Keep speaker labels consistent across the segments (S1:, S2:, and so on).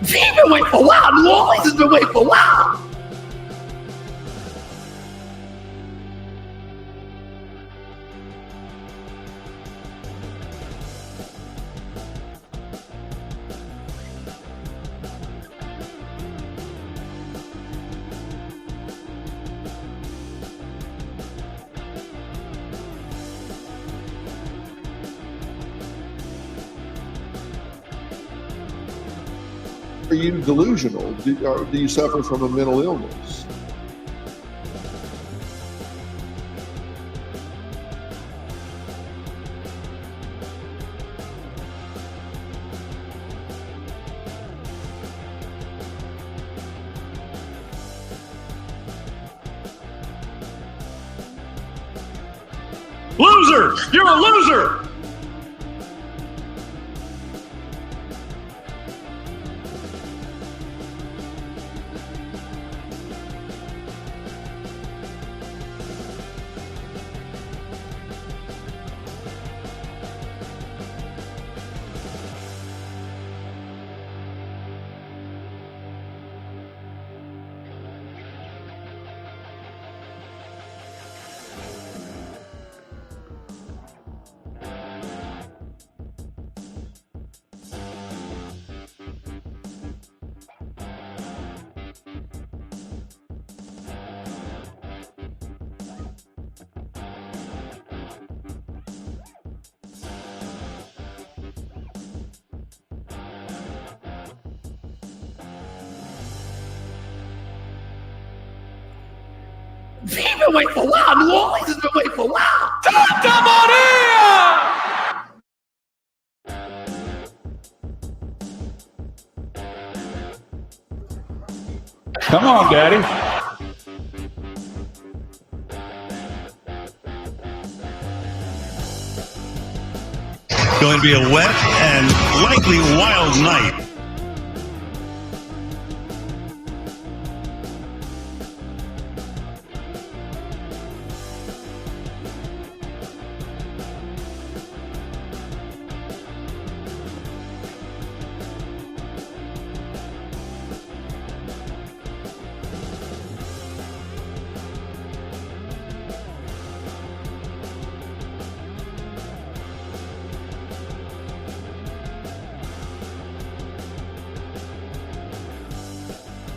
S1: He's been waiting for a while. New Orleans has been waiting for a while.
S2: Are you delusional? Do you suffer from a mental illness?
S3: Loser! You're a loser!
S1: He's been waiting for a while. New Orleans has been waiting for a while.
S3: Santa Maria! Come on, Daddy.
S4: Going to be a wet and likely wild night.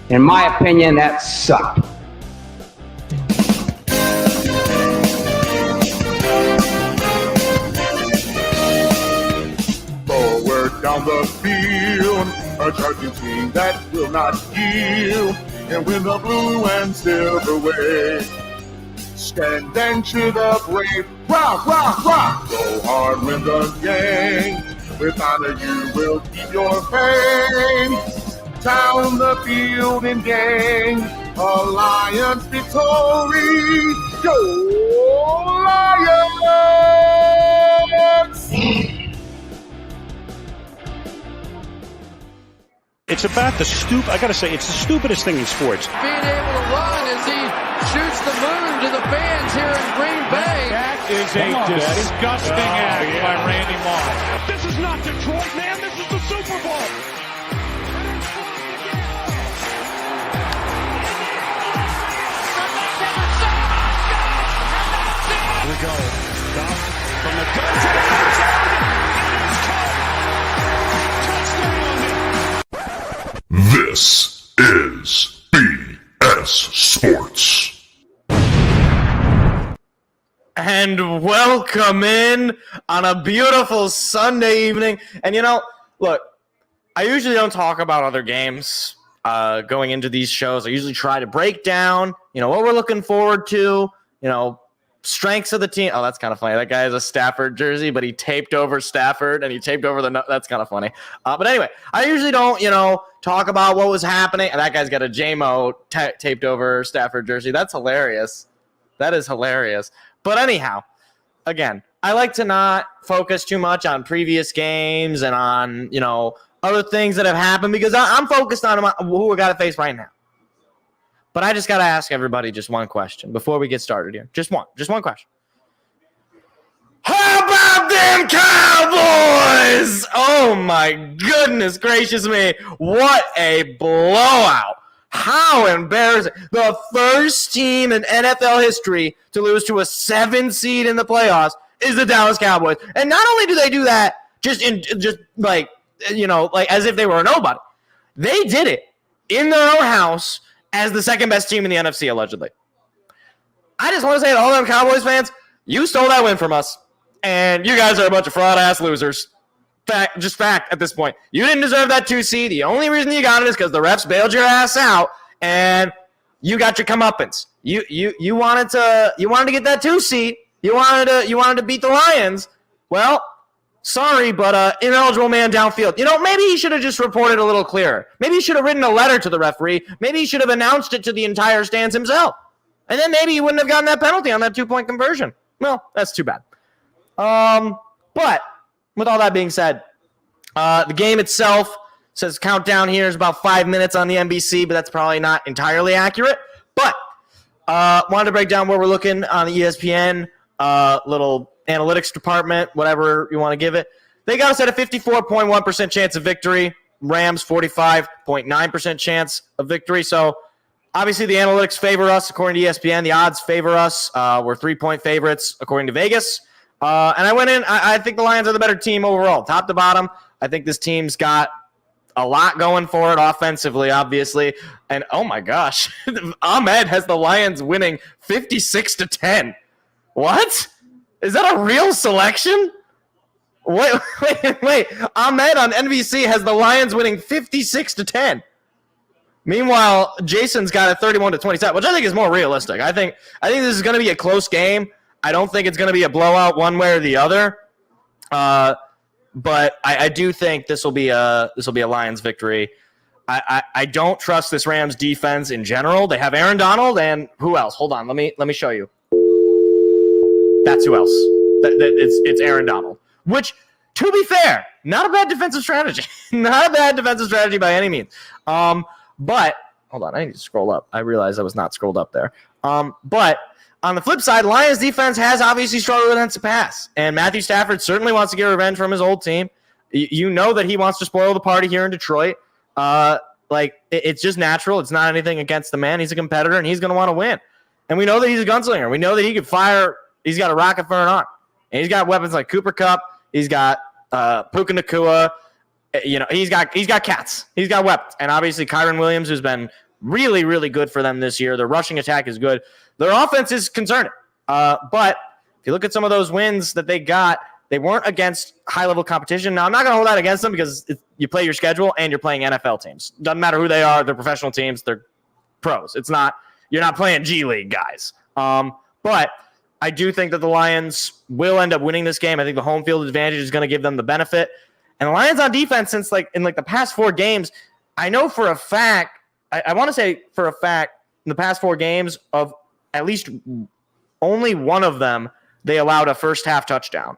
S5: In my opinion, that sucked.
S6: Forward down the field, a charging team that will not yield, and win the blue and silver way. Stand and cheer the brave, rock, rock, rock. Go hard, win the game. With honor you will keep your fame. Down the field and gang, Alliance victory. Go Lions!
S4: It's about I gotta say, it's the stupidest thing in sports.
S7: Being able to run as he shoots the moon to the fans here in Green Bay.
S3: That is a disgusting act by Randy Moss.
S4: This is not Detroit, man. This is the Super Bowl.
S3: Here we go. Stop from the gun to the touchdown. It is caught. Touchdown.
S6: This is BS Sports.
S8: And welcome in on a beautiful Sunday evening. And look, I usually don't talk about other games going into these shows. I usually try to break down, what we're looking forward to, strengths of the team. Oh, that's kind of funny. That guy has a Stafford jersey, but he taped over Stafford and he taped over that's kind of funny. But anyway, I usually don't, talk about what was happening. And that guy's got a JMO taped over Stafford jersey. That's hilarious. That is hilarious. But anyhow, again, I like to not focus too much on previous games and on, other things that have happened because I'm focused on who we got to face right now. But I just got to ask everybody just one question before we get started here. Just one question. How goddamn Cowboys! Oh my goodness gracious me. What a blowout. How embarrassing. The first team in NFL history to lose to a 7 seed in the playoffs is the Dallas Cowboys. And not only do they do that just like as if they were a nobody, they did it in their own house as the second best team in the NFC, allegedly. I just want to say to all them Cowboys fans, you stole that win from us, and you guys are a bunch of fraud-ass losers. Fact at this point. You didn't deserve that 2 seed. The only reason you got it is because the refs bailed your ass out, and you got your comeuppance. You wanted to get that 2 seed. You wanted to beat the Lions. Well, sorry, but ineligible man downfield. Maybe he should have just reported a little clearer. Maybe he should have written a letter to the referee. Maybe he should have announced it to the entire stands himself. And then maybe he wouldn't have gotten that penalty on that 2-point conversion. Well, that's too bad. But with all that being said, the game itself says countdown here is about 5 minutes on the NBC, but that's probably not entirely accurate. But wanted to break down where we're looking on the ESPN little analytics department, whatever you want to give it. They got us at a 54.1% chance of victory. Rams 45.9% chance of victory. So obviously the analytics favor us according to ESPN. The odds favor us. We're 3-point favorites according to Vegas. And I went in. I think the Lions are the better team overall, top to bottom. I think this team's got a lot going for it offensively, obviously. And oh my gosh, Ahmed has the Lions winning 56-10. What? Is that a real selection? Wait. Ahmed on NBC has the Lions winning 56-10. Meanwhile, Jason's got a 31-27, which I think is more realistic. I think this is going to be a close game. I don't think it's going to be a blowout one way or the other. But I do think this will be a Lions victory. I don't trust this Rams defense in general. They have Aaron Donald and who else? Hold on, let me show you. That's who else. It's Aaron Donald. Which, to be fair, not a bad defensive strategy. Not a bad defensive strategy by any means. But hold on, I need to scroll up. I realized I was not scrolled up there. But on the flip side, Lions defense has obviously struggled against the pass. And Matthew Stafford certainly wants to get revenge from his old team. You know that he wants to spoil the party here in Detroit. It's just natural. It's not anything against the man. He's a competitor, and he's going to want to win. And we know that he's a gunslinger. We know that he can fire. He's got a rocket for an arm. And he's got weapons like Cooper Kupp. He's got Puka Nacua. He's got cats. He's got weapons. And obviously Kyron Williams, who's been really, really good for them this year. Their rushing attack is good. Their offense is concerning. But if you look at some of those wins that they got, they weren't against high-level competition. Now, I'm not going to hold that against them because you play your schedule and you're playing NFL teams. Doesn't matter who they are. They're professional teams. They're pros. You're not playing G League guys. But I do think that the Lions will end up winning this game. I think the home field advantage is going to give them the benefit. And the Lions on defense, since in the past 4 games, I know for a fact, I want to say for a fact, in the past 4 games, of at least only one of them, they allowed a first half touchdown.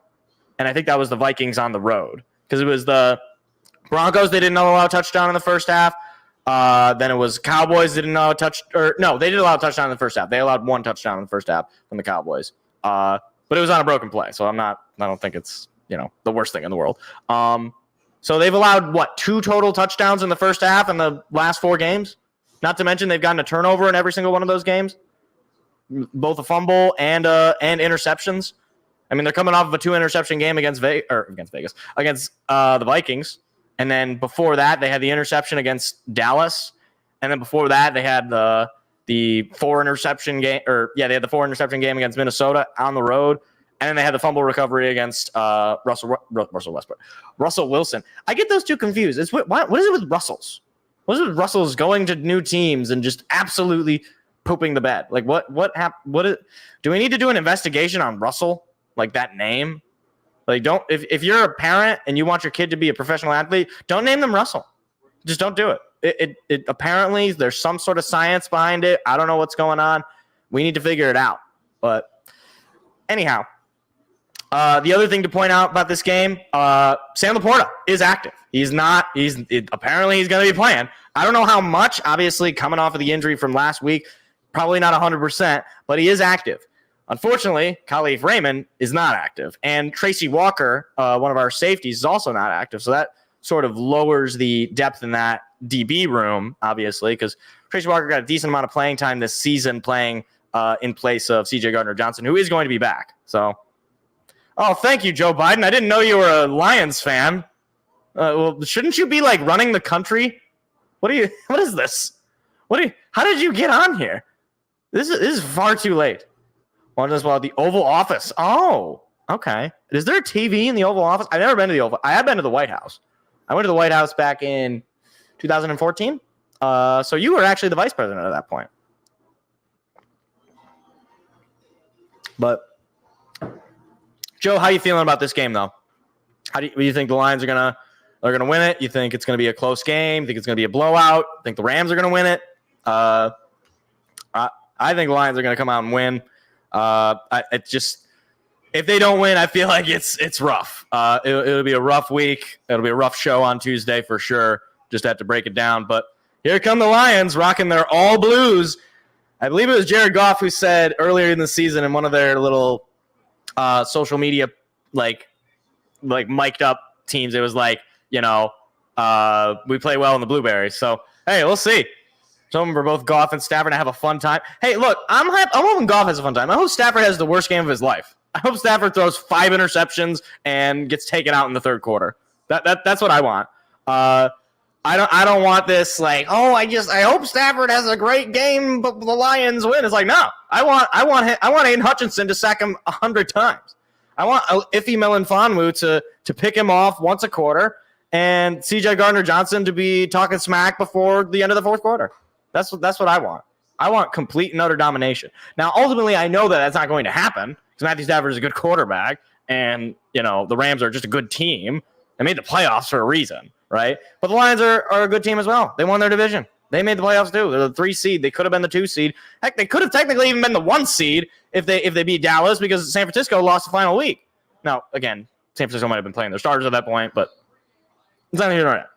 S8: And I think that was the Vikings on the road. Because it was the Broncos, they didn't allow a touchdown in the first half. Then it was Cowboys, they didn't allow a they did allow a touchdown in the first half. They allowed 1 touchdown in the first half from the Cowboys. But it was on a broken play. So I don't think it's, the worst thing in the world. So they've allowed 2 total touchdowns in the first half in the last 4 games. Not to mention they've gotten a turnover in every single one of those games, both a fumble and interceptions. I mean, they're coming off of a 2-interception game against Vegas, against the Vikings, and then before that they had the interception against Dallas, and then before that they had the 4-interception game, they had the 4-interception game against Minnesota on the road. And then they had the fumble recovery against Russell Wilson. I get those two confused. What is it with Russells? What is it with Russells going to new teams and just absolutely pooping the bed? Like what happened? Do we need to do an investigation on Russell? Like that name? Like if you're a parent and you want your kid to be a professional athlete, don't name them Russell. Just don't do it. It apparently there's some sort of science behind it. I don't know what's going on. We need to figure it out. But anyhow. The other thing to point out about this game, Sam Laporta is active. Apparently he's going to be playing. I don't know how much, obviously coming off of the injury from last week, probably not 100%, but he is active. Unfortunately, Khalif Raymond is not active. And Tracy Walker, one of our safeties, is also not active. So that sort of lowers the depth in that DB room, obviously, because Tracy Walker got a decent amount of playing time this season playing in place of C.J. Gardner-Johnson, who is going to be back. So, thank you, Joe Biden. I didn't know you were a Lions fan. Well, shouldn't you be, like, running the country? What is this? How did you get on here? This is far too late. The Oval Office. Oh, okay. Is there a TV in the Oval Office? I've never been to the Oval. I have been to the White House. I went to the White House back in 2014. So you were actually the vice president at that point. But Joe, how are you feeling about this game, though? Do you think the Lions are gonna win it? You think it's gonna be a close game? Think it's gonna be a blowout? Think the Rams are gonna win it? I think the Lions are gonna come out and win. If they don't win, I feel like it's rough. It'll be a rough week. It'll be a rough show on Tuesday for sure. Just have to break it down. But here come the Lions rocking their all blues. I believe it was Jared Goff who said earlier in the season in one of their little social media like mic'd up teams, it was like, we play well in the Blueberries. So, hey, we'll see. Some of them are both Goff and Stafford and have a fun time. Hey, look, I'm hoping Goff has a fun time. I hope Stafford has the worst game of his life. I hope Stafford throws 5 interceptions and gets taken out in the third quarter. That's what I want. I don't want this I hope Stafford has a great game, but the Lions win. It's like, no, I want Aiden Hutchinson to sack him 100 times. I want Iffy Melifonwu to pick him off once a quarter, and C.J. Gardner-Johnson to be talking smack before the end of the fourth quarter. That's what I want. I want complete and utter domination. Now, ultimately, I know that that's not going to happen because Matthew Stafford is a good quarterback, and the Rams are just a good team. They made the playoffs for a reason, right? But the Lions are a good team as well. They won their division. They made the playoffs too. They're the 3 seed. They could have been the 2 seed. Heck, they could have technically even been the 1 seed if they beat Dallas because San Francisco lost the final week. Now, again, San Francisco might have been playing their starters at that point, but it's not here right now.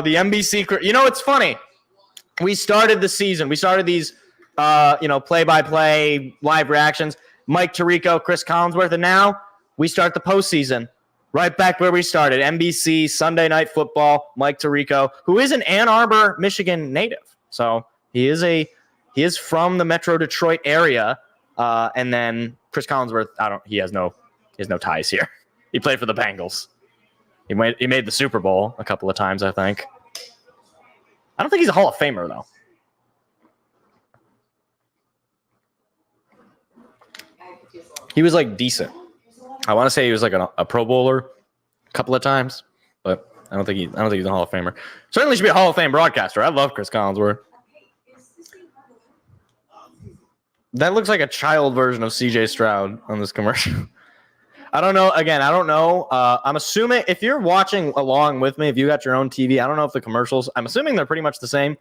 S8: The NBC. It's funny. We started the season. We started these, play-by-play live reactions. Mike Tirico, Chris Collinsworth, and now we start the postseason right back where we started. NBC Sunday Night Football. Mike Tirico, who is an Ann Arbor, Michigan native, so he is from the Metro Detroit area. And then Chris Collinsworth, he has no ties here. He played for the Bengals. He made the Super Bowl a couple of times, I think. I don't think he's a Hall of Famer, though. He was, decent. I want to say he was, a Pro Bowler a couple of times, but I don't think he's a Hall of Famer. Certainly should be a Hall of Fame broadcaster. I love Chris Collinsworth. That looks like a child version of C.J. Stroud on this commercial. I don't know. Again, I don't know. I'm assuming if you're watching along with me, if you got your own TV, I don't know if the commercials, I'm assuming they're pretty much the same,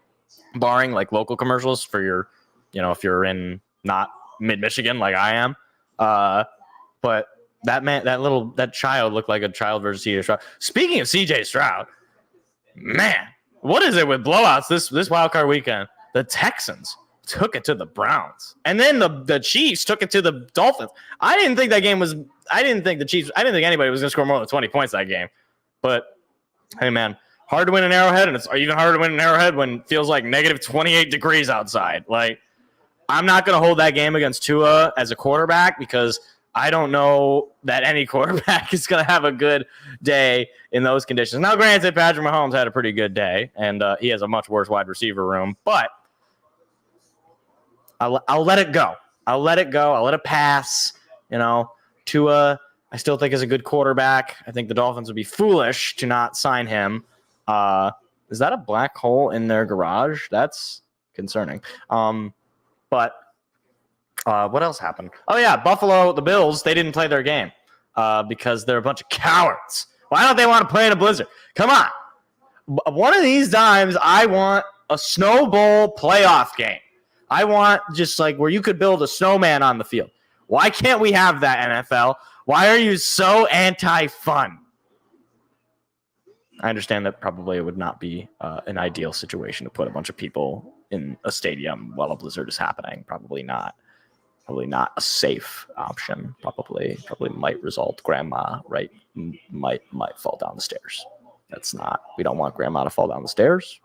S8: barring local commercials for your, if you're in not mid-Michigan like I am. But that child looked like a child version of C.J. Stroud. Speaking of C.J. Stroud, man, what is it with blowouts this wild card weekend? The Texans took it to the Browns, and then the Chiefs took it to the Dolphins. I didn't think anybody was going to score more than 20 points that game. But hey, man, hard to win in Arrowhead, and it's even harder to win in Arrowhead when it feels like negative 28 degrees outside. I'm not going to hold that game against Tua as a quarterback because I don't know that any quarterback is going to have a good day in those conditions. Now, granted, Patrick Mahomes had a pretty good day, and he has a much worse wide receiver room, but I'll let it go. I'll let it pass. Tua, I still think is a good quarterback. I think the Dolphins would be foolish to not sign him. Is that a black hole in their garage? That's concerning. But what else happened? Oh, yeah, Buffalo, the Bills, they didn't play their game because they're a bunch of cowards. Why don't they want to play in a blizzard? Come on. One of these times, I want a Snow Bowl playoff game. I want just where you could build a snowman on the field. Why can't we have that, NFL? Why are you so anti-fun? I understand that probably it would not be an ideal situation to put a bunch of people in a stadium while a blizzard is happening. Probably not. probably not a safe option. Probably might result grandma might fall down the stairs. That's not. We don't want grandma to fall down the stairs,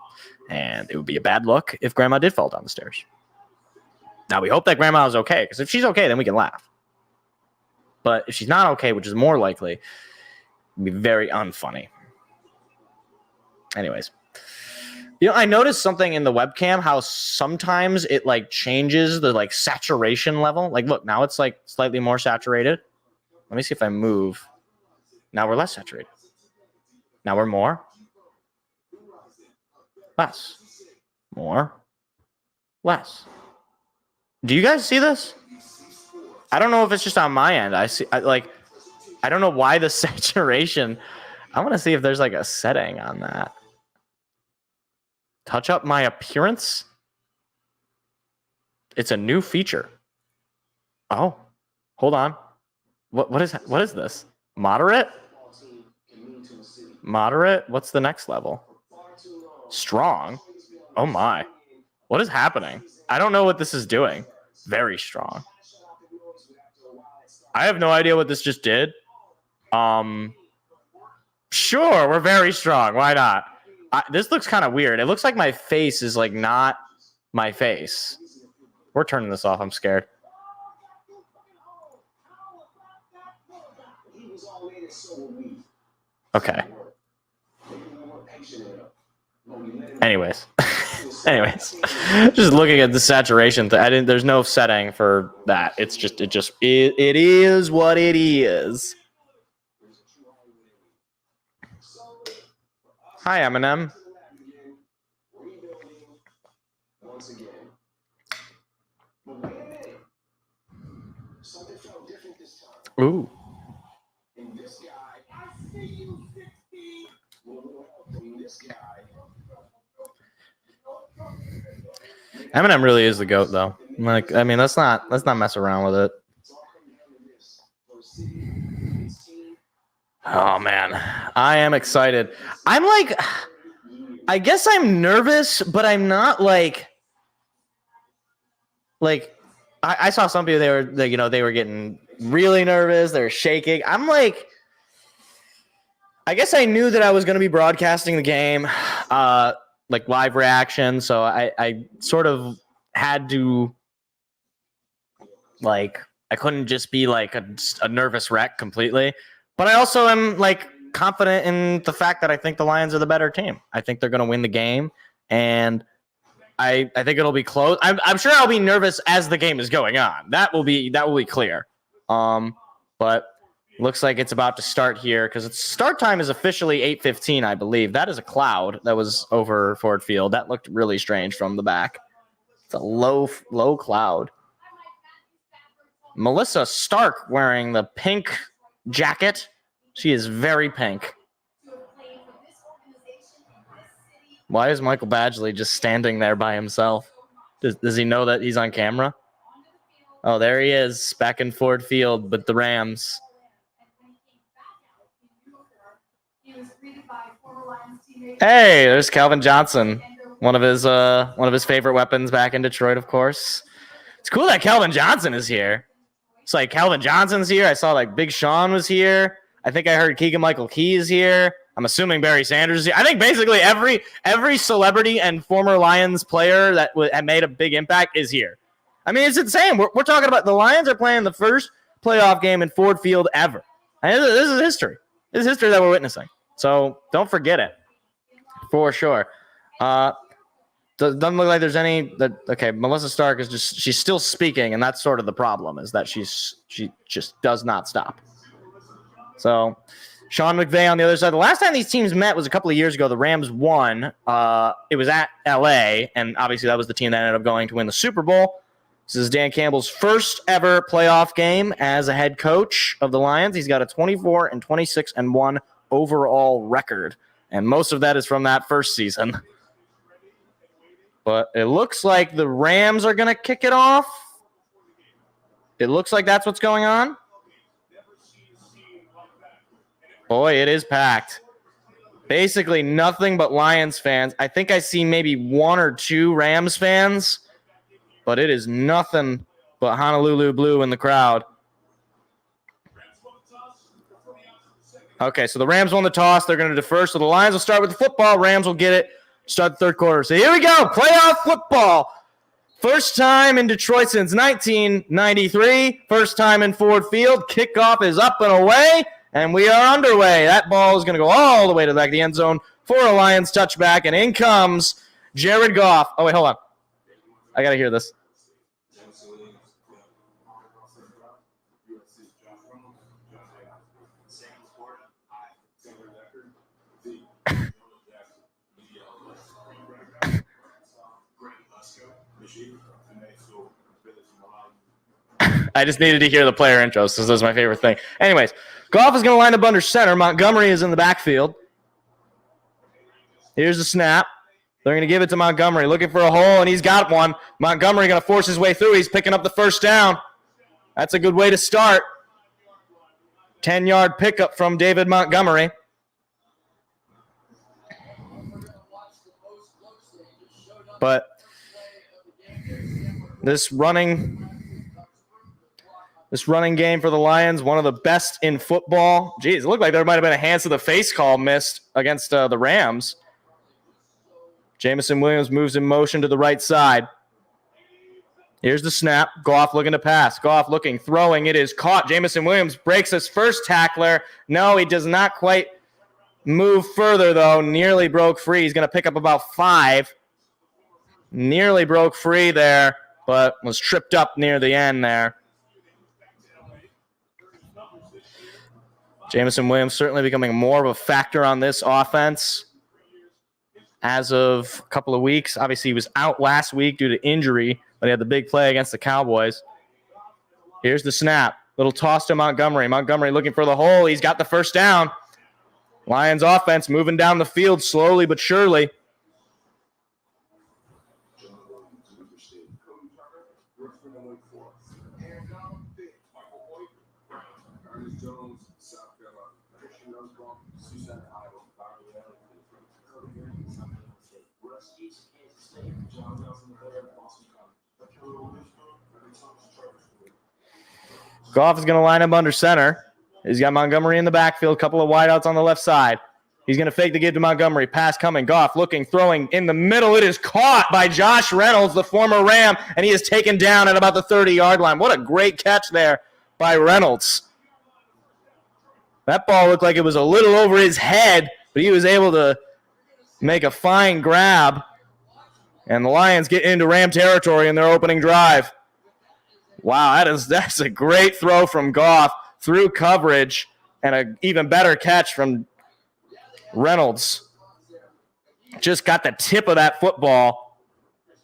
S8: and it would be a bad look if grandma did fall down the stairs. Now we hope that grandma is okay, because if she's okay, then we can laugh. But if she's not okay, which is more likely, it'd be very unfunny. Anyways. I noticed something in the webcam, how sometimes it like changes the like saturation level. Like, look, now it's like slightly more saturated. Let me see if I move. Now we're less saturated. Now we're more. Less. More. Less. Do you guys see this? I don't know if it's just on my end. I don't know why the saturation. I want to see if there's like a setting on that. Touch up my appearance. It's a new feature. Oh, hold on. What is this? Moderate? Moderate? What's the next level? Strong? Oh my. What is happening? I don't know what this is doing. Very strong. I have no idea what this just did. Sure, we're very strong. Why not? This looks kind of weird. It looks like my face is like not my face. We're turning this off. I'm scared. Okay. Anyways. Just looking at the saturation. There's no setting for that. It is what it is. Hi, Eminem. Ooh. Eminem really is the GOAT, though. Like, I mean, let's not mess around with it. Oh man, I am excited. I'm like, I guess I'm nervous, but I'm not like I saw some people, they were getting really nervous. They were shaking. I'm like, I guess I knew that I was going to be broadcasting the game, like live reaction. So I sort of had to, like, I couldn't just be like a nervous wreck completely. But I also am like confident in the fact that I think the Lions are the better team. I think they're going to win the game, and I think it'll be close. I'm sure I'll be nervous as the game is going on. That will be clear. But looks like it's about to start here because its start time is officially 8:15, I believe. That is a cloud that was over Ford Field. That looked really strange from the back. It's a low cloud. Melissa Stark wearing the pink jacket. She is very pink. Why is Michael Badgley just standing there by himself? Does he know that he's on camera? Oh, there he is, back in Ford Field with the Rams. Hey, there's Calvin Johnson, one of his favorite weapons back in Detroit, of course. It's cool that Calvin Johnson is here. It's like Calvin Johnson's here. I saw like Big Sean was here. I think I heard Keegan-Michael Key is here. I'm assuming Barry Sanders is here. I think basically every celebrity and former Lions player that had made a big impact is here. I mean, it's insane. We're talking about the Lions are playing the first playoff game in Ford Field ever. And this is history. This is history that we're witnessing. So don't forget it, for sure. Doesn't look like there's any. Okay, Melissa Stark is she's still speaking, and that's sort of the problem, is that she just does not stop. So Sean McVay on the other side. The last time these teams met was a couple of years ago. The Rams won. It was at LA, and obviously that was the team that ended up going to win the Super Bowl. This is Dan Campbell's first ever playoff game as a head coach of the Lions. He's got a 24-26-1 overall record, and most of that is from that first season. But it looks like the Rams are going to kick it off. It looks like that's what's going on. Boy, it is packed. Basically nothing but Lions fans. I think I see maybe one or two Rams fans, but it is nothing but Honolulu blue in the crowd. Okay, so the Rams won the toss. They're going to defer. So the Lions will start with the football. Rams will get it. Start the third quarter. So here we go. Playoff football. First time in Detroit since 1993. First time in Ford Field. Kickoff is up and away, and we are underway. That ball is going to go all the way to the back of the end zone for a Lions touchback, and in comes Jared Goff. Oh, wait, hold on. I got to hear this. I just needed to hear the player intros. This is my favorite thing. Anyways, Goff is going to line up under center. Montgomery is in the backfield. Here's the snap. They're going to give it to Montgomery, looking for a hole, and he's got one. Montgomery going to force his way through. He's picking up the first down. That's a good way to start. 10-yard pickup from David Montgomery. But this running game for the Lions, one of the best in football. Geez, it looked like there might have been a hands to the face call missed against the Rams. Jameson Williams moves in motion to the right side. Here's the snap. Goff looking to pass. Goff looking, throwing. It is caught. Jameson Williams breaks his first tackler. No, he does not quite move further, though. Nearly broke free. He's going to pick up about 5. Nearly broke free there, but was tripped up near the end there. Jameson Williams certainly becoming more of a factor on this offense as of a couple of weeks. Obviously, he was out last week due to injury, but he had the big play against the Cowboys. Here's the snap. Little toss to Montgomery. Montgomery looking for the hole. He's got the first down. Lions offense moving down the field slowly but surely. Goff is going to line up under center. He's got Montgomery in the backfield, a couple of wideouts on the left side. He's going to fake the give to Montgomery. Pass coming. Goff looking, throwing in the middle. It is caught by Josh Reynolds, the former Ram, and he is taken down at about the 30-yard line. What a great catch there by Reynolds. That ball looked like it was a little over his head, but he was able to make a fine grab. And the Lions get into Ram territory in their opening drive. Wow, that's a great throw from Goff through coverage, and an even better catch from Reynolds. Just got the tip of that football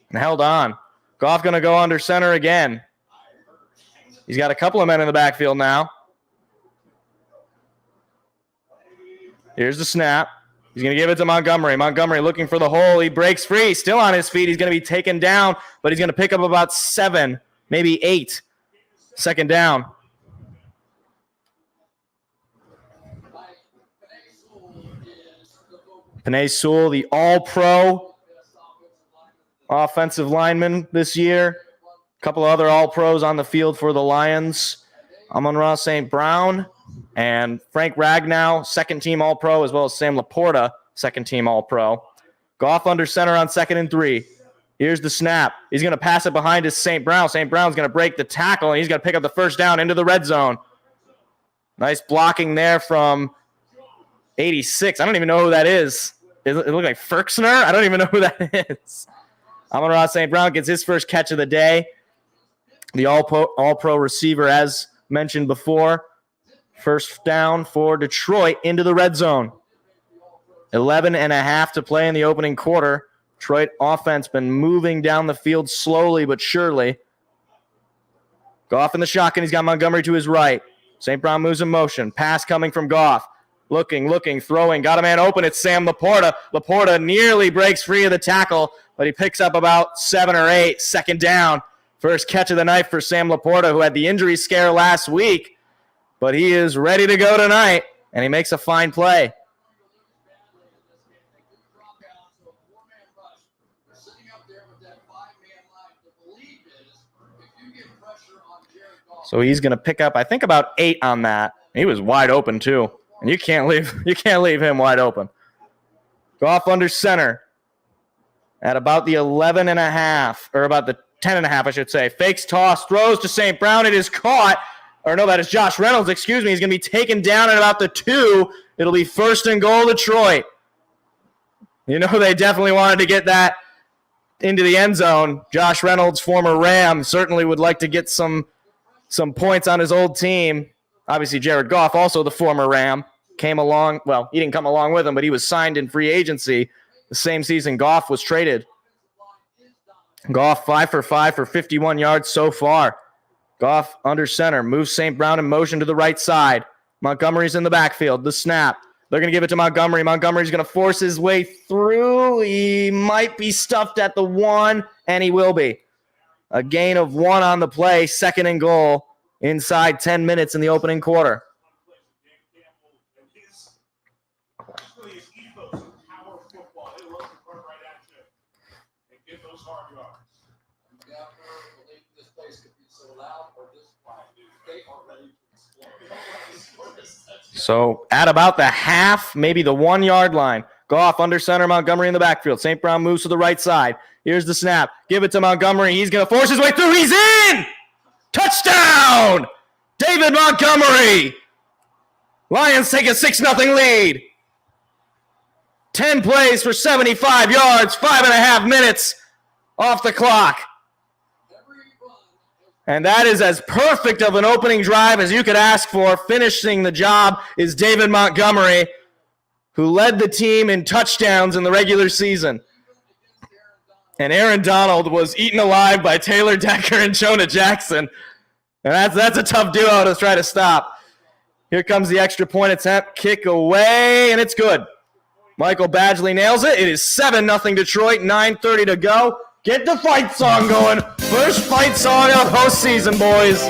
S8: and held on. Goff going to go under center again. He's got a couple of men in the backfield now. Here's the snap. He's going to give it to Montgomery. Montgomery looking for the hole. He breaks free. Still on his feet. He's going to be taken down, but he's going to pick up about 7, maybe 8. Second down. Penei Sewell, the all-pro offensive lineman this year. A couple of other all-pros on the field for the Lions. Amon-Ra St. Brown and Frank Ragnow, second-team all-pro, as well as Sam Laporta, second-team all-pro. Goff under center on 2nd and 3. Here's the snap. He's going to pass it behind to St. Brown. St. Brown's going to break the tackle, and he's going to pick up the first down into the red zone. Nice blocking there from 86. I don't even know who that is. It looked like Ferksner? I don't even know who that is. Amon-Ra St. Brown gets his first catch of the day. The all-pro receiver, as mentioned before. First down for Detroit into the red zone. 11.5 to play in the opening quarter. Detroit offense been moving down the field slowly but surely. Goff in the shotgun. He's got Montgomery to his right. St. Brown moves in motion. Pass coming from Goff. Looking, throwing. Got a man open. It's Sam Laporta. Laporta nearly breaks free of the tackle, but he picks up about 7 or 8. Second down. First catch of the night for Sam Laporta, who had the injury scare last week, but he is ready to go tonight, and he makes a fine play. So he's going to pick up, I think, about 8 on that. He was wide open, too. And you can't leave him wide open. Goff under center at about the 11.5, or about the 10.5, I should say. Fakes toss, throws to St. Brown. It is caught. Or no, that is Josh Reynolds, excuse me. He's going to be taken down at about the 2. It'll be 1st and goal, Detroit. You know they definitely wanted to get that into the end zone. Josh Reynolds, former Ram, certainly would like to get some points on his old team. Obviously, Jared Goff, also the former Ram, came along. Well, he didn't come along with him, but he was signed in free agency the same season Goff was traded. Goff 5 for 5 for 51 yards so far. Goff under center, moves St. Brown in motion to the right side. Montgomery's in the backfield. The snap. They're going to give it to Montgomery. Montgomery's going to force his way through. He might be stuffed at the 1, and he will be. A gain of 1 on the play, 2nd and goal inside 10 minutes in the opening quarter. So at about the half, maybe the 1 yard line. Goff under center, Montgomery in the backfield. St. Brown moves to the right side. Here's the snap. Give it to Montgomery. He's going to force his way through. He's in! Touchdown! David Montgomery! Lions take a 6-0 lead. 10 plays for 75 yards, 5.5 minutes off the clock. And that is as perfect of an opening drive as you could ask for. Finishing the job is David Montgomery, who led the team in touchdowns in the regular season. And Aaron Donald was eaten alive by Taylor Decker and Jonah Jackson. And that's a tough duo to try to stop. Here comes the extra point attempt. Kick away, and it's good. Michael Badgley nails it. It is 7-0 Detroit, 9:30 to go. Get the fight song going. First fight song of postseason, boys.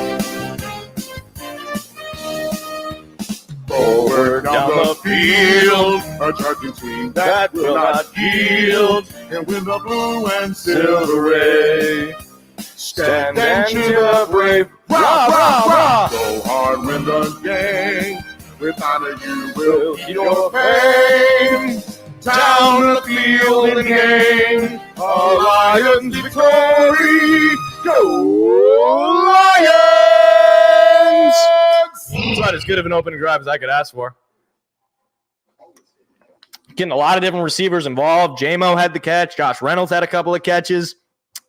S6: Forward down the field, a charging team that will not yield. And win the blue and silver ray. Stand and cheer the brave. Rah, rah, rah. Go hard, win the game. With honor you will eat your fame. Down the field in game. A Lions victory. Go Lions!
S8: It's not as good of an opening drive as I could ask for. Getting a lot of different receivers involved. J-Mo had the catch. Josh Reynolds had a couple of catches.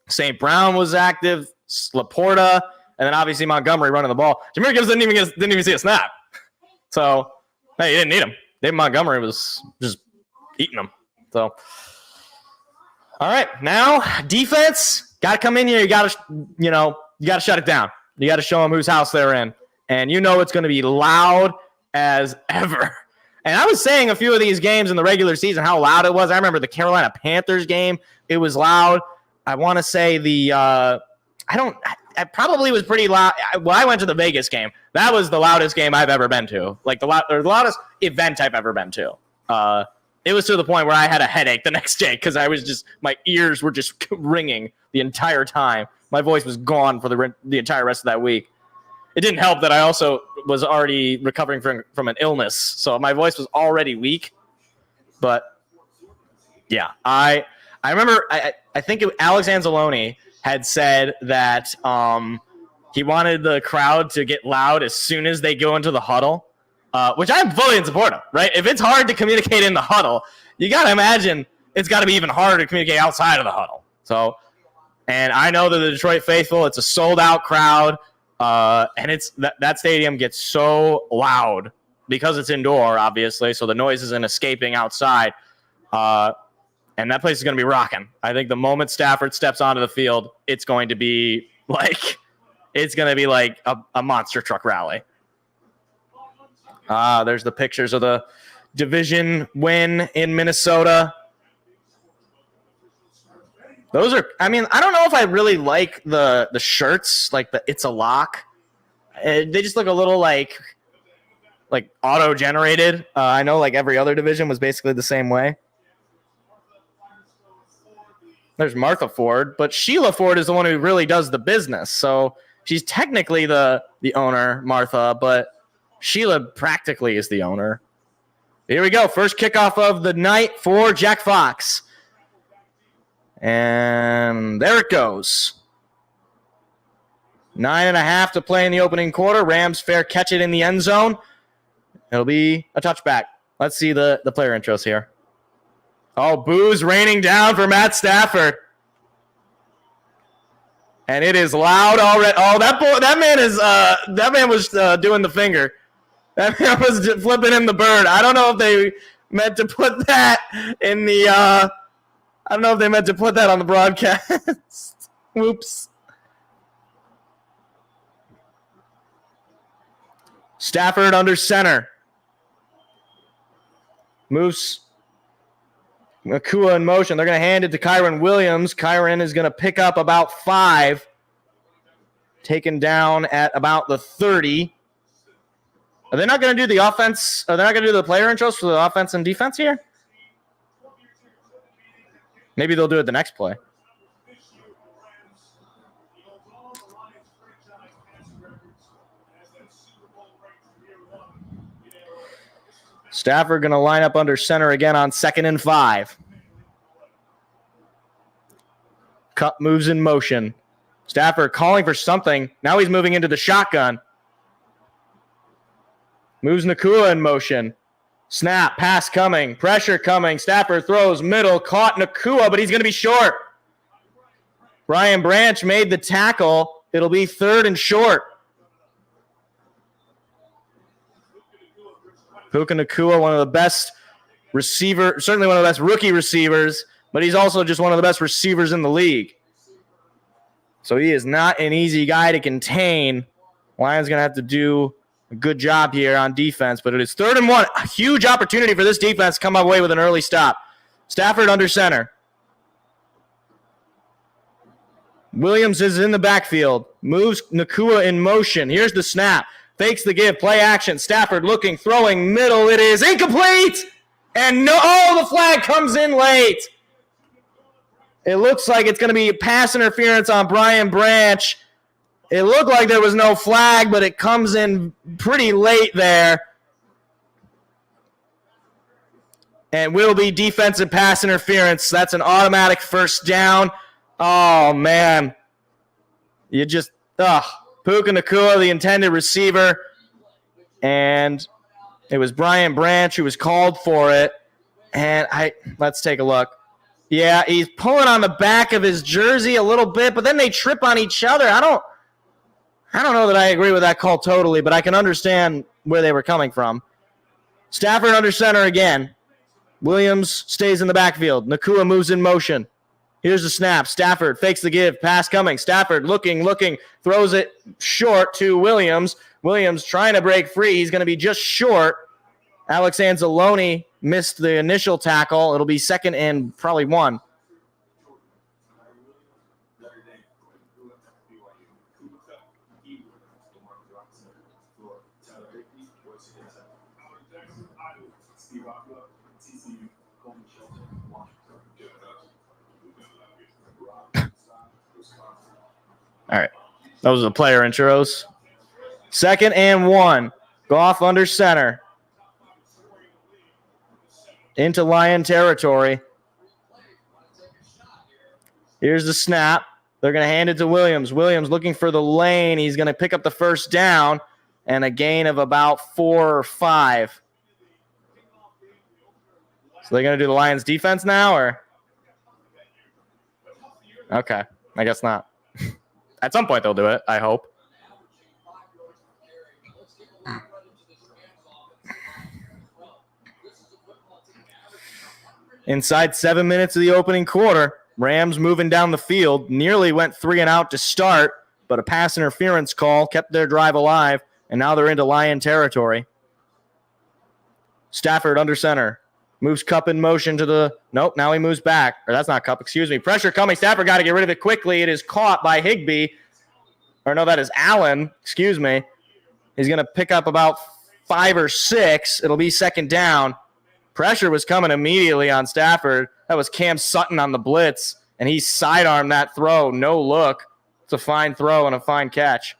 S8: St. Brown was active. Laporta. And then obviously Montgomery running the ball. Jahmyr Gibbs didn't even see a snap. So, hey, you didn't need him. David Montgomery was just eating them. So, all right, now defense got to come in here. You got to shut it down. You got to show them whose house they're in, and you know it's going to be loud as ever. And I was saying a few of these games in the regular season how loud it was. I remember the Carolina Panthers game; it was loud. I want to say I probably was pretty loud. Well, I went to the Vegas game. That was the loudest game I've ever been to. Like the loudest event I've ever been to. It was to the point where I had a headache the next day because my ears were just ringing the entire time. My voice was gone for the entire rest of that week. It didn't help that I also was already recovering from an illness, so my voice was already weak. But yeah, I remember I think Alex Anzalone had said that he wanted the crowd to get loud as soon as they go into the huddle. Which I'm fully in support of, right? If it's hard to communicate in the huddle, you got to imagine it's got to be even harder to communicate outside of the huddle. So, and I know that the Detroit faithful, it's a sold-out crowd, and it's that stadium gets so loud because it's indoor, obviously, so the noise isn't escaping outside, and that place is going to be rocking. I think the moment Stafford steps onto the field, it's going to be like a monster truck rally. There's the pictures of the division win in Minnesota. Those are, I don't know if I really like the shirts, like the It's a Lock. They just look a little like auto-generated. I know like every other division was basically the same way. There's Martha Ford, but Sheila Ford is the one who really does the business. So She's technically the owner, Martha, but Sheila practically is the owner. Here we go. First kickoff of the night for Jack Fox. And there it goes. 9.5 to play in the opening quarter. Rams fair catch it in the end zone. It'll be a touchback. Let's see the player intros here. Oh, boos raining down for Matt Stafford. And it is loud already. Oh, that man was doing the finger. That man was flipping him the bird. I don't know if they meant to put that in the I don't know if they meant to put that on the broadcast. Whoops. Stafford under center. Moves Nakua in motion. They're going to hand it to Kyron Williams. Kyron is going to pick up about 5. Taken down at about the 30. Are they not going to do the offense? Are they not going to do the player intros for the offense and defense here? Maybe they'll do it the next play. Stafford going to line up under center again on 2nd and 5. Cup moves in motion. Stafford calling for something. Now he's moving into the shotgun. Moves Nakua in motion. Snap, pass coming, pressure coming. Stafford throws middle, caught Nakua, but he's going to be short. Brian Branch made the tackle. It'll be 3rd and short. Puka Nakua, one of the best receivers, certainly one of the best rookie receivers, but he's also just one of the best receivers in the league. So he is not an easy guy to contain. Lions going to have to do a good job here on defense, but it is 3rd and 1. A huge opportunity for this defense to come away with an early stop. Stafford under center. Williams is in the backfield. Moves Nakua in motion. Here's the snap. Fakes the give. Play action. Stafford looking, throwing middle. It is incomplete. And the flag comes in late. It looks like it's going to be pass interference on Brian Branch. It looked like there was no flag, but it comes in pretty late there. And will be defensive pass interference. That's an automatic first down. Oh, man. Puka Nakua, the intended receiver. And it was Brian Branch who was called for it. And let's take a look. Yeah, he's pulling on the back of his jersey a little bit, but then they trip on each other. I don't know that I agree with that call totally, but I can understand where they were coming from. Stafford under center again. Williams stays in the backfield. Nakua moves in motion. Here's the snap. Stafford fakes the give. Pass coming. Stafford looking, throws it short to Williams. Williams trying to break free. He's going to be just short. Alex Anzalone missed the initial tackle. It'll be 2nd and probably 1. All right. Those are the player intros. 2nd and 1. Goff under center. Into Lion territory. Here's the snap. They're going to hand it to Williams. Williams looking for the lane. He's going to pick up the first down and a gain of about 4 or 5. So they're going to do the Lions defense now, or? Okay. I guess not. At some point they'll do it, I hope. Inside 7 minutes of the opening quarter, Rams moving down the field, nearly went 3 and out to start, but a pass interference call kept their drive alive, and now they're into Lion territory. Stafford under center. Moves Cup in motion to the... Nope, now he moves back. Or that's not Cup, excuse me. Pressure coming. Stafford got to get rid of it quickly. It is caught by Higbee. Or no, that is Allen. Excuse me. He's going to pick up about 5 or 6. It'll be 2nd down. Pressure was coming immediately on Stafford. That was Cam Sutton on the blitz, and he sidearmed that throw. No look. It's a fine throw and a fine catch.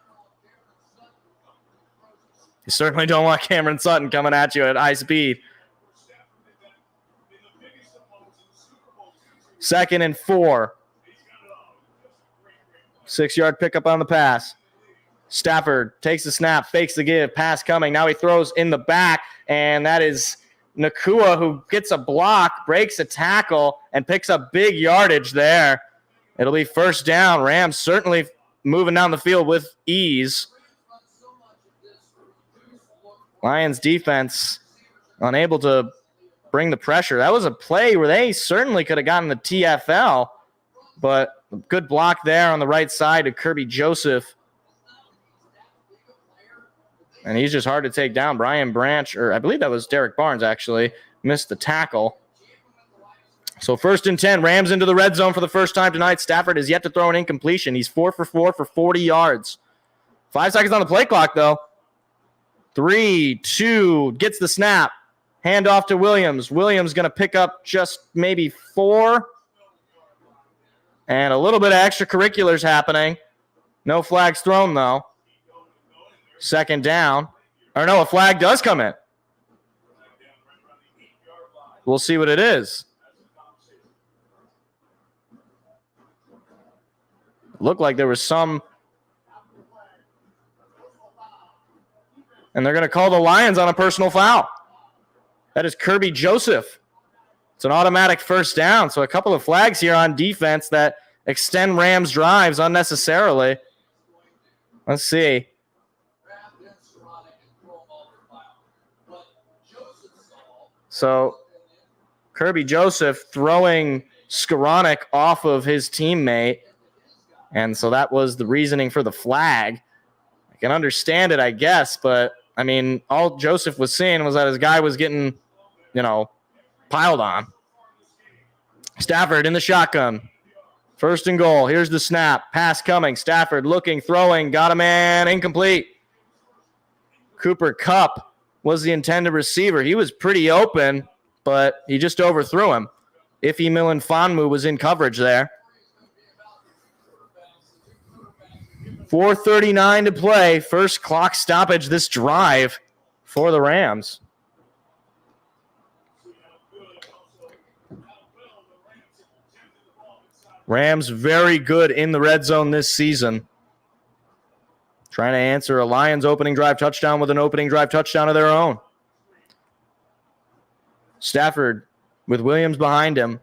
S8: You certainly don't want Cameron Sutton coming at you at high speed. 2nd and 4. 6-yard pickup on the pass. Stafford takes the snap, fakes the give, pass coming. Now he throws in the back, and that is Nakua, who gets a block, breaks a tackle, and picks up big yardage there. It'll be first down. Rams certainly moving down the field with ease. Lions defense unable to bring the pressure. That was a play where they certainly could have gotten the TFL, but a good block there on the right side to Kirby Joseph. And he's just hard to take down. Brian Branch, or I believe that was Derek Barnes actually, missed the tackle. So 1st and 10, Rams into the red zone for the first time tonight. Stafford has yet to throw an incompletion. He's 4 for 4 for 40 yards. 5 seconds on the play clock, though. 3, 2, gets the snap. Hand off to Williams. Williams going to pick up just maybe 4. And a little bit of extracurriculars happening. No flags thrown, though. 2nd down. Or no, a flag does come in. We'll see what it is. Looked like there was some. And they're going to call the Lions on a personal foul. That is Kirby Joseph. It's an automatic first down. So a couple of flags here on defense that extend Rams drives unnecessarily. Let's see. So Kirby Joseph throwing Skoranek off of his teammate. And so that was the reasoning for the flag. I can understand it, I guess, but, I mean, all Joseph was seeing was that his guy was getting, piled on. Stafford in the shotgun. 1st and goal. Here's the snap. Pass coming. Stafford looking, throwing. Got a man. Incomplete. Cooper Kupp was the intended receiver. He was pretty open, but he just overthrew him. Ife Milinfonwu was in coverage there. 4:39 to play. First clock stoppage this drive for the Rams. Rams very good in the red zone this season. Trying to answer a Lions opening drive touchdown with an opening drive touchdown of their own. Stafford with Williams behind him.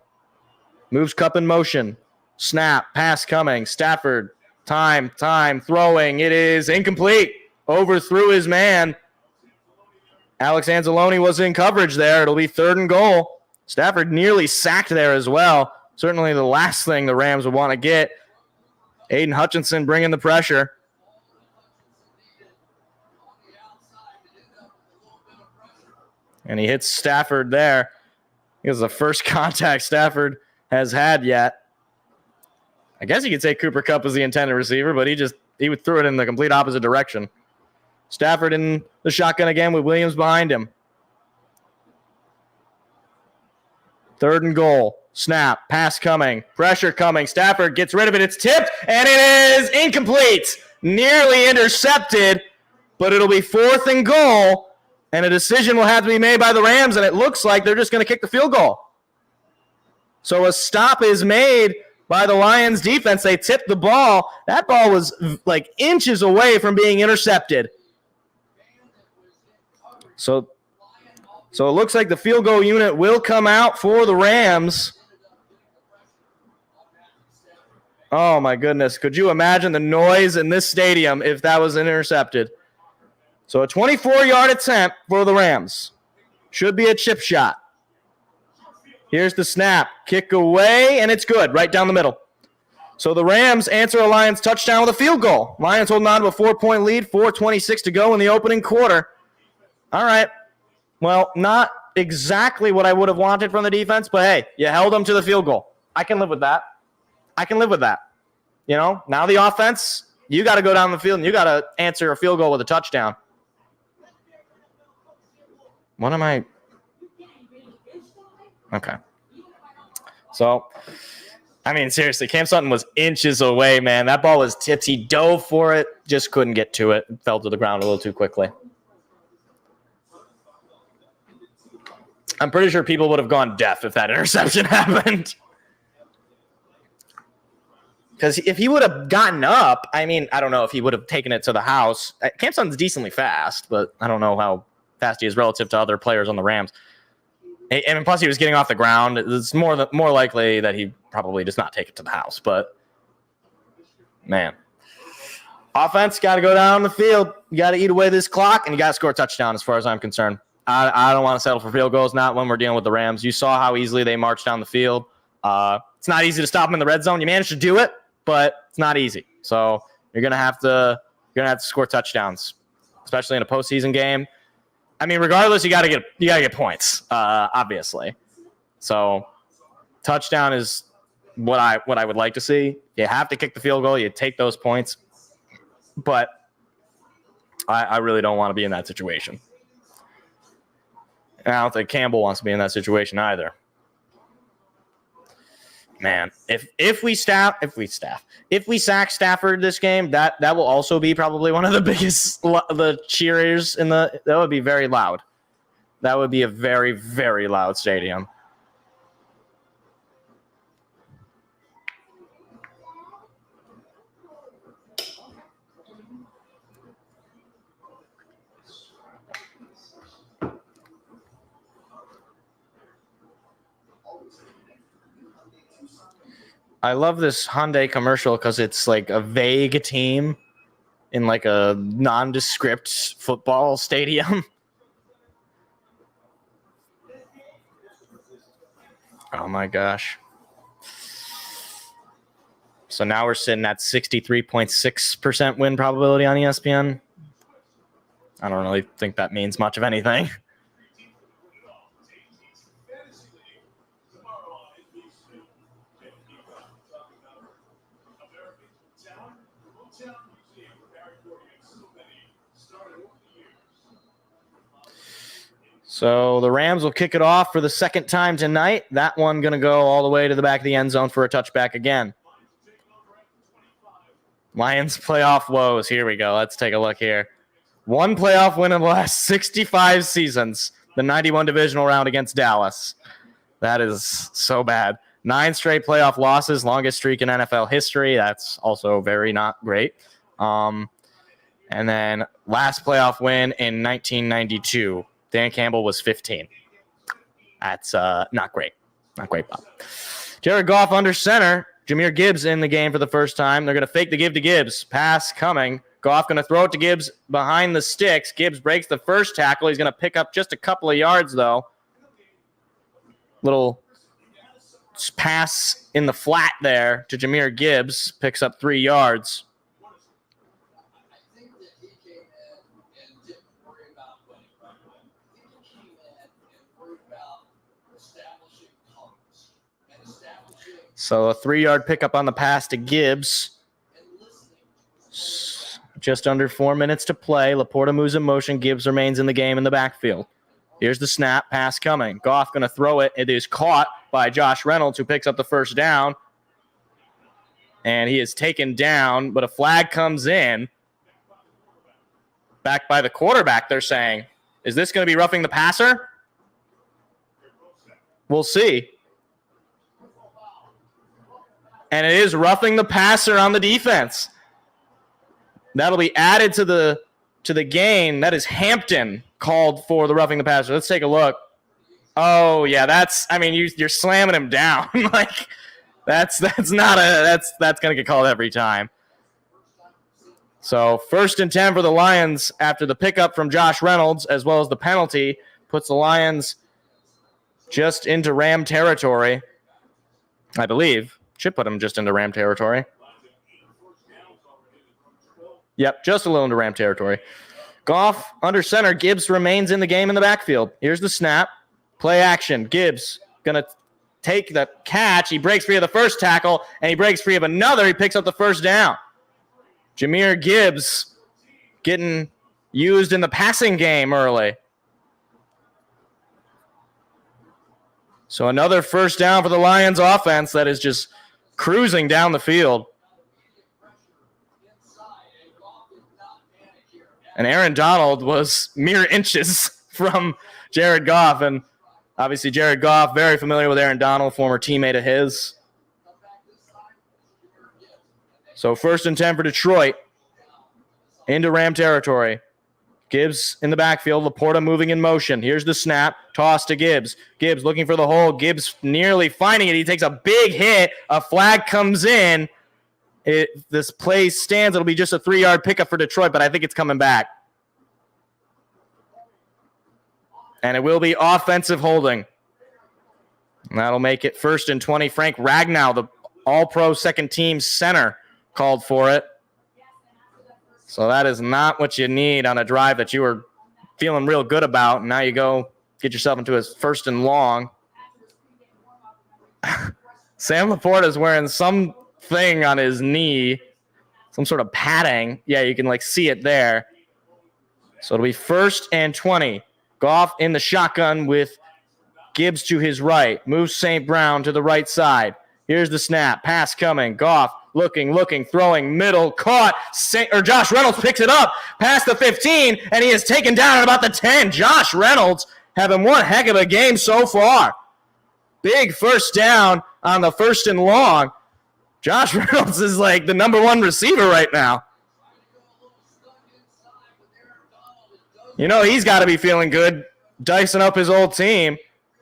S8: Moves Kupp in motion. Snap, pass coming. Stafford, time, throwing. It is incomplete. Overthrew his man. Alex Anzalone was in coverage there. It'll be 3rd and goal. Stafford nearly sacked there as well. Certainly the last thing the Rams would want to get. Aiden Hutchinson bringing the pressure. And he hits Stafford there. It was the first contact Stafford has had yet. I guess you could say Cooper Kupp was the intended receiver, but he threw it in the complete opposite direction. Stafford in the shotgun again with Williams behind him. 3rd and goal. Snap. Pass coming. Pressure coming. Stafford gets rid of it. It's tipped, and it is incomplete. Nearly intercepted, but it'll be 4th and goal, and a decision will have to be made by the Rams, and it looks like they're just going to kick the field goal. So a stop is made by the Lions defense. They tipped the ball. That ball was like inches away from being intercepted. So it looks like the field goal unit will come out for the Rams. Oh, my goodness. Could you imagine the noise in this stadium if that was intercepted? So a 24-yard attempt for the Rams. Should be a chip shot. Here's the snap. Kick away, and it's good. Right down the middle. So the Rams answer a Lions touchdown with a field goal. Lions holding on to a 4-point lead. 4:26 to go in the opening quarter. All right. Well, not exactly what I would have wanted from the defense, but hey, you held them to the field goal. I can live with that. Now the offense, you got to go down the field and you got to answer a field goal with a touchdown. What am I? Okay. So, I mean, seriously, Cam Sutton was inches away, man. That ball was tipped. He dove for it, just couldn't get to it. Fell to the ground a little too quickly. I'm pretty sure people would have gone deaf if that interception happened. Because if he would have gotten up, I mean, I don't know if he would have taken it to the house. Cam Sutton's decently fast, but I don't know how fast he is relative to other players on the Rams. And plus, he was getting off the ground. It's more likely that he probably does not take it to the house. But, man. Offense, got to go down the field. You got to eat away this clock, and you got to score a touchdown as far as I'm concerned. I don't want to settle for field goals, not when we're dealing with the Rams. You saw how easily they marched down the field. It's not easy to stop them in the red zone. You managed to do it, but it's not easy. So you're gonna have to score touchdowns, especially in a postseason game. I mean, regardless, you gotta get points, obviously. So touchdown is what I would like to see. You have to kick the field goal. You take those points, but I really don't want to be in that situation. And I don't think Campbell wants to be in that situation either. Man, if we sack Stafford this game, that will also be probably one of the biggest the cheers in that would be very loud. That would be a very, very loud stadium. I love this Hyundai commercial because it's like a vague team in like a nondescript football stadium. Oh my gosh. So now we're sitting at 63.6% win probability on ESPN. I don't really think that means much of anything. So the Rams will kick it off for the second time tonight. That one going to go all the way to the back of the end zone for a touchback again. Lions playoff woes. Here we go. Let's take a look here. One playoff win in the last 65 seasons. The 91 divisional round against Dallas. That is so bad. 9 straight playoff losses, longest streak in NFL history. That's also very not great. And then last playoff win in 1992. Dan Campbell was 15. That's not great. Not great, Bob. Jared Goff under center. Jahmyr Gibbs in the game for the first time. They're going to fake the give to Gibbs. Pass coming. Goff going to throw it to Gibbs behind the sticks. Gibbs breaks the first tackle. He's going to pick up just a couple of yards, though. Little pass in the flat there to Jahmyr Gibbs. Picks up 3 yards. So a 3-yard pickup on the pass to Gibbs. Just under 4 minutes to play. Laporta moves in motion. Gibbs remains in the game in the backfield. Here's the snap. Pass coming. Goff going to throw it. It is caught by Josh Reynolds, who picks up the first down. And he is taken down, but a flag comes in. Back by the quarterback, they're saying. Is this going to be roughing the passer? We'll see. And it is roughing the passer on the defense. That'll be added to the game. That is Hampton called for the roughing the passer. Let's take a look. Oh yeah, you're slamming him down. Like that's going to get called every time. So 1st and 10 for the Lions after the pickup from Josh Reynolds as well as the penalty puts the Lions just into Ram territory, I believe. Should put him just into Ram territory. Yep, just a little into Ram territory. Goff under center. Gibbs remains in the game in the backfield. Here's the snap. Play action. Gibbs going to take the catch. He breaks free of the first tackle, and he breaks free of another. He picks up the first down. Jahmyr Gibbs getting used in the passing game early. So another first down for the Lions offense that is just cruising down the field. And Aaron Donald was mere inches from Jared Goff. And Obviously, Jared Goff, very familiar with Aaron Donald, former teammate of his. So 1st and 10 for Detroit into Ram territory. Gibbs in the backfield. Laporta moving in motion. Here's the snap. Toss to Gibbs. Gibbs looking for the hole. Gibbs nearly finding it. He takes a big hit. A flag comes in. This play stands. It'll be just a 3-yard pickup for Detroit, but I think it's coming back. And it will be offensive holding. And that'll make it 1st and 20. Frank Ragnow, the all-pro second-team center, called for it. So that is not what you need on a drive that you were feeling real good about. And now you go get yourself into a 1st and long. Sam Laporta is wearing something on his knee, some sort of padding. Yeah, you can see it there. So it'll be 1st and 20. Goff in the shotgun with Gibbs to his right. Moves St. Brown to the right side. Here's the snap. Pass coming. Goff looking, throwing, middle, caught. Josh Reynolds picks it up past the 15, and he is taken down at about the 10. Josh Reynolds having one heck of a game so far. Big first down on the 1st and long. Josh Reynolds is the number 1 receiver right now. He's got to be feeling good, dicing up his old team.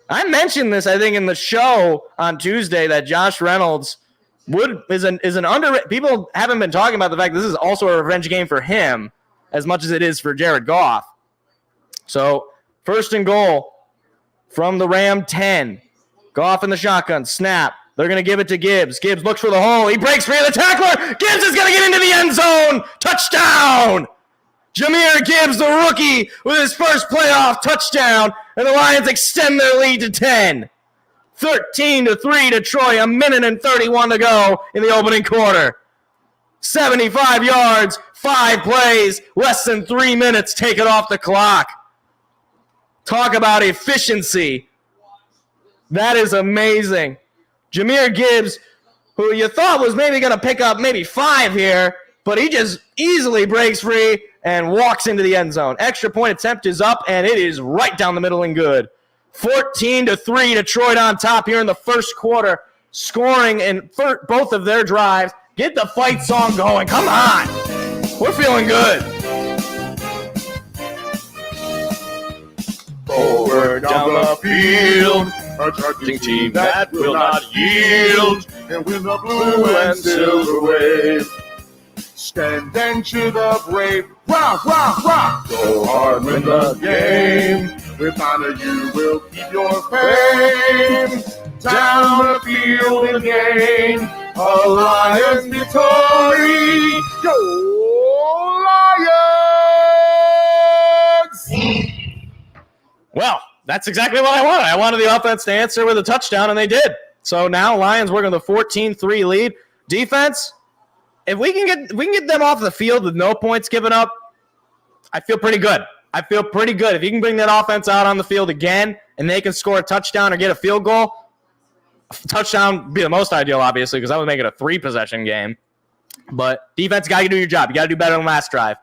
S8: I mentioned this, I think, in the show on Tuesday that Josh Reynolds is an underrated. People haven't been talking about the fact this is also a revenge game for him as much as it is for Jared Goff. So 1st and goal from the Ram 10. Goff in the shotgun. Snap. They're going to give it to Gibbs. Gibbs looks for the hole. He breaks free of the tackler. Gibbs is going to get into the end zone. Touchdown. Jahmyr Gibbs, the rookie, with his first playoff touchdown, and the Lions extend their lead to 10. 13-3 Detroit, 1:31 to go in the opening quarter. 75 yards, 5 plays, less than 3 minutes, take it off the clock. Talk about efficiency. That is amazing. Jahmyr Gibbs, who you thought was maybe going to pick up maybe 5 here, but he just easily breaks free and walks into the end zone. Extra point attempt is up, and it is right down the middle and good. 14-3, Detroit on top here in the first quarter, scoring in both of their drives. Get the fight song going. Come on. We're feeling good.
S6: Forward down the field, a charging team that will not yield, and win the blue and silver wave. Stand and cheer the brave. Rock, rock, rock. Go hard, win the game. With honor you will keep your fame. Down the field and gain a Lions victory. Go Lions!
S8: Well, that's exactly what I wanted. I wanted the offense to answer with a touchdown, and they did. So now Lions working with a 14-3 lead. Defense, if we can get them off the field with no points given up, I feel pretty good. If you can bring that offense out on the field again and they can score a touchdown or get a field goal, a touchdown would be the most ideal, obviously, because that would make it a 3-possession game. But defense, got to do your job. You got to do better than last drive.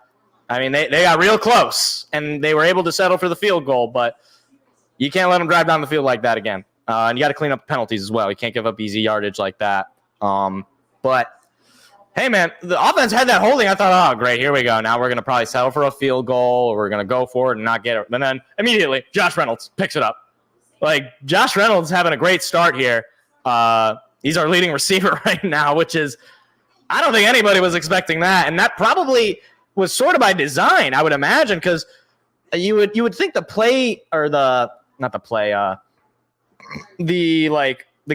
S8: I mean, they got real close, and they were able to settle for the field goal, but you can't let them drive down the field like that again. And you got to clean up penalties as well. You can't give up easy yardage like that. But hey, man, the offense had that holding. I thought, oh, great, here we go. Now we're going to probably settle for a field goal, or we're going to go for it and not get it. And then immediately, Josh Reynolds picks it up. Josh Reynolds having a great start here. He's our leading receiver right now, which is, I don't think anybody was expecting that. And that probably was sort of by design, I would imagine, because you would think the play, or the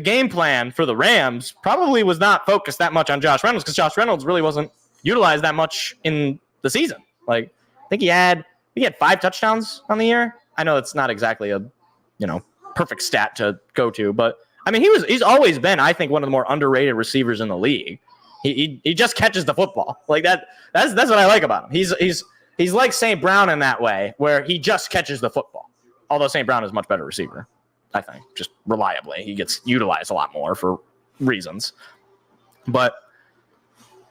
S8: game plan for the Rams probably was not focused that much on Josh Reynolds, because Josh Reynolds really wasn't utilized that much in the season. I think he had 5 touchdowns on the year. I know it's not exactly a perfect stat to go to, but I mean he's always been, I think, one of the more underrated receivers in the league. He just catches the football like that. That's what I like about him. He's like St. Brown in that way, where he just catches the football. Although St. Brown is a much better receiver, I think, just reliably. He gets utilized a lot more for reasons. But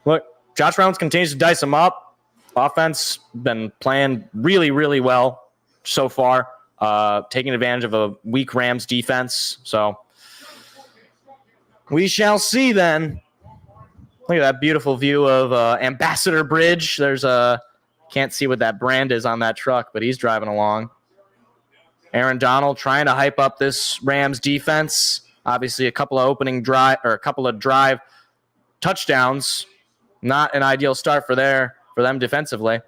S8: look, Josh Reynolds continues to dice him up. Offense been playing really, really well so far. taking advantage of a weak Rams defense. So we shall see then. Look at that beautiful view of Ambassador Bridge. There's can't see what that brand is on that truck, but he's driving along. Aaron Donald trying to hype up this Rams defense. Obviously, a couple of drive touchdowns. Not an ideal start for them defensively.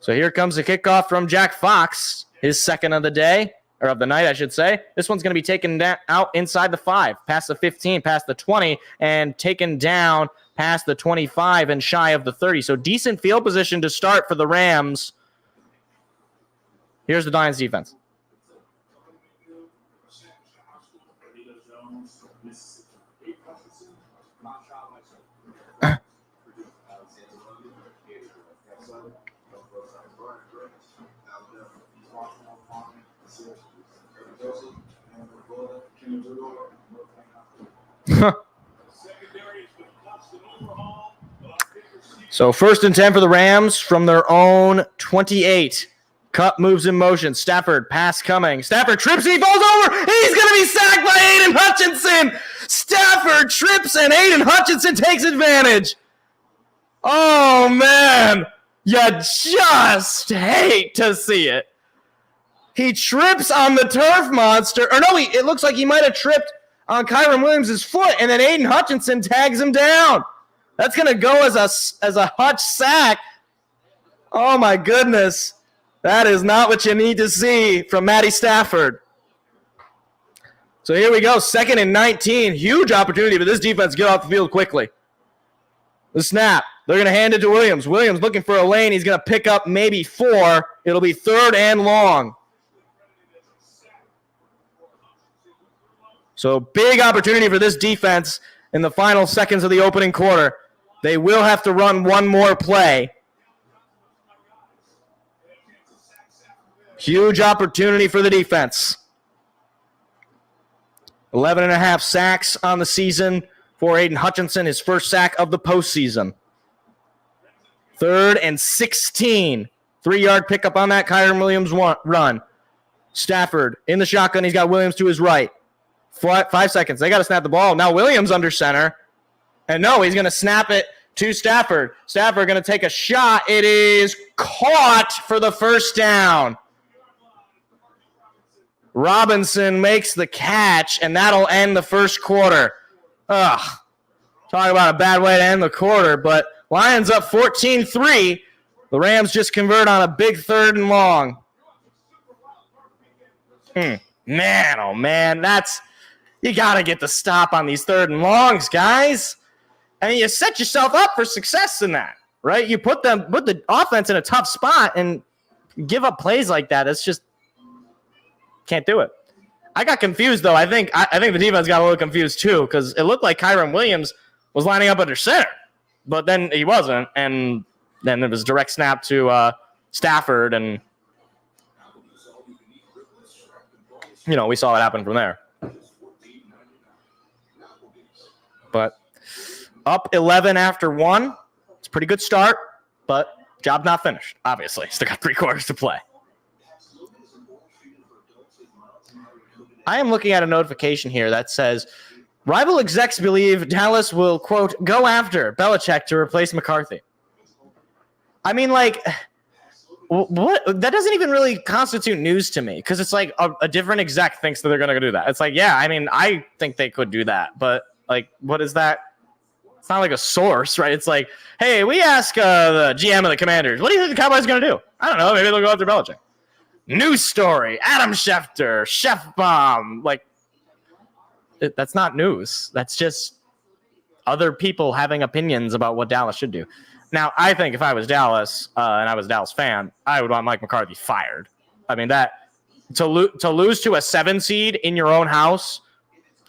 S8: So here comes the kickoff from Jack Fox, his second of the day, or of the night, I should say. This one's going to be taken out inside the 5, past the 15, past the 20, and taken down past the 25 and shy of the 30. So decent field position to start for the Rams. Here's the Lions defense. So 1st and 10 for the Rams from their own 28. Cup moves in motion. Stafford, pass coming. Stafford trips and he falls over. He's going to be sacked by Aiden Hutchinson. Stafford trips and Aiden Hutchinson takes advantage. Oh, man. You just hate to see it. He trips on the turf monster. Or no, it looks like he might have tripped on Kyron Williams' foot, and then Aiden Hutchinson tags him down. That's going to go as a Hutch sack. Oh, my goodness. That is not what you need to see from Matthew Stafford. So here we go, 2nd and 19. Huge opportunity for this defense to get off the field quickly. The snap. They're going to hand it to Williams. Williams looking for a lane. He's going to pick up maybe 4. It'll be 3rd and long. So big opportunity for this defense in the final seconds of the opening quarter. They will have to run one more play. Huge opportunity for the defense. 11.5 sacks on the season for Aiden Hutchinson, his first sack of the postseason. 3rd and 16. 3-yard pickup on that Kyron Williams run. Stafford in the shotgun. He's got Williams to his right. 5 seconds. They got to snap the ball. Now Williams under center. And no, he's going to snap it to Stafford. Stafford going to take a shot. It is caught for the first down. Robinson makes the catch, and that'll end the first quarter. Talk about a bad way to end the quarter, but Lions up 14-3. The Rams just convert on a big 3rd and long. Man, oh man, you got to get the stop on these 3rd and longs, guys. And you set yourself up for success in that, right? You put the offense in a tough spot and give up plays like that. It's just can't do it. I got confused though. I think the defense got a little confused too because it looked like Kyron Williams was lining up under center, but then he wasn't, and then there was a direct snap to Stafford, and we saw what happened from there. But up 11 after 1. It's a pretty good start, but job not finished, obviously. Still got 3 quarters to play. I am looking at a notification here that says, rival execs believe Dallas will, quote, go after Belichick to replace McCarthy. I mean, like, what? That doesn't even really constitute news to me because it's like a different exec thinks that they're going to do that. It's like, yeah, I mean, I think they could do that, but like, what is that? It's not like a source, right? It's like, hey, we ask the GM of the Commanders, what do you think the Cowboys are going to do? I don't know. Maybe they'll go after Belichick. News story, Adam Schefter, Chef Bomb. Like, that's not news. That's just other people having opinions about what Dallas should do. Now, I think if I was Dallas and I was a Dallas fan, I would want Mike McCarthy fired. I mean, that to lose to a 7 seed in your own house,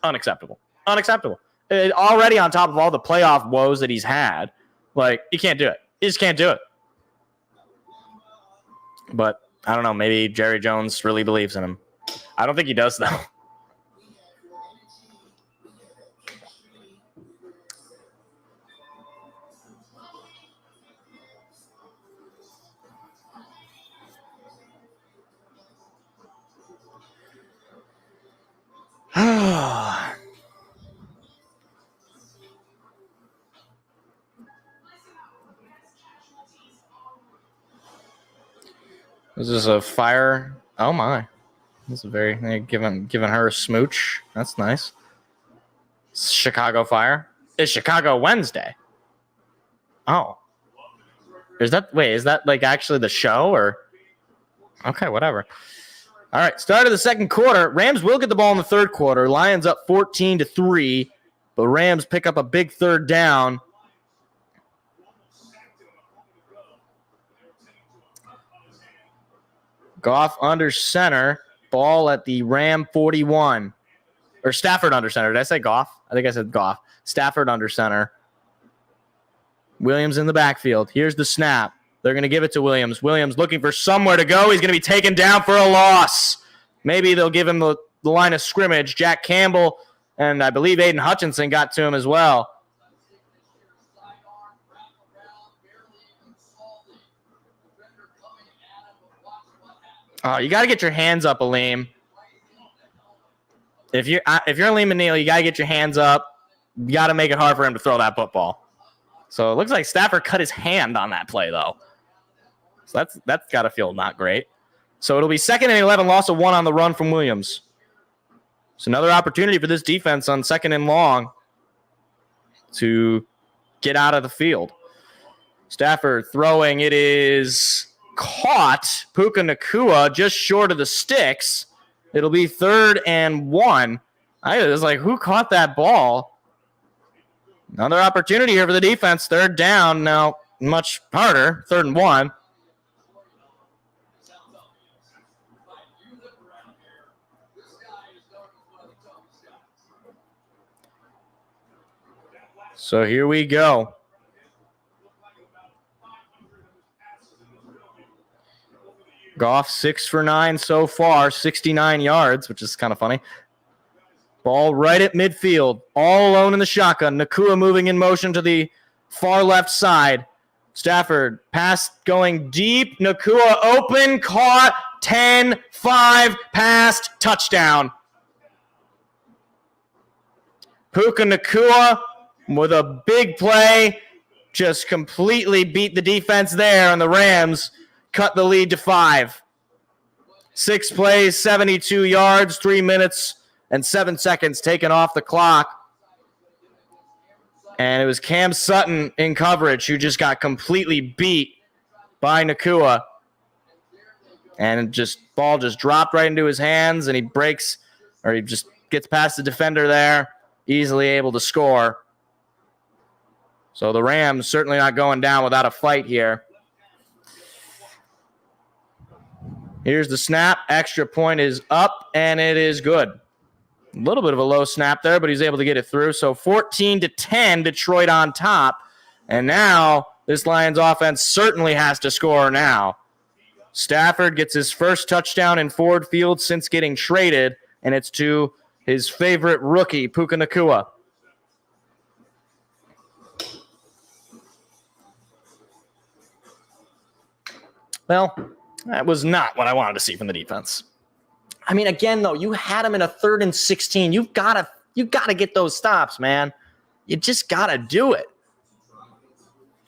S8: unacceptable. Unacceptable. Already on top of all the playoff woes that he's had, like, you can't do it. You just can't do it. But I don't know. Maybe Jerry Jones really believes in him. I don't think he does, though. This is a fire. Oh my. This is they're giving her a smooch. That's nice. Chicago Fire. It's Chicago Wednesday. Oh. Is that like actually the show or? Okay, whatever. All right, start of the second quarter. Rams will get the ball in the third quarter. Lions up 14-3, but Rams pick up a big third down. Goff under center. Ball at the Ram 41. Or Stafford under center. Did I say Goff? I think I said Goff. Stafford under center. Williams in the backfield. Here's the snap. They're going to give it to Williams. Williams looking for somewhere to go. He's going to be taken down for a loss. Maybe they'll give him the line of scrimmage. Jack Campbell and I believe Aiden Hutchinson got to him as well. Oh, you got to get your hands up, Aleem. If you're Aleem and Neal, you got to get your hands up. You got to make it hard for him to throw that football. So it looks like Stafford cut his hand on that play, though. So that's got to feel not great. So it'll be 2nd and 11, loss of 1 on the run from Williams. So another opportunity for this defense on 2nd and long to get out of the field. Stafford throwing. It is caught. Puka Nacua just short of the sticks. It'll be 3rd and 1. I was like, who caught that ball? Another opportunity here for the defense. 3rd down. Now, much harder. 3rd and 1. So here we go. Goff 6 for 9 so far, 69 yards, which is kind of funny. Ball right at midfield, all alone in the shotgun. Nacua moving in motion to the far left side. Stafford, pass going deep. Nacua open, caught, 10-5, passed, touchdown. Puka Nacua with a big play, just completely beat the defense there, and the Rams cut the lead to 5. 6 plays, 72 yards, 3 minutes and 7 seconds taken off the clock. And it was Cam Sutton in coverage who just got completely beat by Nacua. And ball just dropped right into his hands, and he just gets past the defender there, easily able to score. So the Rams certainly not going down without a fight here. Here's the snap. Extra point is up, and it is good. A little bit of a low snap there, but he's able to get it through. So 14-10, Detroit on top. And now this Lions offense certainly has to score now. Stafford gets his first touchdown in Ford Field since getting traded, and it's to his favorite rookie, Puka Nacua. Well, that was not what I wanted to see from the defense. I mean, again, though, you had him in a 3rd and 16. You've got to get those stops, man. You just got to do it.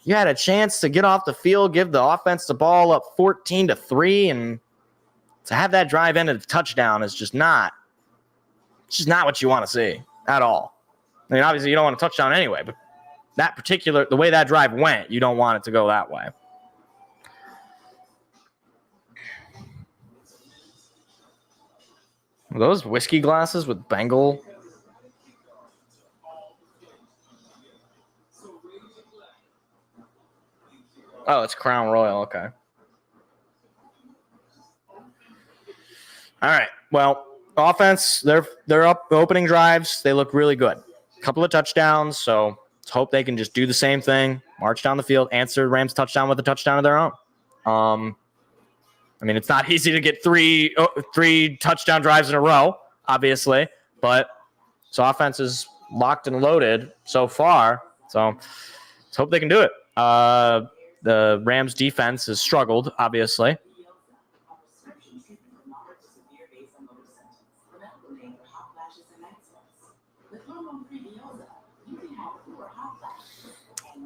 S8: You had a chance to get off the field, give the offense the ball up 14-3, and to have that drive end a touchdown is just not what you want to see at all. I mean, obviously, you don't want a touchdown anyway, but the way that drive went, you don't want it to go that way. Are those whiskey glasses with Bengal? Oh, it's Crown Royal. Okay. All right. Well, offense, they're up opening drives. They look really good. A couple of touchdowns, so let's hope they can just do the same thing, march down the field, answer Rams touchdown with a touchdown of their own. I mean, it's not easy to get three touchdown drives in a row, obviously, but this offense is locked and loaded so far. So let's hope they can do it. The Rams defense has struggled, obviously.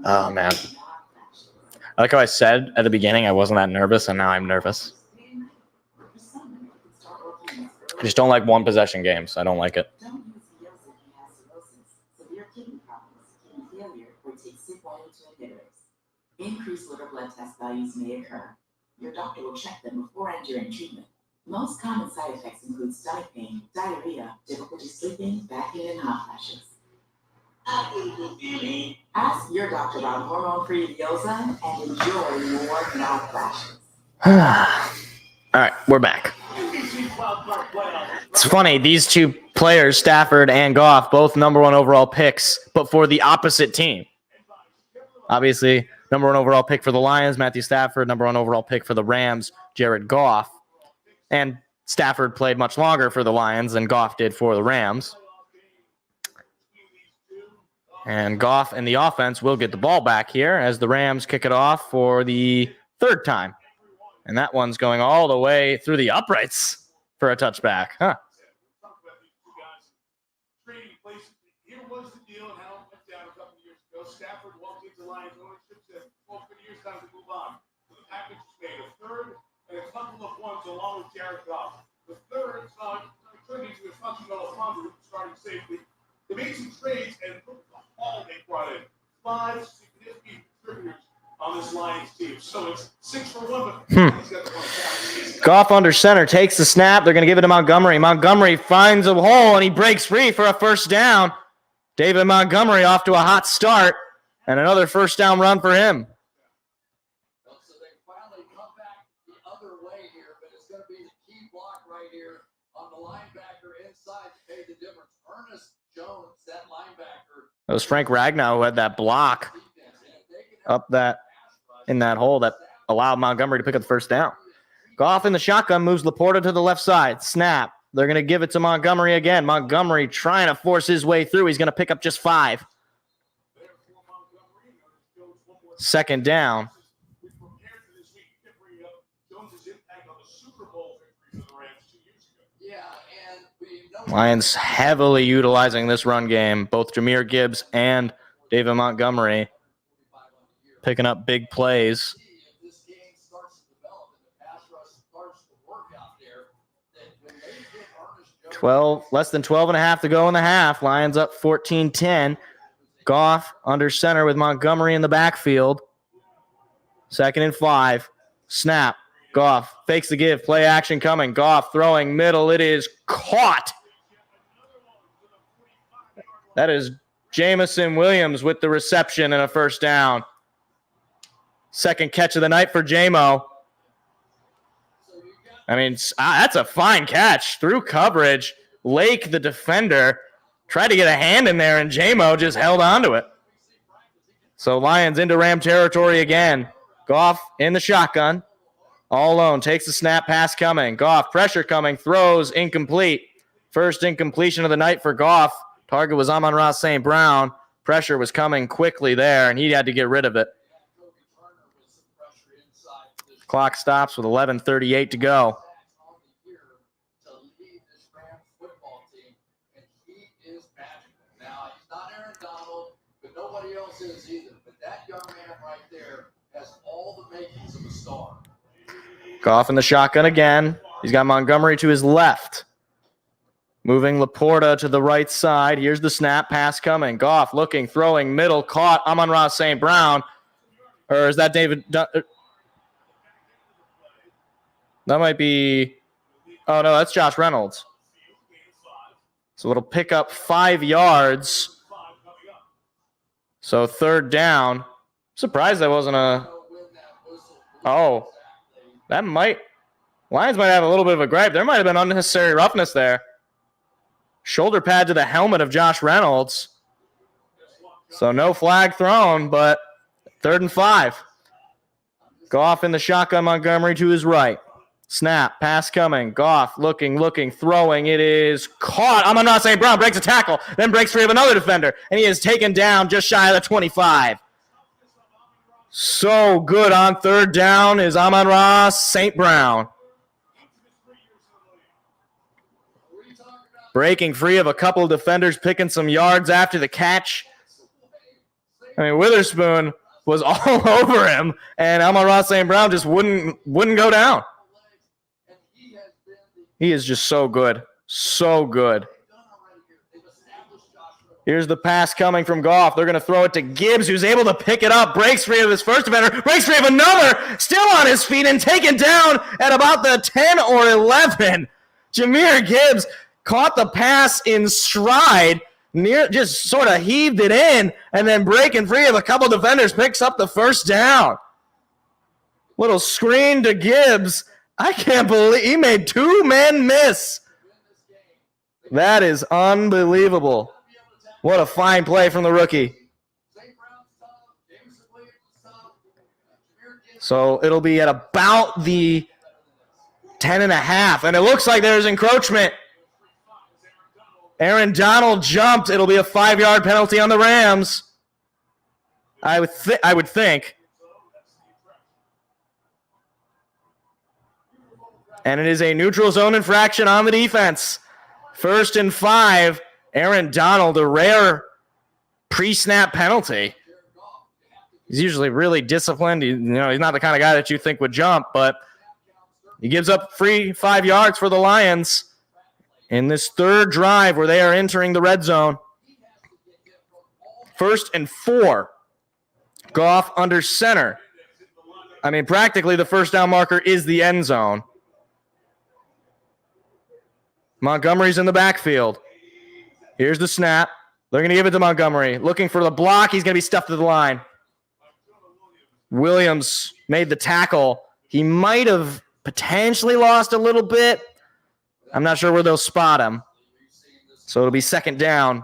S8: Oh, man. I like how I said at the beginning I wasn't that nervous, and now I'm nervous. I just don't like one possession games. I don't like it.
S9: Don't use Yosin if you have cirrhosis, severe kidney problems, kidney failure, or take CYP2 inhibitors. Increased liver blood test values may occur. Your doctor will check them before entering treatment. Most common side effects include stomach pain, diarrhea, difficulty sleeping, back pain, and hot flashes. Ask your doctor about hormone-free Yosin and enjoy more hot flashes.
S8: All right, we're back. It's funny, these two players, Stafford and Goff, both number 1 overall picks, but for the opposite team. Obviously, number 1 overall pick for the Lions, Matthew Stafford. Number 1 overall pick for the Rams, Jared Goff. And Stafford played much longer for the Lions than Goff did for the Rams. And Goff and the offense will get the ball back here as the Rams kick it off for the 3rd time. And that one's going all the way through the uprights for a touchback. Huh.
S6: Here was the deal and how it went down a couple of years ago. Stafford walked into Lions ownership, said, well, for years, time to move on. The package was made a 3rd and a couple of ones along with Jared Goff. The 3rd turned into a functional Alfonso starting safely. They made some trades and look at the haul they brought in. 5 significant contributors on this Lions team. So it's 6 for 1, but he's got the one.
S8: Goff under center, takes the snap. They're going to give it to Montgomery. Montgomery finds a hole, and he breaks free for a first down. David Montgomery off to a hot start, and another first down run for him.
S7: So they finally come back the other way here, but it's going to be the key block right here on the linebacker inside to pay the difference. Ernest Jones, that linebacker.
S8: It was Frank Ragnow who had that block up that in that hole that allowed Montgomery to pick up the first down. Goff in the shotgun moves Laporta to the left side. Snap. They're going to give it to Montgomery again. Montgomery trying to force his way through. He's going to pick up just 5. 2nd down. Lions heavily utilizing this run game. Both Jahmyr Gibbs and David Montgomery picking up big plays. 12, less than 12 and a half to go in the half. Lions up 14-10. Goff under center with Montgomery in the backfield. 2nd and 5. Snap. Goff fakes the give. Play action coming. Goff throwing middle. It is caught. That is Jamison Williams with the reception and a first down. 2nd catch of the night for Jamo. I mean, that's a fine catch through coverage. Lake, the defender, tried to get a hand in there, and Jamo just held on to it. So Lions into Ram territory again. Goff in the shotgun. All alone. Takes the snap, pass coming. Goff, pressure coming, throws, incomplete. First incompletion of the night for Goff. Target was Amon-Ra St. Brown. Pressure was coming quickly there, and he had to get rid of it. Clock stops with 11:38 to go.
S7: Now, he's not Aaron Donald, but nobody else is either. But that young man right there has all the makings of a star.
S8: Goff in the shotgun again. He's got Montgomery to his left. Moving Laporta to the right side. Here's the snap, pass coming. Goff looking, throwing, middle, caught. Amon-Ra St. Brown. Or is that David? That might be. Oh, no, that's Josh Reynolds. So it'll pick up 5 yards. So 3rd down. Surprised that wasn't a. Oh, that might. Lions might have a little bit of a gripe. There might have been unnecessary roughness there. Shoulder pad to the helmet of Josh Reynolds. So no flag thrown, but 3rd and 5. Goff in the shotgun, Montgomery to his right. Snap, pass coming. Goff looking, throwing. It is caught. Amon-Ra St. Brown breaks a tackle, then breaks free of another defender, and he is taken down just shy of the 25. So good on 3rd down is Amon-Ra St. Brown. Breaking free of a couple of defenders, picking some yards after the catch. I mean, Witherspoon was all over him, and Amon-Ra St. Brown just wouldn't go down. He is just so good. So good. Here's the pass coming from Goff. They're going to throw it to Gibbs, who's able to pick it up. Breaks free of his first defender. Breaks free of another. Still on his feet and taken down at about the 10 or 11. Jahmyr Gibbs caught the pass in stride. Just sort of heaved it in, and then breaking free of a couple defenders picks up the first down. Little screen to Gibbs. I can't believe he made 2 men miss. That is unbelievable. What a fine play from the rookie. So it'll be at about the 10.5, and it looks like there's encroachment. Aaron Donald jumped. It'll be a 5-yard penalty on the Rams. I would think. And it is a neutral zone infraction on the defense. 1st and 5. Aaron Donald, a rare pre-snap penalty. He's usually really disciplined. He's not the kind of guy that you think would jump, but he gives up free 5 yards for the Lions in this 3rd drive where they are entering the red zone. 1st and 4. Goff under center. I mean, practically the first down marker is the end zone. Montgomery's in the backfield. Here's the snap. They're going to give it to Montgomery. Looking for the block. He's going to be stuffed to the line. Williams made the tackle. He might have potentially lost a little bit. I'm not sure where they'll spot him. So it'll be 2nd down.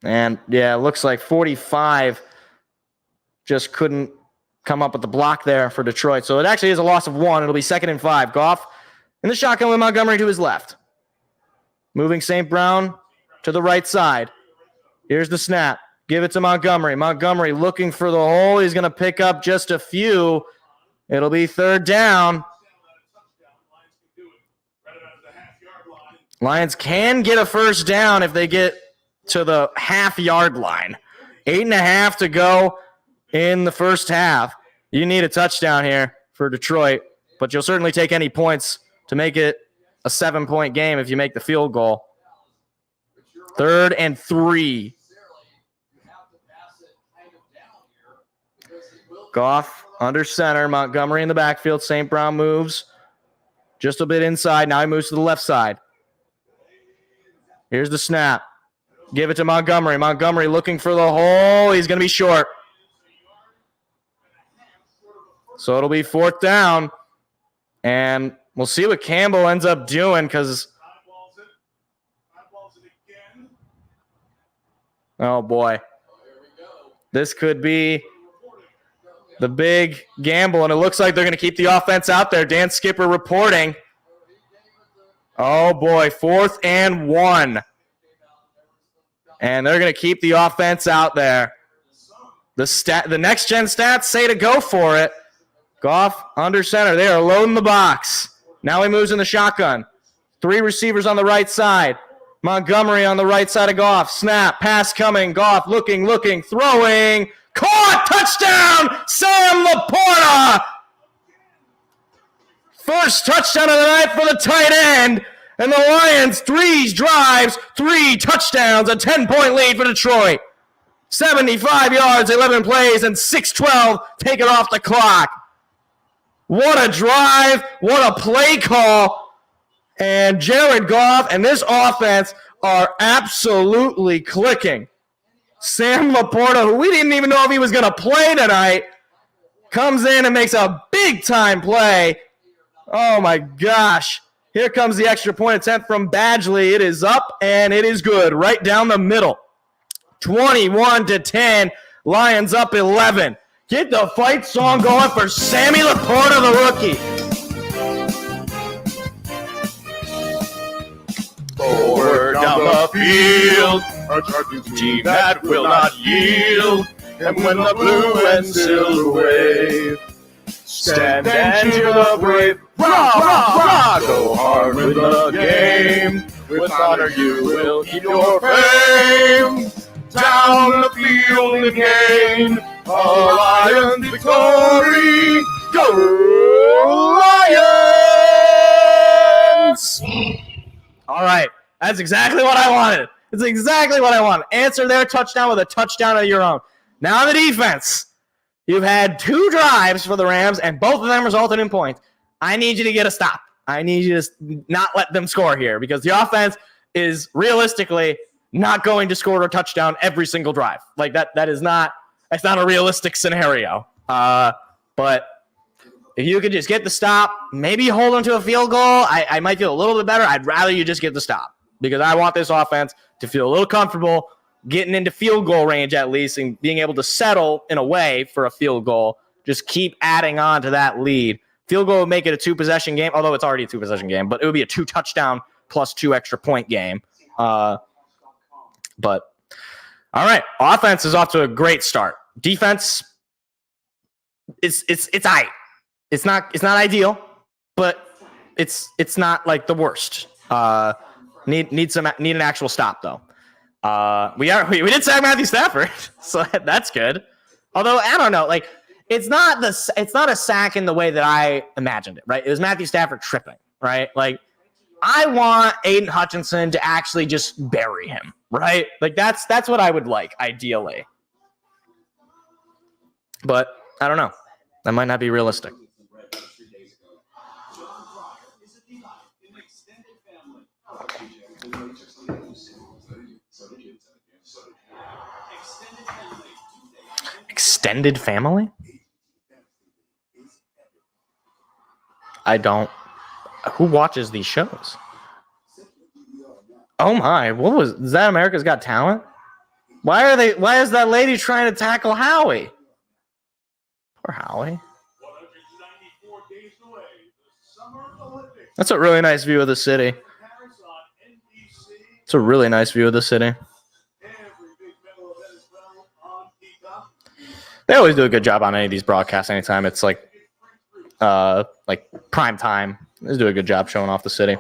S8: And, yeah, it looks like 45 just couldn't come up with the block there for Detroit. So it actually is a loss of 1. It'll be 2nd and 5. Goff in the shotgun with Montgomery to his left. Moving St. Brown to the right side. Here's the snap. Give it to Montgomery. Montgomery looking for the hole. He's going to pick up just a few. It'll be 3rd down. Lions can get a first down if they get to the half-yard line. 8.5 to go in the first half. You need a touchdown here for Detroit, but you'll certainly take any points to make it a 7-point game if you make the field goal. 3rd and 3. Goff under center. Montgomery in the backfield. St. Brown moves just a bit inside. Now he moves to the left side. Here's the snap. Give it to Montgomery. Montgomery looking for the hole. He's going to be short. So it'll be 4th down. And we'll see what Campbell ends up doing because, oh boy, this could be the big gamble, and it looks like they're going to keep the offense out there. Dan Skipper reporting. Oh boy, 4th and 1. And they're going to keep the offense out there. The next-gen stats say to go for it. Goff under center. They are loading the box. Now he moves in the shotgun. 3 receivers on the right side. Montgomery on the right side of Goff. Snap, pass coming. Goff looking, throwing. Caught! Touchdown! Sam Laporta! First touchdown of the night for the tight end. And the Lions, 3 drives, 3 touchdowns, a 10-point lead for Detroit. 75 yards, 11 plays, and 6:12 taken off the clock. What a drive. What a play call. And Jared Goff and this offense are absolutely clicking. Sam Laporta, who we didn't even know if he was going to play tonight, comes in and makes a big-time play. Oh, my gosh. Here comes the extra point attempt from Badgley. It is up, and it is good. Right down the middle. 21-10. Lions up 11. Get the fight song going for Sammy Laporta, the rookie.
S6: Forward down the field, a charging team that will not yield. And when the blue and silver wave, stand and cheer the brave. Rah, rah, rah! Go hard with the game. With honor you will keep your fame. Down the field again, Lions victory! Go Lions!
S8: All right. That's exactly what I wanted. It's exactly what I wanted. Answer their touchdown with a touchdown of your own. Now the defense. You've had 2 drives for the Rams, and both of them resulted in points. I need you to get a stop. I need you to not let them score here because the offense is realistically not going to score a touchdown every single drive. Like that is not – that's not a realistic scenario. But if you could just get the stop, maybe hold them to a field goal, I might feel a little bit better. I'd rather you just get the stop because I want this offense to feel a little comfortable getting into field goal range at least and being able to settle in a way for a field goal. Just keep adding on to that lead. Field goal would make it a 2-possession game, although it's already a 2-possession game, but it would be a 2-touchdown plus 2 extra point game. But all right, offense is off to a great start. Defense, it's aight. It's not ideal, but it's not like the worst. Need an actual stop though. We did sack Matthew Stafford, so that's good. Although I don't know, like it's not a sack in the way that I imagined it. Right? It was Matthew Stafford tripping. Right? Like I want Aiden Hutchinson to actually just bury him. Right? Like that's what I would like ideally. But I don't know. That might not be realistic. Extended family? I don't. Who watches these shows? Oh my! Is that America's Got Talent? Why is that lady trying to tackle Howie? Poor Howie. That's a really nice view of the city. It's a really nice view of the city. They always do a good job on any of these broadcasts anytime it's like prime time. They do a good job showing off the city.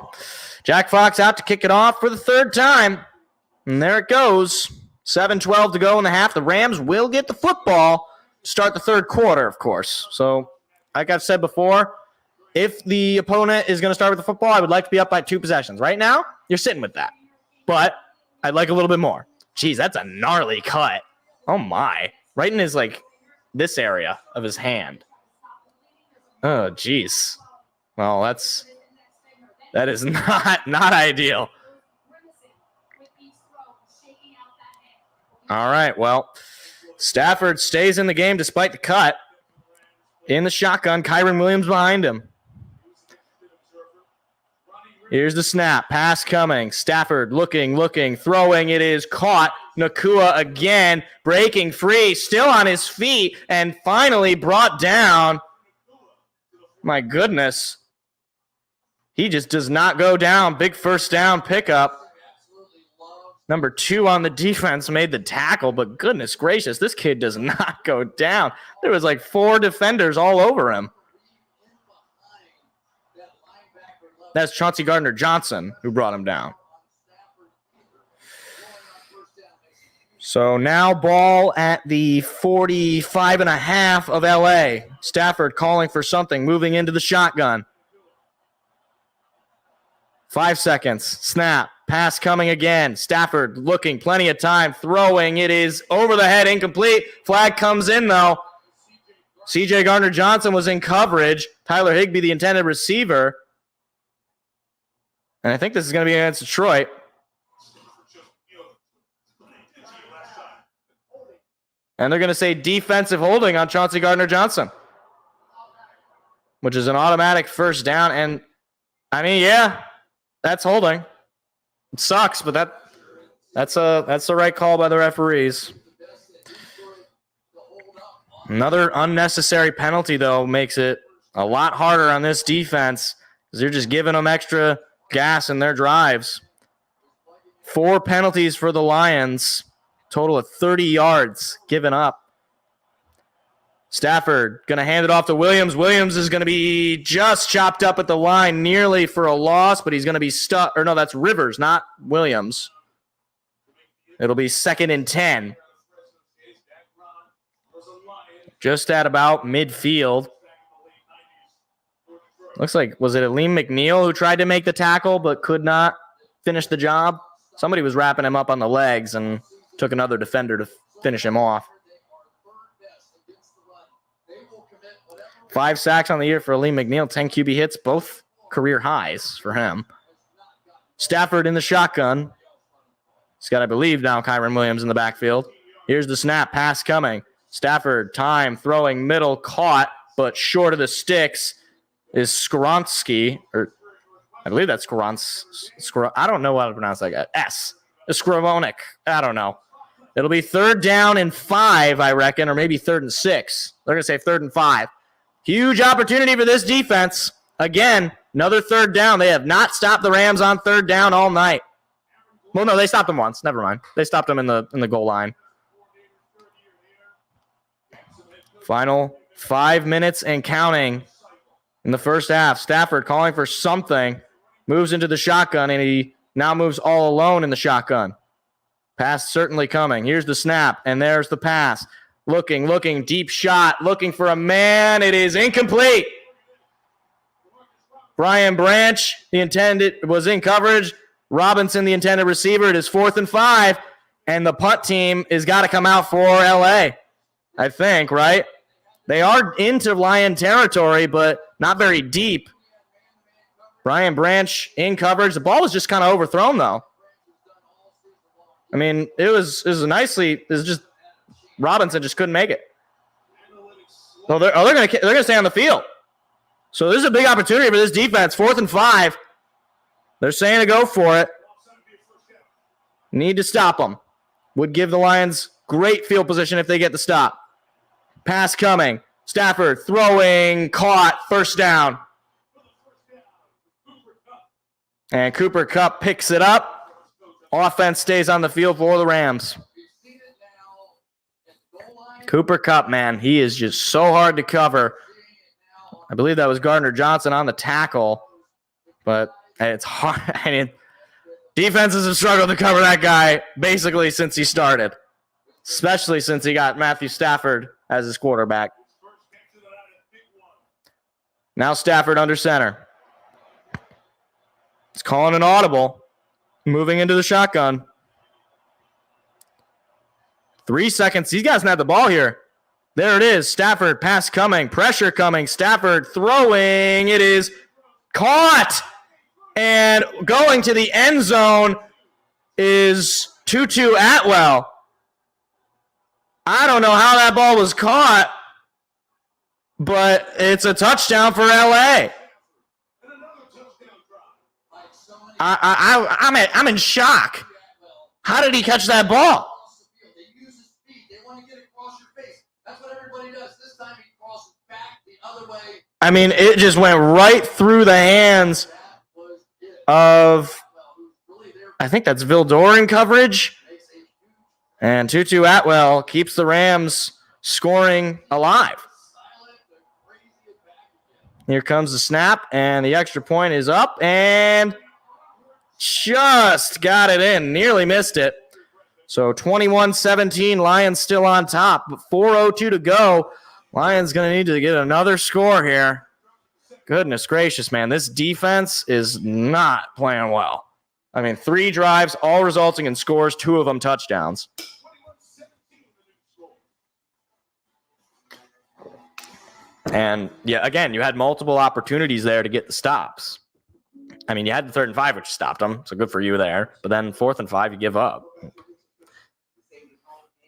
S8: Jack Fox out to kick it off for the 3rd time. And there it goes. 7:12 to go in the half. The Rams will get the football to start the 3rd quarter, of course. So, like I've said before, if the opponent is going to start with the football, I would like to be up by 2 possessions. Right now, you're sitting with that. But I'd like a little bit more. Jeez, that's a gnarly cut. Oh, my. Right in his, this area of his hand. Oh, jeez. Well, that is not ideal. All right, well, Stafford stays in the game despite the cut. In the shotgun, Kyron Williams behind him. Here's the snap. Pass coming. Stafford looking, throwing. It is caught. Nakua again, breaking free, still on his feet, and finally brought down. My goodness. He just does not go down. Big 1st down pickup. Number 2 on the defense made the tackle, but goodness gracious, this kid does not go down. There was 4 defenders all over him. That's Chauncey Gardner-Johnson who brought him down. So now ball at the 45.5 of LA. Stafford calling for something, moving into the shotgun. 5 seconds. Snap. Pass coming again. Stafford looking, plenty of time, throwing. It is over the head, incomplete. Flag comes in, though. C.J. Gardner-Johnson was in coverage. Tyler Higbee, the intended receiver. And I think this is going to be against Detroit. And they're going to say defensive holding on Chauncey Gardner-Johnson, which is an automatic 1st down. And, I mean, yeah, that's holding. It sucks, but that's the right call by the referees. Another unnecessary penalty, though, makes it a lot harder on this defense because they're just giving them extra gas in their drives. 4 penalties for the Lions. Total of 30 yards given up. Stafford going to hand it off to Williams. Williams is going to be just chopped up at the line nearly for a loss, but he's going to be stuck. Or no, that's Rivers, not Williams. It'll be 2nd and 10. just at about midfield. Looks like, was it Aleem McNeil who tried to make the tackle but could not finish the job? Somebody was wrapping him up on the legs and took another defender to finish him off. 5 sacks on the year for Aleem McNeil, 10 QB hits, both career highs for him. Stafford in the shotgun. He's got, I believe, now Kyron Williams in the backfield. Here's the snap, pass coming. Stafford, time, throwing middle, caught, but short of the sticks is Skronsky, or I believe that's I don't know how to pronounce that guy. Skrovonik. I don't know. It'll be 3rd down and 5, I reckon, or maybe 3rd and 6. They're going to say 3rd and 5. Huge opportunity for this defense. Again, another 3rd down. They have not stopped the Rams on 3rd down all night. Well, no, they stopped them once. Never mind. They stopped them in the goal line. Final 5 minutes and counting in the first half. Stafford calling for something. Moves into the shotgun, and he now moves all alone in the shotgun. Pass certainly coming. Here's the snap, and there's the pass. Looking, deep shot, looking for a man. It is incomplete. Brian Branch, the intended, was in coverage. Robinson, the intended receiver. It is 4th and 5, and the punt team has got to come out for LA, I think, right? They are into Lion territory, but not very deep. Brian Branch in coverage. The ball was just kind of overthrown, though. I mean, it was just Robinson just couldn't make it. So they're gonna stay on the field. So this is a big opportunity for this defense. 4th and 5. They're saying to go for it. Need to stop them. Would give the Lions great field position if they get the stop. Pass coming. Stafford throwing, caught, 1st down. And Cooper Kupp picks it up. Offense stays on the field for the Rams. Cooper Kupp, man, he is just so hard to cover. I believe that was Gardner Johnson on the tackle. But it's hard. I mean, defenses have struggled to cover that guy basically since he started. Especially since he got Matthew Stafford as his quarterback. Now Stafford under center. He's calling an audible. Moving into the shotgun. 3 seconds. These guys have the ball here. There it is. Stafford, pass coming. Pressure coming. Stafford throwing. It is caught. And going to the end zone is Tutu Atwell. I don't know how that ball was caught, but it's a touchdown for LA. I'm in shock. How did he catch that ball?
S7: They use his feet. They want to get across your face. That's what everybody does. This time he crosses back the other way.
S8: I mean, it just went right through the hands of, I think that's Vildor in coverage. And Tutu Atwell keeps the Rams scoring alive. Here comes the snap, and the extra point is up, and just got it in. Nearly missed it. So 21-17, Lions still on top, but 4:02 to go. Lions going to need to get another score here. Goodness gracious, man. This defense is not playing well. I mean, 3 drives, all resulting in scores, 2 of them touchdowns. And, yeah, again, you had multiple opportunities there to get the stops. I mean, you had the 3rd and 5, which stopped them, so good for you there. But then 4th and 5, you give up.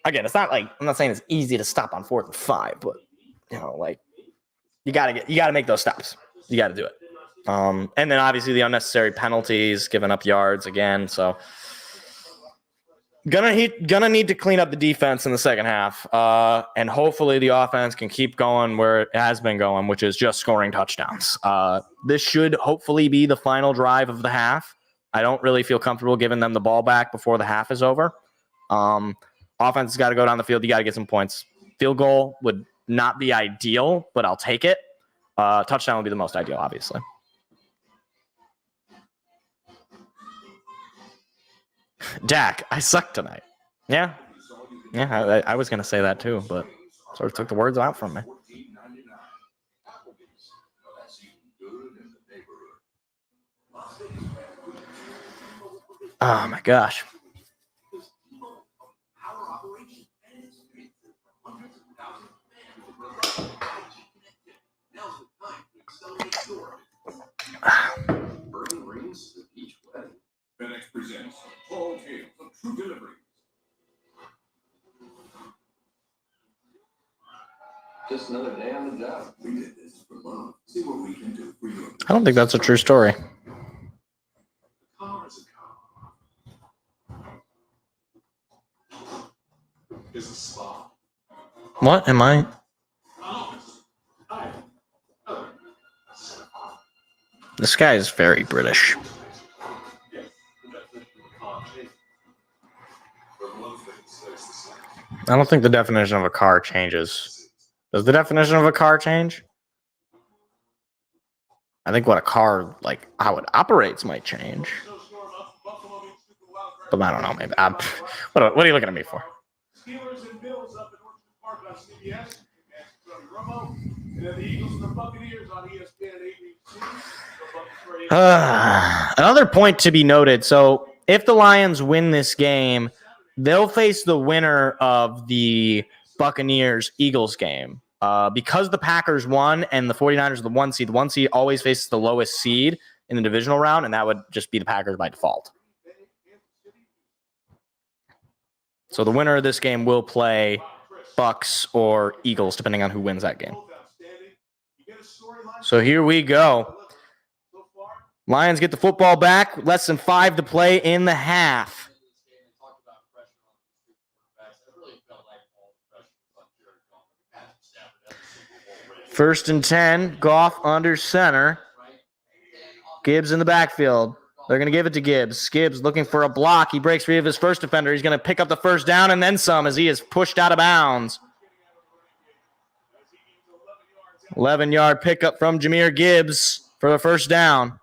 S8: Again, it's not like, I'm not saying it's easy to stop on 4th and 5, but, you know, like, you gotta make those stops. You got to do it. And then obviously the unnecessary penalties, giving up yards again. So gonna need to clean up the defense in the second half. And hopefully the offense can keep going where it has been going, which is just scoring touchdowns. This should hopefully be the final drive of the half. I don't really feel comfortable giving them the ball back before the half is over. Offense has got to go down the field. You got to get some points. Field goal would not be ideal, but I'll take it. Touchdown would be the most ideal, obviously. Dak, I suck tonight. Yeah, I was going to say that too, but Sort of took the words out from me. Oh my gosh.
S7: FedEx presents Tall Tales of True Delivery. Just another day on the job. We did this for love. See what we can do for you.
S8: I don't think that's a true story.
S7: A car is a car. Is a spa.
S8: What am I? This guy is very British. I don't think the definition of a car changes. Does the definition of a car change? I think what a car, like how it operates, might change. But I don't know. Maybe. What are you looking at me for?
S6: Steelers and Bills up in Orchard Park on CBS. And then the Eagles and the Buccaneers on ESPN and ABC.
S8: Another point to be noted. So if the Lions win this game, they'll face the winner of the Buccaneers-Eagles game. Because the Packers won and the 49ers are the 1 seed, the 1 seed always faces the lowest seed in the divisional round, and that would just be the Packers by default. So the winner of this game will play Bucs or Eagles, depending on who wins that game. So here we go. Lions get the football back. Less than 5 to play in the half. First and 10, Goff under center. Gibbs in the backfield. They're going to give it to Gibbs. Gibbs looking for a block. He breaks free of his first defender. He's going to pick up the first down and then some as he is pushed out of bounds. 11-yard pickup from Jahmyr Gibbs for the first down.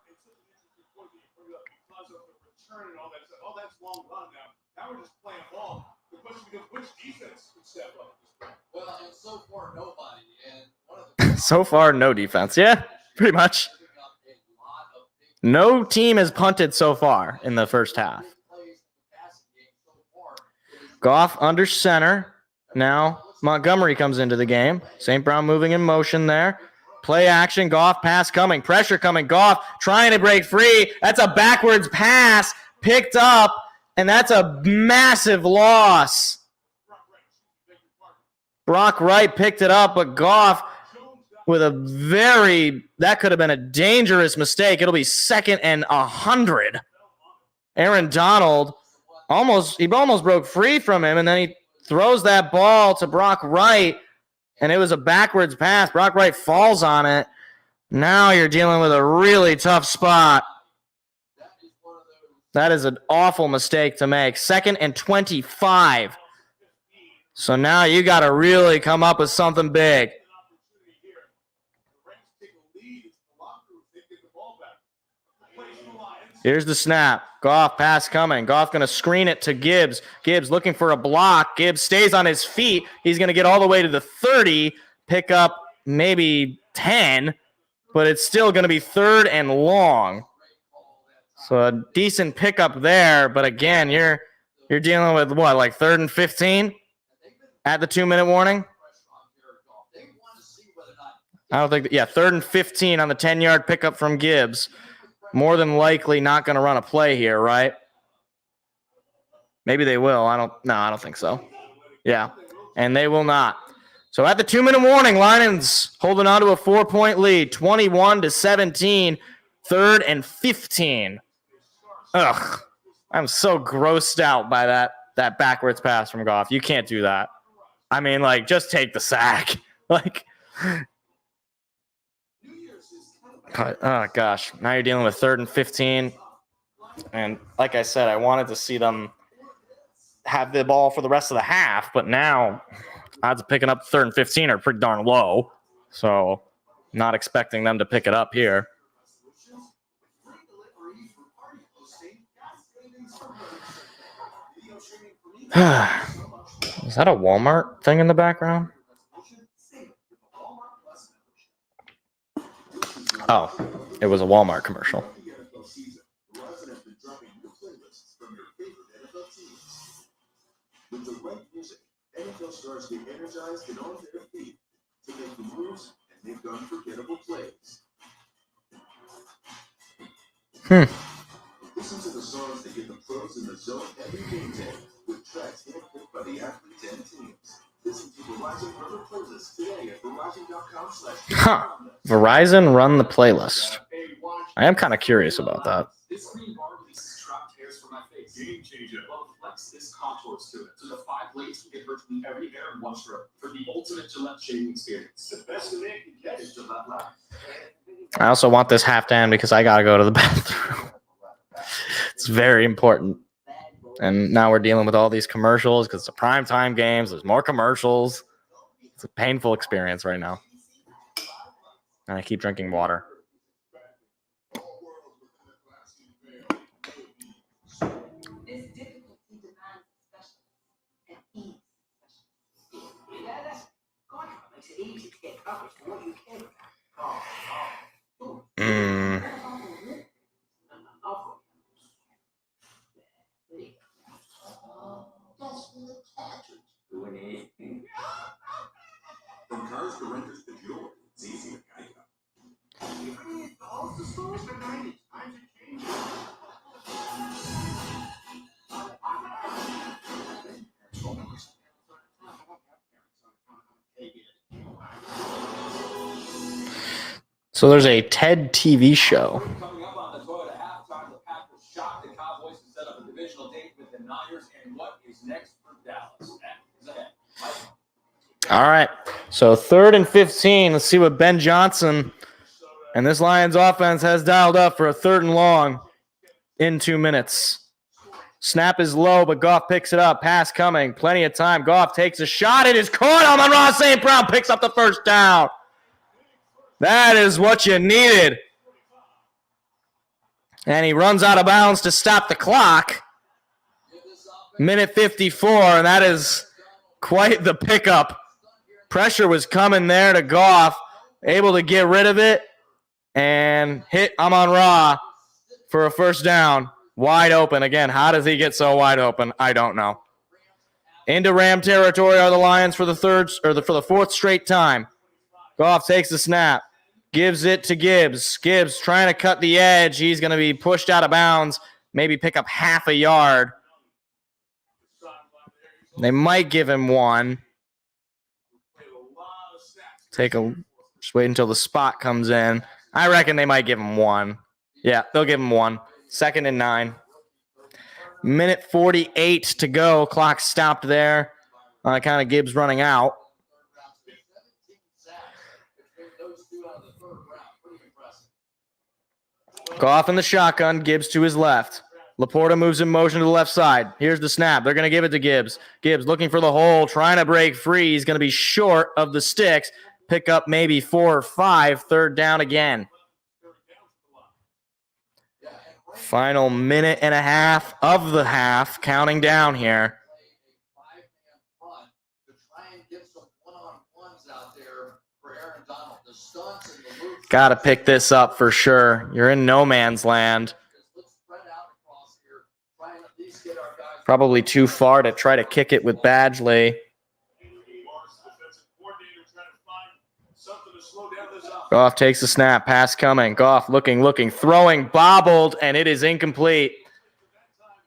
S8: So far, no defense. Yeah, pretty much. No team has punted so far in the first half. Goff under center. Now Montgomery comes into the game. St. Brown moving in motion there. Play action. Goff pass coming. Pressure coming. Goff trying to break free. That's a backwards pass picked up, and that's a massive loss. Brock Wright picked it up, but Goff with that could have been a dangerous mistake. It'll be 2nd and 100. Aaron Donald almost broke free from him, and then he throws that ball to Brock Wright, and it was a backwards pass. Brock Wright falls on it. Now you're dealing with a really tough spot. That is an awful mistake to make. 2nd and 25. So now you got to really come up with something big. Here's the snap. Goff pass coming. Goff going to screen it to Gibbs. Gibbs looking for a block. Gibbs stays on his feet. He's going to get all the way to the 30, pick up maybe 10, but it's still going to be 3rd and long. So a decent pickup there, but again, you're dealing with what, like 3rd and 15 at the 2-minute warning? I don't think 3rd and 15 on the 10-yard pickup from Gibbs. More than likely not going to run a play here, right? Maybe they will. I don't think so. Yeah, and they will not. So at the 2-minute warning, Lions holding on to a 4-point lead, 21-17, 3rd and 15. Ugh, I'm so grossed out by that backwards pass from Goff. You can't do that. I mean, like, just take the sack. Like, oh, gosh. Now you're dealing with 3rd and 15. And like I said, I wanted to see them have the ball for the rest of the half, but now odds of picking up 3rd and 15 are pretty darn low. So not expecting them to pick it up here. Is that a Walmart thing in the background? Oh, it was a Walmart commercial.
S10: With the right music, NFL stars get energized and on their feet to make the moves and make unforgettable plays. Listen to the songs that get the pros in the zone every game day with tracks handpicked by the athletes and teams. Listen to Verizon Run the Playlist today at Verizon.com/.
S8: Verizon Run the Playlist. I am kind of curious about that.
S7: This green bar releases trapped hairs from my face. Game changer. Well, flex this contours to it. So the 5 blades can get virtually every hair in one stroke for the ultimate Gillette shaving experience. The best a man can get is Gillette Live.
S8: I also want this halftime because I got to go to the bathroom. It's very important. And now we're dealing with all these commercials because it's a primetime games. There's more commercials. It's a painful experience right now. And I keep drinking water.
S9: This difficulty demands specialists and ease specialists. Contract makes it easy to get coverage for what you care about.
S10: From cars to renters to jewelry, it's easy to guide them. Calls to stores for 90. Times are changing.
S8: So there's a TED TV show.
S7: Coming up on the Toyota halftime, the Packers shocked the Cowboys to set up a divisional date with the Niners, and what is next for Dallas?
S8: All right. So 3rd and 15. Let's see what Ben Johnson and this Lions offense has dialed up for a 3rd and long in 2 minutes. Snap is low, but Goff picks it up. Pass coming. Plenty of time. Goff takes a shot. It is caught. Amon-Ra St. Brown picks up the first down. That is what you needed. And he runs out of bounds to stop the clock. Minute 54, and that is quite the pickup. Pressure was coming there to Goff, able to get rid of it and hit Amon-Ra for a first down. Wide open. Again, how does he get so wide open? I don't know. Into Ram territory are the Lions for the 4th straight time. Goff takes the snap, gives it to Gibbs. Gibbs trying to cut the edge. He's going to be pushed out of bounds, maybe pick up half a yard. They might give him 1. Just wait until the spot comes in. I reckon they might give him 1. Yeah, they'll give him 1. 2nd and 9. Minute 48 to go. Clock stopped there. Kind of Gibbs running out. Goff in the shotgun. Gibbs to his left. Laporta moves in motion to the left side. Here's the snap. They're going to give it to Gibbs. Gibbs looking for the hole, trying to break free. He's going to be short of the sticks. Pick up maybe 4 or 5. 3rd down again. Final minute and a half of the half. Counting down here. Got to pick this up for sure. You're in no man's land. Probably too far to try to kick it with Badgley. Goff takes the snap. Pass coming. Goff looking, throwing, bobbled, and it is incomplete.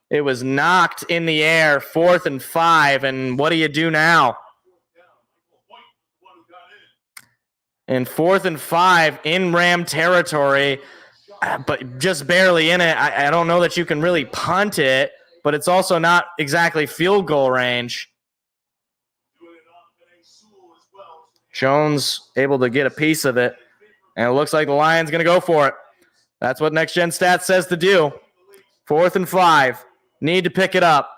S8: It was knocked in the air. 4th and 5, and what do you do now? In 4th and 5 in Ram territory, but just barely in it. I don't know that you can really punt it, but it's also not exactly field goal range. Jones able to get a piece of it, and it looks like the Lions going to go for it. That's what Next Gen Stats says to do. 4th and 5. Need to pick it up.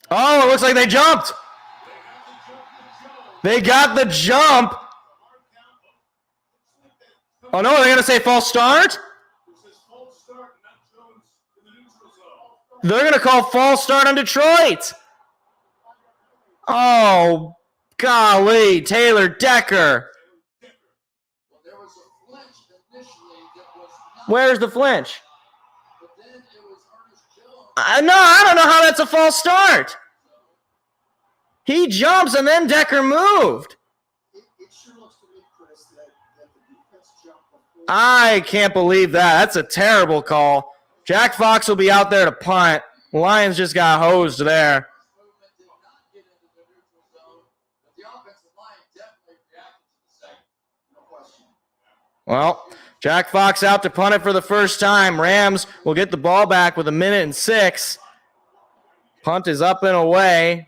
S8: Oh, it looks like they jumped. They got the jump. Oh, no, they're going to say false start? They're going to call false start on Detroit. Oh, Golly, Taylor Decker.
S7: Well, there was a flinch initially that was not,
S8: Where's the flinch?
S7: but then it was Ernest Jones.
S8: No, I don't know how that's a false start. He jumps and then Decker moved.
S1: It sure looks to me, Chris, that the defense jumped before.
S8: I can't believe that. That's a terrible call. Jack Fox will be out there to punt. Lions just got hosed there.
S7: Movement did not get into the neutral zone, but the offensive line definitely reacted to the second. No question.
S8: Well, Jack Fox out to punt it for the first time. Rams will get the ball back with 1:06. Punt is up and away,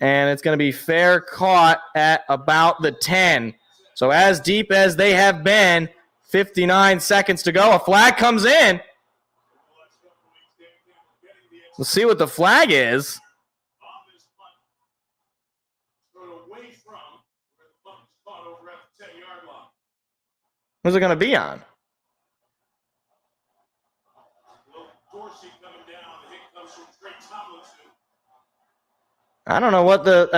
S8: and it's going to be fair caught at about the 10. So as deep as they have been, 59 seconds to go. A flag comes in. We'll see what the flag is. Who's it going to be on? I don't know what I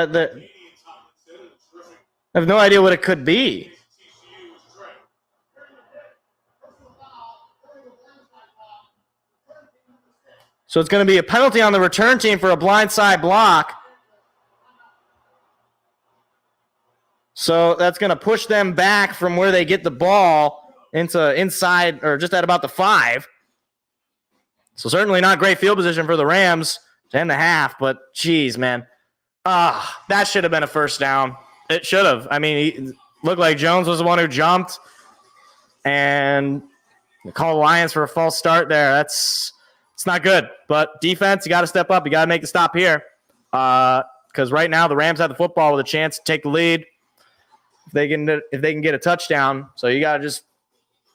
S8: have no idea what it could be. So it's going to be a penalty on the return team for a blindside block. So that's going to push them back from where they get the ball into inside or just at about the 5. So certainly not great field position for the Rams to end the half, but geez, man. That should have been a first down. It should have. I mean, it looked like Jones was the one who jumped and called the Lions for a false start there. It's not good. But defense, you got to step up. You got to make the stop here because right now the Rams have the football with a chance to take the lead if they can get a touchdown. So you got to just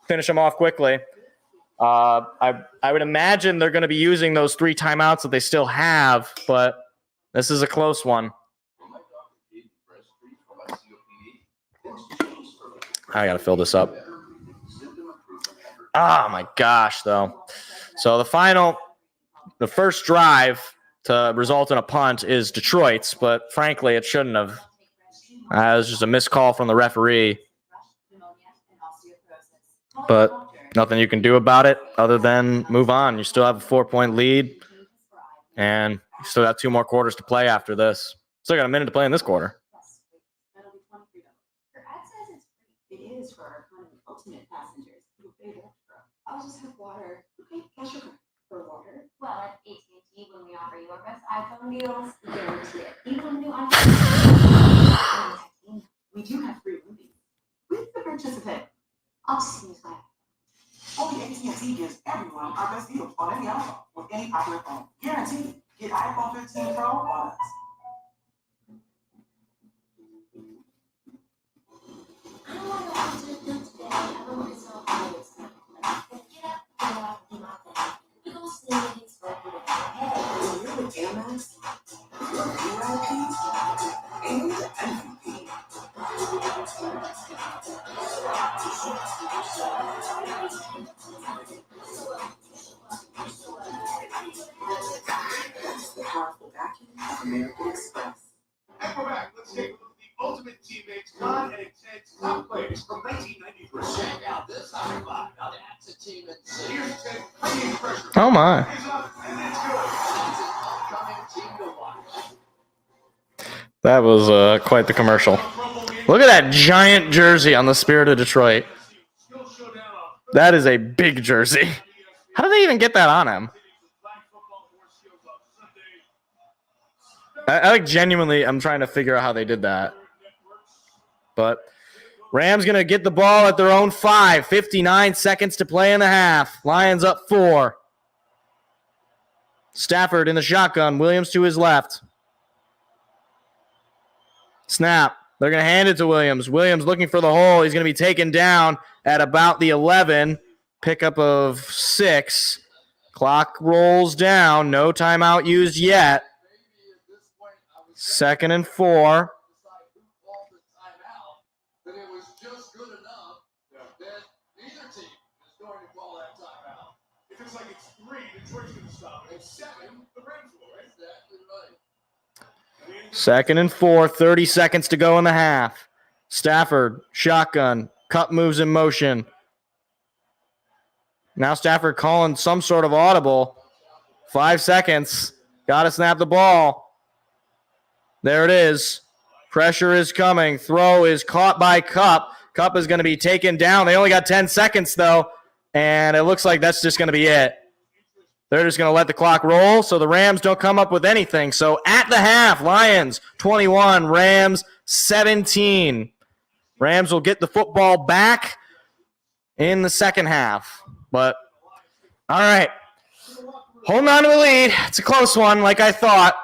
S8: finish them off quickly. I would imagine they're going to be using those 3 timeouts that they still have, but this is a close one. I got to fill this up. Oh, my gosh, though. So the first drive to result in a punt is Detroit's, but frankly, it shouldn't have. It was just a missed call from the referee. But nothing you can do about it other than move on. You still have a 4-point lead, and you still got 2 more quarters to play after this. Still got a minute to play in this quarter.
S9: It is for our kind of ultimate passengers who paid extra. I'll just have water. Okay, cash your card for water.
S11: Well, at AT&T, when we offer you our best iPhone deals, guarantee it. Even new iPhone.
S9: We do have free movies. With the participant. I'll just use that.
S12: Only AT&T gives everyone our best deals on any iPhone with any popular phone. Guaranteed. Get iPhone 15 Pro on us.
S11: I don't want to go out to the field today. I don't want to sell fireworks. Get up, do my thing. We go sing and get swept with it.
S12: Hey, when you're with Amex, you're VIP and MVP. That's the powerful backing of American Express.
S10: And we're back. Let's take a look at the ultimate teammates, Con and Ted's top plays from 1993.
S7: Check out this high five. Now that's a team in
S10: Here's Ted bringing pressure.
S8: Oh, my.
S10: He's up, and it's good.
S7: That's an upcoming team to watch.
S8: That was quite the commercial. Look at that giant jersey on the Spirit of Detroit. That is a big jersey. How did they even get that on him? I genuinely, I'm trying to figure out how they did that. But Rams going to get the ball at their own 5. 59 seconds to play in the half. Lions up 4. Stafford in the shotgun. Williams to his left. Snap. They're going to hand it to Williams. Williams looking for the hole. He's going to be taken down at about the 11. Pickup of 6. Clock rolls down. No timeout used yet. 2nd and 4.
S7: But it was just good enough that neither team is going to call that timeout.
S10: If it's like it's 3, Detroit's going to stop it. It's 7, the Rams will, right?
S7: Exactly right.
S8: 2nd and 4, 30 seconds to go in the half. Stafford, shotgun, cut moves in motion. Now Stafford calling some sort of audible. 5 seconds. Got to snap the ball. There it is. Pressure is coming. Throw is caught by Kupp. Kupp is going to be taken down. They only got 10 seconds, though, and it looks like that's just going to be it. They're just going to let the clock roll so the Rams don't come up with anything. So at the half, Lions 21, Rams 17. Rams will get the football back in the second half. But, all right. Holding on to the lead. It's a close one, like I thought.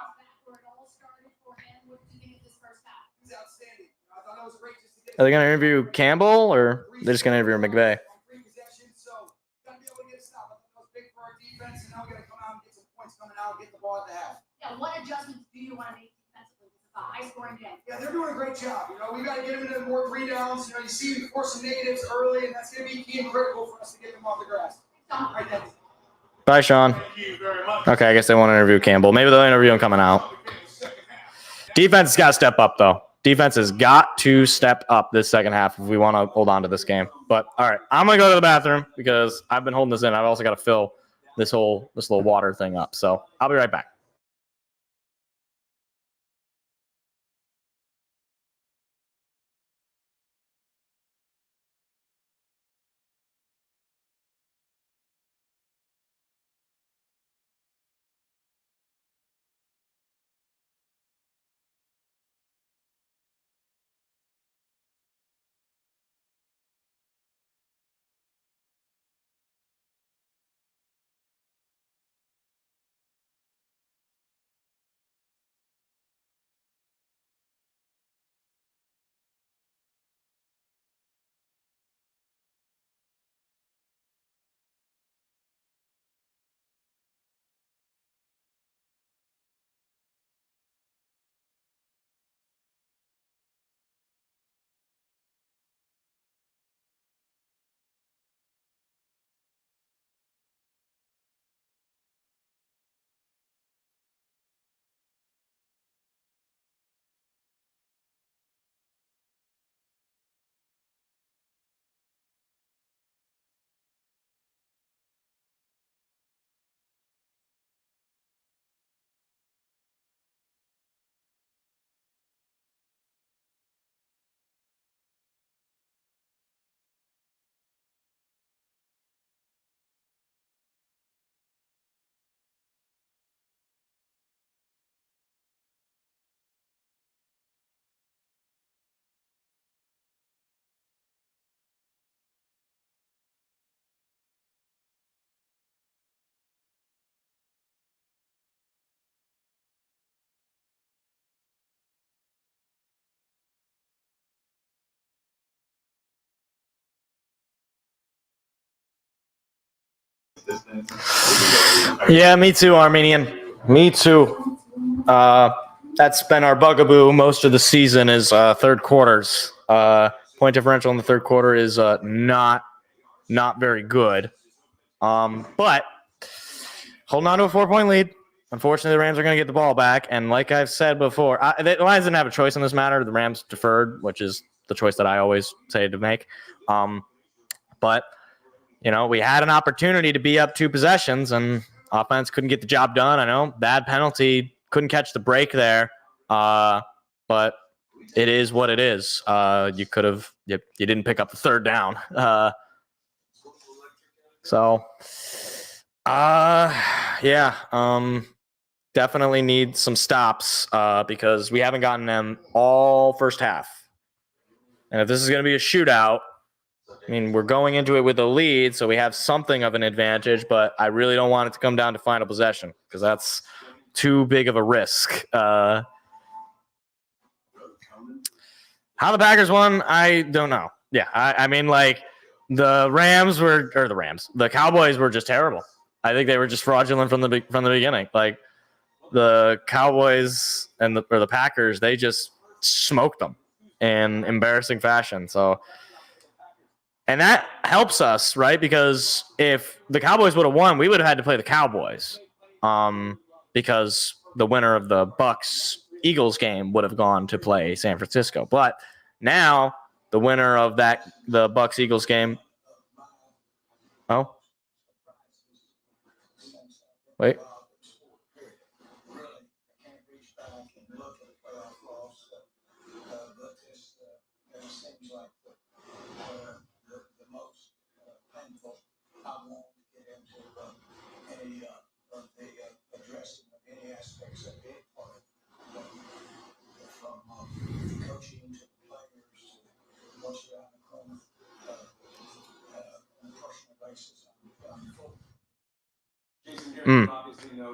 S8: Are they going to interview Campbell, or they're just going to interview McVay?
S11: Yeah, what adjustments do you want to make defensively? This is a high-scoring game.
S1: Yeah, they're doing a great job. We got to get them into more 3 downs. You see them force some negatives early, and that's going to be key and critical for us to get them off the grass. Right then.
S8: Bye, Sean. Okay, I guess they won't interview Campbell. Maybe they'll interview him coming out. Defense has got to step up, though. Defense has got to step up this second half if we want to hold on to this game. But, all right, I'm going to go to the bathroom because I've been holding this in. I've also got to fill this little water thing up. So I'll be right back. Yeah, me too, Armenian. Me too. That's been our bugaboo most of the season is third quarters. Point differential in the third quarter is not very good. But holding on to a 4-point lead. Unfortunately, the Rams are going to get the ball back. And like I've said before, the Lions didn't have a choice in this matter. The Rams deferred, which is the choice that I always say to make. But, we had an opportunity to be up 2 possessions, and offense couldn't get the job done. I know, bad penalty, couldn't catch the break there. But it is what it is. You didn't pick up the third down. Definitely need some stops because we haven't gotten them all first half. And if this is going to be a shootout, we're going into it with a lead, so we have something of an advantage, but I really don't want it to come down to final possession because that's too big of a risk. How the Packers won, I don't know. Yeah, the Cowboys were just terrible. I think they were just fraudulent from the beginning. Like the Cowboys and the Packers, they just smoked them in embarrassing fashion. So, and that helps us, right? Because if the Cowboys would have won, we would have had to play the Cowboys, because the winner of the Bucks Eagles game would have gone to play San Francisco. But now the winner of the Bucs Eagles game. Oh, wait.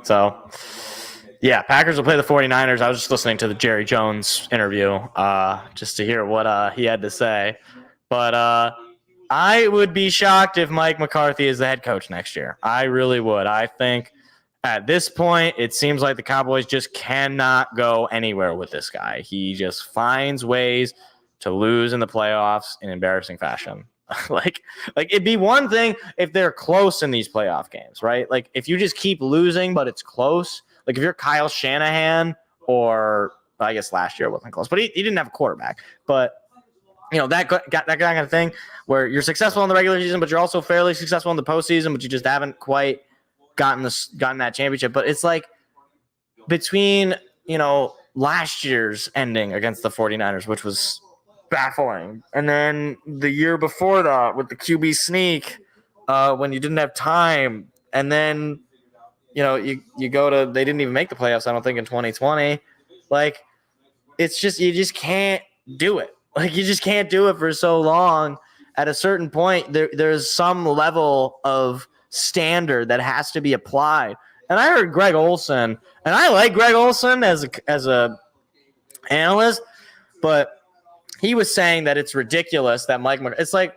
S8: So, yeah, Packers will play the 49ers. I was just listening to the Jerry Jones interview just to hear what he had to say. But I would be shocked if Mike McCarthy is the head coach next year. I really would. I think at this point, it seems like the Cowboys just cannot go anywhere with this guy. He just finds ways to lose in the playoffs in embarrassing fashion. like it'd be one thing if they're close in these playoff games, right? Like if you just keep losing, but it's close. Like if you're Kyle Shanahan, or I guess last year it wasn't close, but he didn't have a quarterback. But that kind of thing where you're successful in the regular season, but you're also fairly successful in the postseason, but you just haven't quite gotten that championship. But it's like between last year's ending against the 49ers, which was baffling, and then the year before that with the QB sneak when you didn't have time, and then you go to, they didn't even make the playoffs, I don't think, in 2020. Like it's just, you just can't do it. Like you just can't do it for so long. At a certain point, there's some level of standard that has to be applied. And I heard Greg Olson, and I like Greg Olson as a analyst, but he was saying that it's ridiculous that it's like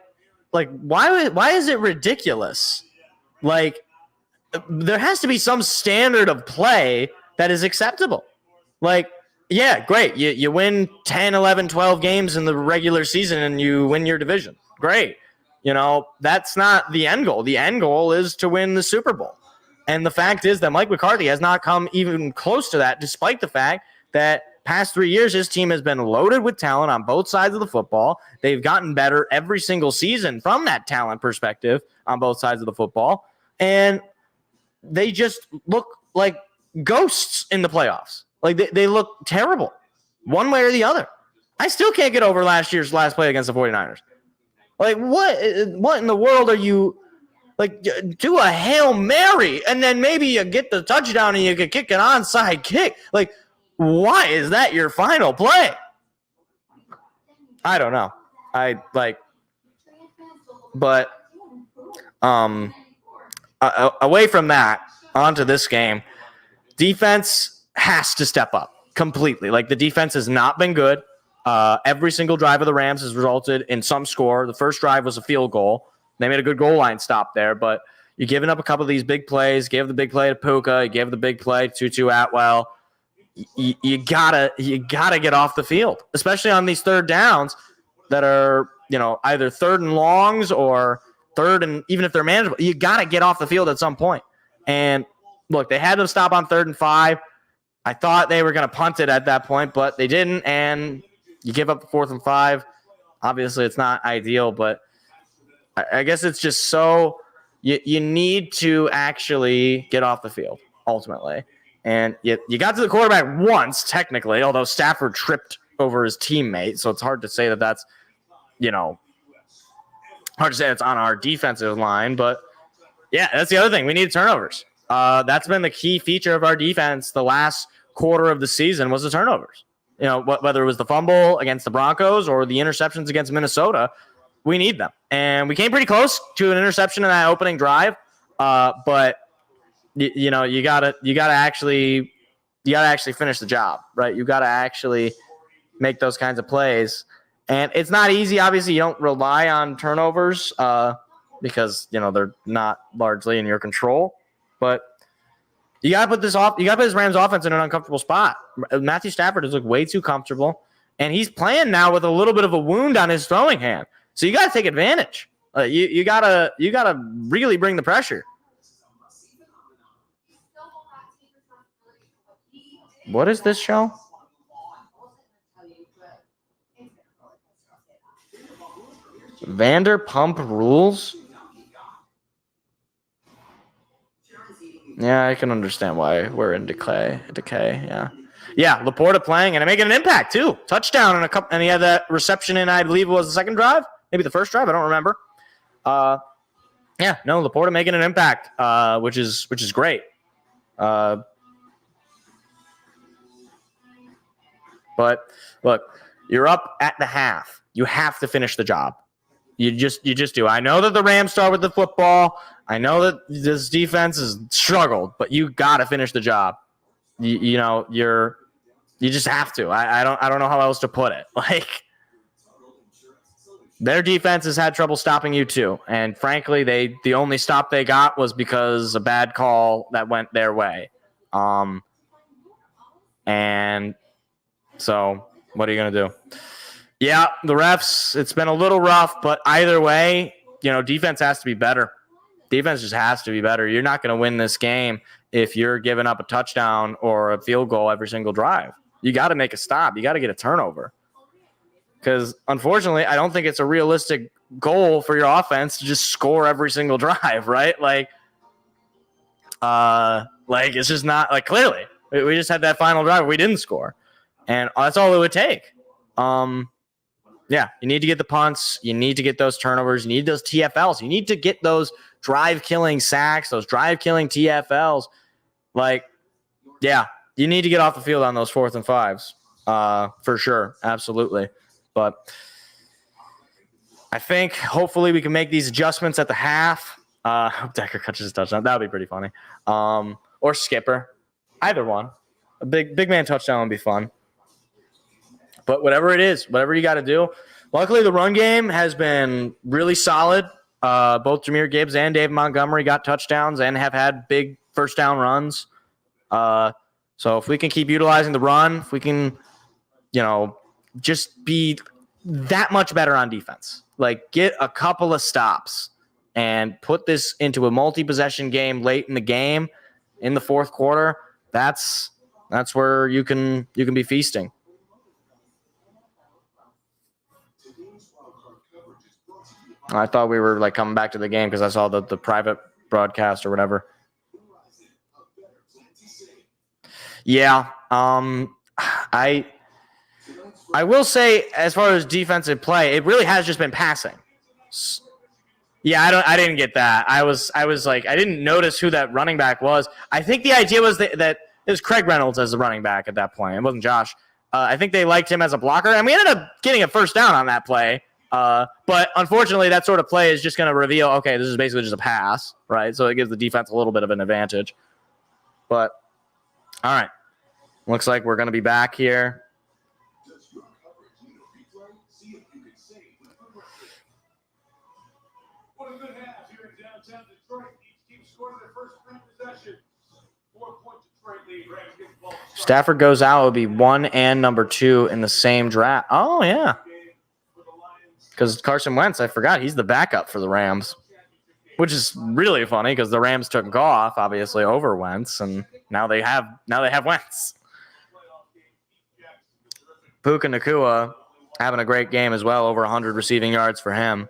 S8: why is it ridiculous? Like there has to be some standard of play that is acceptable. Like, yeah, great. You win 10, 11, 12 games in the regular season and you win your division. Great. That's not the end goal. The end goal is to win the Super Bowl. And the fact is that Mike McCarthy has not come even close to that, despite the fact that past 3 years, his team has been loaded with talent on both sides of the football. They've gotten better every single season from that talent perspective on both sides of the football. And they just look like ghosts in the playoffs. Like they look terrible one way or the other. I still can't get over last year's last play against the 49ers. Like what in the world are you like? Do a Hail Mary and then maybe you get the touchdown and you can kick an onside kick. Like, why is that your final play? I don't know. But away from that, onto this game, defense has to step up completely. Like the defense has not been good. Every single drive of the Rams has resulted in some score. The first drive was a field goal. They made a good goal line stop there, but you're giving up a couple of these big plays. Gave the big play to Puka. You gave the big play to Tutu Atwell. You gotta get off the field, especially on these third downs that are either third and longs or third and, even if they're manageable, you gotta get off the field at some point. And look, they had to stop on 3rd and 5. I thought they were going to punt it at that point, but they didn't, and you give up the 4th and 5. Obviously, it's not ideal, but I guess it's just so you need to actually get off the field ultimately. And you got to the quarterback once, technically, although Stafford tripped over his teammate, so it's hard to say that that's, hard to say it's on our defensive line. But, yeah, that's the other thing. We need turnovers. That's been the key feature of our defense the last quarter of the season was the turnovers. Whether it was the fumble against the Broncos or the interceptions against Minnesota, we need them. And we came pretty close to an interception in that opening drive. But you gotta actually finish the job, right? You gotta actually make those kinds of plays. And it's not easy. Obviously, you don't rely on turnovers because they're not largely in your control. But you gotta put this Rams offense in an uncomfortable spot. Matthew Stafford has looked way too comfortable, and he's playing now with a little bit of a wound on his throwing hand. So you gotta take advantage. You gotta really bring the pressure. What is this show? Vanderpump Rules? Yeah, I can understand why we're in decay. Yeah. Yeah, Laporta playing and making an impact too. Touchdown and and he had that reception in, I believe it was the second drive, maybe the first drive, I don't remember. Yeah, no, Laporta making an impact, which is great. But look, you're up at the half. You have to finish the job. You just do. I know that the Rams start with the football. I know that this defense has struggled, but you got to finish the job. You just have to. I don't know how else to put it. Like, their defense has had trouble stopping you too, and frankly, the only stop they got was because a bad call that went their way. And so what are you gonna do? Yeah, the refs, it's been a little rough, but either way, defense has to be better. Defense just has to be better. You're not going to win this game if you're giving up a touchdown or a field goal every single drive. You got to make a stop. You got to get a turnover. Because, unfortunately, I don't think it's a realistic goal for your offense to just score every single drive, right? Like it's just not, like, clearly. We just had that final drive where we didn't score. And that's all it would take. Yeah, you need to get the punts. You need to get those turnovers. You need those TFLs. You need to get those drive-killing sacks, those drive-killing TFLs. Like, yeah, you need to get off the field on those 4th and 5s for sure. Absolutely. But I think hopefully we can make these adjustments at the half. Hope Decker catches his touchdown. That would be pretty funny. Or Skipper. Either one. A big man touchdown would be fun. But whatever it is, whatever you got to do. Luckily, the run game has been really solid. Both Jahmyr Gibbs and Dave Montgomery got touchdowns and have had big first down runs. So if we can keep utilizing the run, if we can, just be that much better on defense, like get a couple of stops and put this into a multi-possession game late in the game in the 4th quarter, that's where you can be feasting. I thought we were like coming back to the game because I saw the private broadcast or whatever. Yeah. I will say, as far as defensive play, it really has just been passing. Yeah, I didn't get that. I was like, I didn't notice who that running back was. I think the idea was that it was Craig Reynolds as the running back at that point. It wasn't Josh. I think they liked him as a blocker, and we ended up getting a first down on that play. But unfortunately, that sort of play is just going to reveal, okay, this is basically just a pass, right? So it gives the defense a little bit of an advantage. But, all right. Looks like we're going to be back here.
S6: What a good half here in downtown Detroit. Each team scored their first 3 possessions. 4-point Detroit lead. Rams get the ball.
S8: Stafford goes out. It would be 1 and number 2 in the same draft. Oh, yeah. Because Carson Wentz, I forgot, he's the backup for the Rams, which is really funny because the Rams took Goff, obviously, over Wentz, and now they have Wentz. Puka Nacua having a great game as well, over 100 receiving yards for him.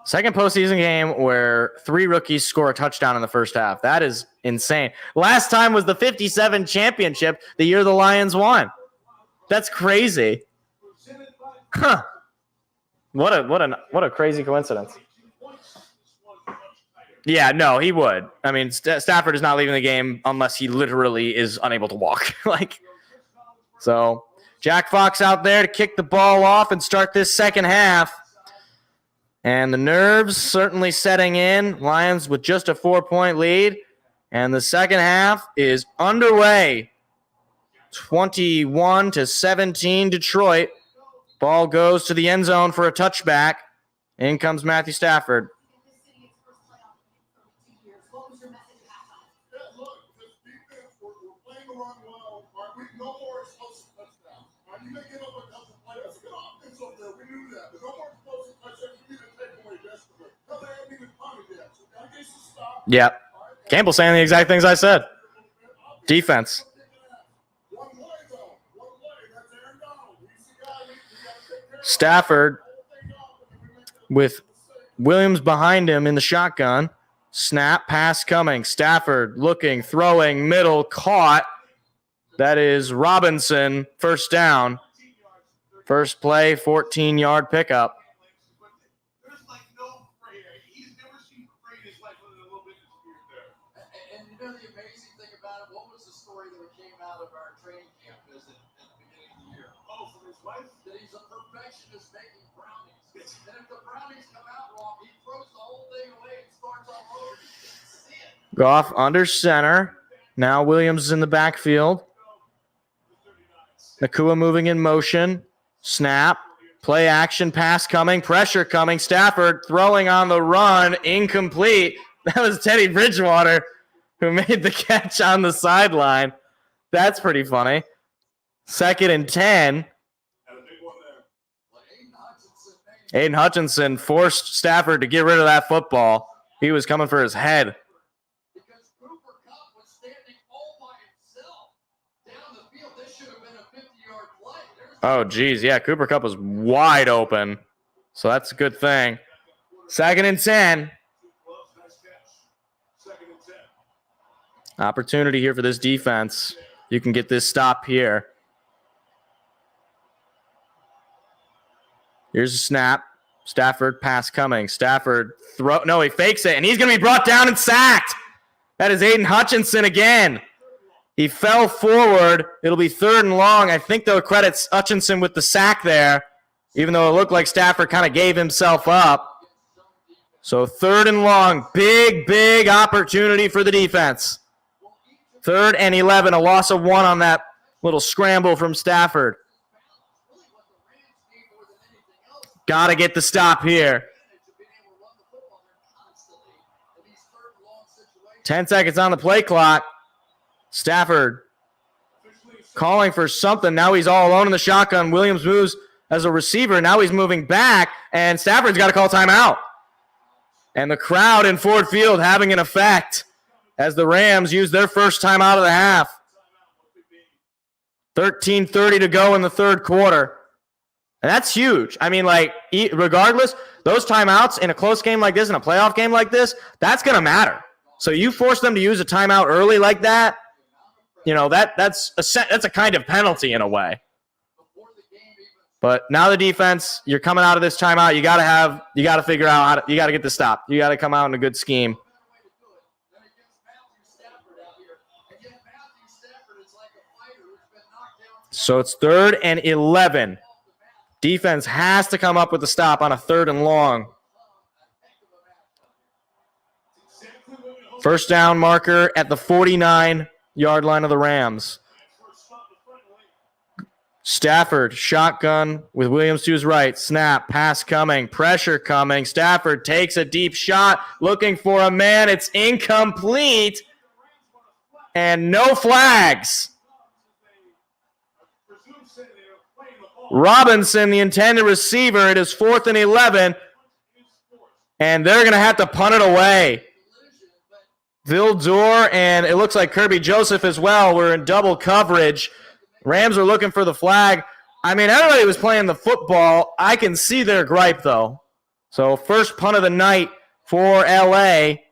S8: Second postseason game where 3 rookies score a touchdown in the first half. That is insane. Last time was the 57 championship, the year the Lions won. That's crazy. Huh. What a crazy coincidence. Yeah, no, he would. I mean, Stafford is not leaving the game unless he literally is unable to walk. So Jack Fox out there to kick the ball off and start this second half. And the nerves certainly setting in. Lions with just a 4-point lead. And the second half is underway. 21-17 Detroit. Ball goes to the end zone for a touchback. In comes Matthew Stafford. Yep. Campbell saying the exact things I said. Defense. Stafford with Williams behind him in the shotgun. Snap, pass coming. Stafford looking, throwing, middle, caught. That is Robinson, first down. First play, 14-yard pickup.
S6: There's like no prayer. He's never seen prayer in his life other than a little bit of spirit there.
S7: And you know the amazing thing about it, what was the story that came out of our training camp visit at the beginning of the year?
S6: Oh, from his wife?
S7: That he's a perfectionist making brownies. And if the brownies come out wrong, he throws the whole thing away and starts all over. You can't see it.
S8: Goff under center. Now Williams is in the backfield. Nakua moving in motion. Snap. Play action. Pass coming. Pressure coming. Stafford throwing on the run. Incomplete. That was Teddy Bridgewater who made the catch on the sideline. That's pretty funny. 2nd and 10. Aiden Hutchinson forced Stafford to get rid of that football. He was coming for his head.
S7: Because Cooper Kupp was standing all by himself down the field. This should have been a 50-yard play.
S8: Oh, geez. Yeah, Cooper Kupp was wide open. So that's a good thing. 2nd and 10. Opportunity here for this defense. You can get this stop here. Here's a snap. Stafford pass coming. Stafford throw. No, he fakes it, and he's going to be brought down and sacked. That is Aiden Hutchinson again. He fell forward. It'll be 3rd and long. I think they'll credit Hutchinson with the sack there, even though it looked like Stafford kind of gave himself up. So 3rd and long. Big opportunity for the defense. 3rd and 11. A loss of 1 on that little scramble from Stafford. Got to get the stop here. 10 seconds on the play clock. Stafford calling for something. Now he's all alone in the shotgun. Williams moves as a receiver. Now he's moving back, and Stafford's got to call timeout. And the crowd in Ford Field having an effect as the Rams use their first timeout of the half. 13:30 to go in the 3rd quarter. And that's huge. I mean, like, regardless, those timeouts in a close game like this, in a playoff game like this, that's going to matter. So you force them to use a timeout early like that, you know, that's a kind of penalty in a way. But now the defense, you're coming out of this timeout, you got to figure out you got to get the stop. You got to come out in a good scheme. So it's 3rd and 11. Defense has to come up with a stop on a 3rd and long. First down marker at the 49-yard line of the Rams. Stafford, shotgun with Williams to his right. Snap, pass coming, pressure coming. Stafford takes a deep shot, looking for a man. It's incomplete. And no flags. Robinson, the intended receiver. It is 4th and 11. And they're going to have to punt it away. Vildor and it looks like Kirby Joseph as well were in double coverage. Rams are looking for the flag. I mean, everybody was playing the football. I can see their gripe, though. So first punt of the night for L.A.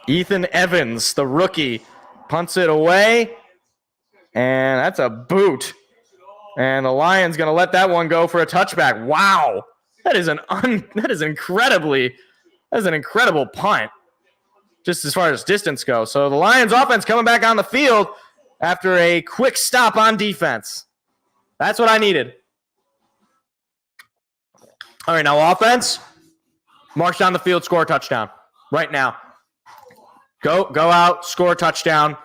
S8: Ethan Evans, the rookie, punts it away. And that's a boot. And the Lions going to let that one go for a touchback. Wow. That is an incredible punt, just as far as distance goes. So the Lions offense coming back on the field after a quick stop on defense. That's what I needed. All right, now offense, march down the field, score a touchdown right now. Go out, score a touchdown,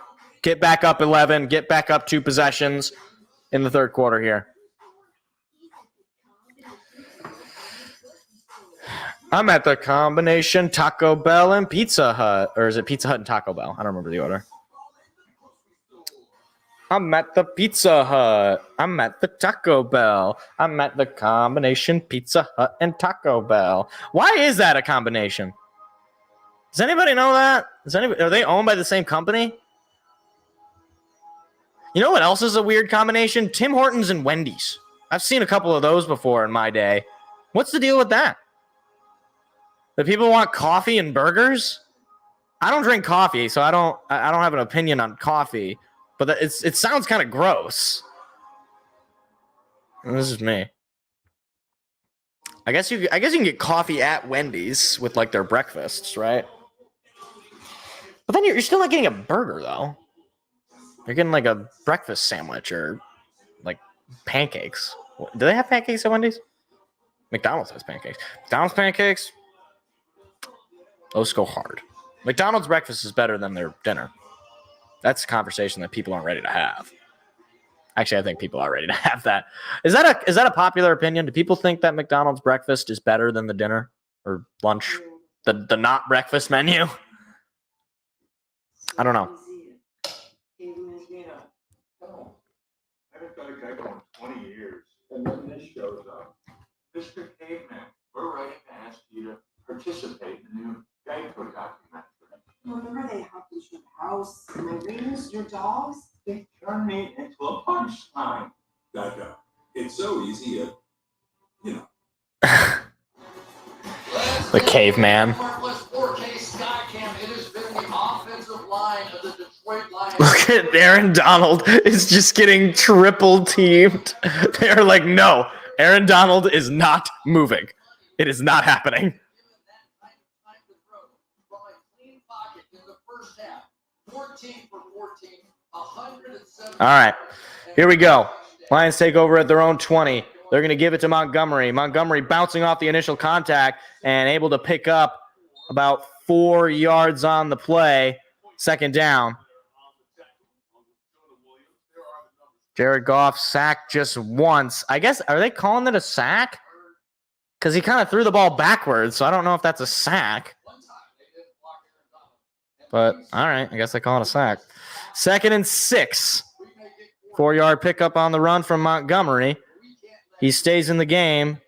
S8: get back up 11, get back up 2 possessions in the 3rd quarter here. I'm at the combination Taco Bell and Pizza Hut. Or is it Pizza Hut and Taco Bell? I don't remember the order. I'm at the Pizza Hut. I'm at the Taco Bell. I'm at the combination Pizza Hut and Taco Bell. Why is that a combination? Does anybody know that? Are they owned by the same company? You know what else is a weird combination? Tim Hortons and Wendy's. I've seen a couple of those before in my day. What's the deal with that? Do people want coffee and burgers? I don't drink coffee, so I don't have an opinion on coffee, but it sounds kind of gross. And this is me. I guess you can get coffee at Wendy's with like their breakfasts, right? But then you're still not getting a burger though. You're getting like a breakfast sandwich or like pancakes. Do they have pancakes at Wendy's? McDonald's has pancakes. McDonald's pancakes, those go hard. McDonald's breakfast is better than their dinner. That's a conversation that people aren't ready to have. Actually, I think people are ready to have that. Is that a popular opinion? Do people think that McDonald's breakfast is better than the dinner or lunch? The not breakfast menu? I don't know.
S6: I haven't got a guy going 20 years. And then this shows up. Mr. Caveman, we're writing to ask you to participate in the new Geico documentary.
S12: Remember they hopped into your house, my rings, your dogs?
S6: They turned me into a punchline.
S10: Geico. It's so easy, you know.
S8: The caveman. Look at Aaron Donald is just getting triple teamed. They're like, no, Aaron Donald is not moving. It is not happening. All right, here we go. Lions take over at their own 20. They're going to give it to Montgomery. Montgomery bouncing off the initial contact and able to pick up about 4 yards on the play. Second down. Jared Goff sacked just once. I guess, are they calling it a sack? Because he kind of threw the ball backwards, so I don't know if that's a sack. But, all right, I guess they call it a sack. 2nd and 6. 4-yard pickup on the run from Montgomery. He stays in the game.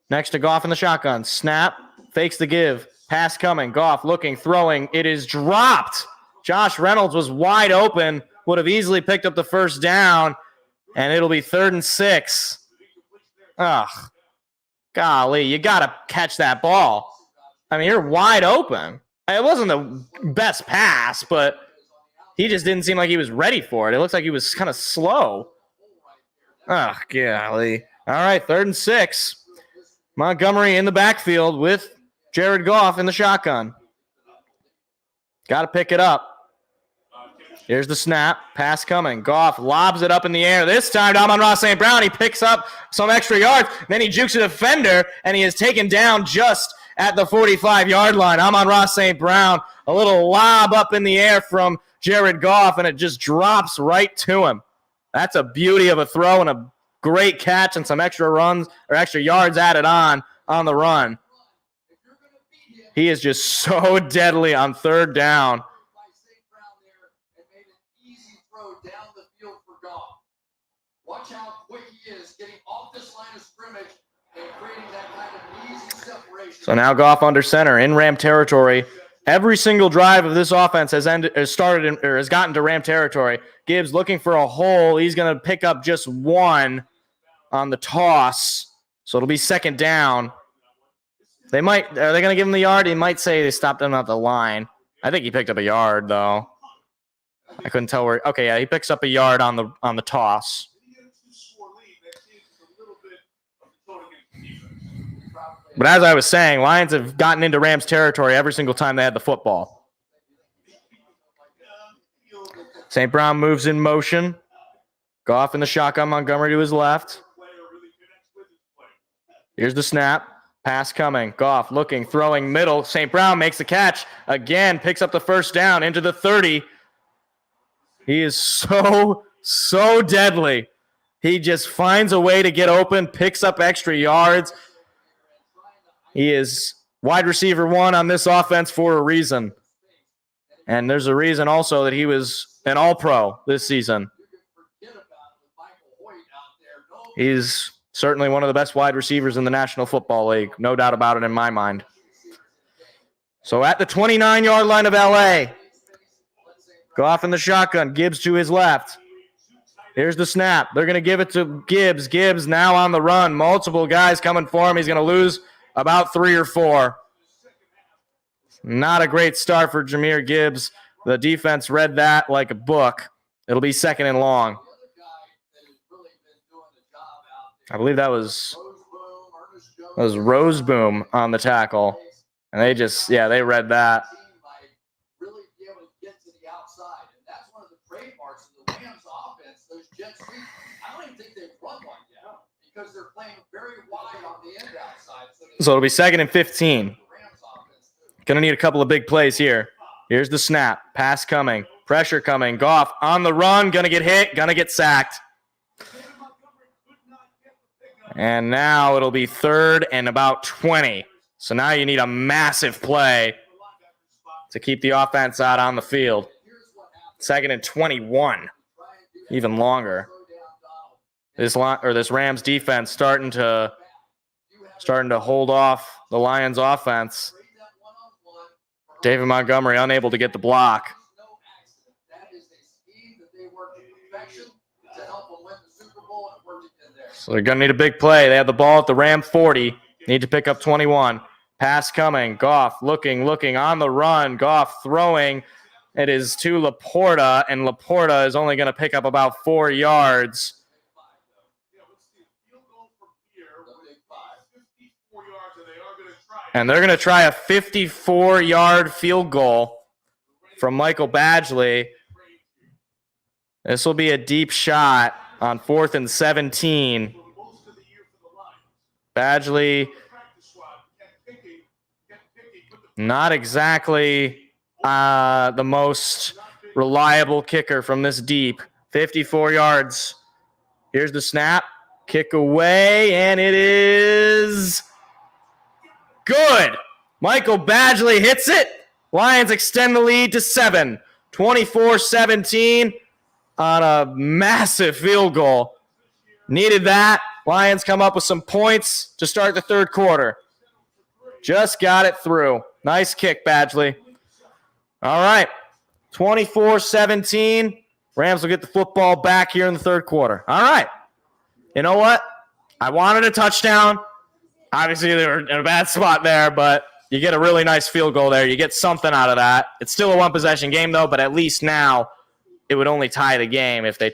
S8: Next to Goff in the shotgun. Snap. Fakes the give. Pass coming. Goff looking, throwing. It is dropped. Josh Reynolds was wide open. Would have easily picked up the first down. And it'll be 3rd and 6. Ugh. Golly, you got to catch that ball. I mean, you're wide open. It wasn't the best pass, but he just didn't seem like he was ready for it. It looks like he was kind of slow. Oh, golly. All right, 3rd and 6. Montgomery in the backfield with Jared Goff in the shotgun. Got to pick it up. Here's the snap. Pass coming. Goff lobs it up in the air. This time, Amon-Ra St. Brown, he picks up some extra yards. Then he jukes a defender, and he is taken down just at the 45-yard line. Amon-Ra St. Brown, a little lob up in the air from Jared Goff, and it just drops right to him. That's a beauty of a throw and a great catch and some extra runs or extra yards added on the run. He is just so deadly on 3rd down.
S7: Watch how quick he is getting off this line of scrimmage and creating that kind of easy separation.
S8: So now Goff under center in Ram territory. Every single drive of this offense has gotten to Ram territory. Gibbs looking for a hole. He's going to pick up just one on the toss. So it'll be 2nd down. Are they going to give him the yard? He might say they stopped him at the line. I think he picked up a yard though. I couldn't tell where. Okay, yeah, he picks up a yard on the toss. But as I was saying, Lions have gotten into Rams territory every single time they had the football. St. Brown moves in motion. Goff in the shotgun, Montgomery to his left. Here's the snap. Pass coming. Goff looking, throwing middle. St. Brown makes the catch. Again, picks up the first down into the 30. He is so deadly. He just finds a way to get open, picks up extra yards. He is wide receiver 1 on this offense for a reason. And there's a reason also that he was an all-pro this season. He's certainly one of the best wide receivers in the National Football League. No doubt about it in my mind. So at the 29-yard line of LA, Goff in the shotgun, Gibbs to his left. Here's the snap. They're going to give it to Gibbs. Gibbs now on the run. Multiple guys coming for him. He's going to lose about 3 or 4. Not a great start for Jahmyr Gibbs. The defense read that like a book. It'll be 2nd and long. I believe that was Roseboom on the tackle. And they just, they read that.
S7: Really be able to get to the outside. And that's one of the trademarks of the Rams offense, those jet sweeps. I don't even think they've run one yet because they're playing very wide on the end outside.
S8: So it'll be 2nd and 15. Going to need a couple of big plays here. Here's the snap. Pass coming. Pressure coming. Goff on the run. Going to get hit. Going to get sacked. And now it'll be 3rd and about 20. So now you need a massive play to keep the offense out on the field. 2nd and 21. Even longer. This Rams defense starting to hold off the Lions offense. David Montgomery unable to get the block. So they're going to need a big play. They have the ball at the Ram 40. Need to pick up 21. Pass coming. Goff looking on the run. Goff throwing. It is to Laporta, and Laporta is only going to pick up about 4 yards. And they're going to try a 54-yard field goal from Michael Badgley. This will be a deep shot on 4th and 17. Badgley, not exactly the most reliable kicker from this deep. 54 yards. Here's the snap. Kick away, and it is good. Michael Badgley hits it. Lions extend the lead to 7. 24-17 on a massive field goal. Needed that. Lions come up with some points to start the 3rd quarter. Just got it through. Nice kick, Badgley. All right. 24-17. Rams will get the football back here in the 3rd quarter. All right. You know what? I wanted a touchdown. Obviously, they were in a bad spot there, but you get a really nice field goal there. You get something out of that. It's still a one-possession game, though, but at least now it would only tie the game if they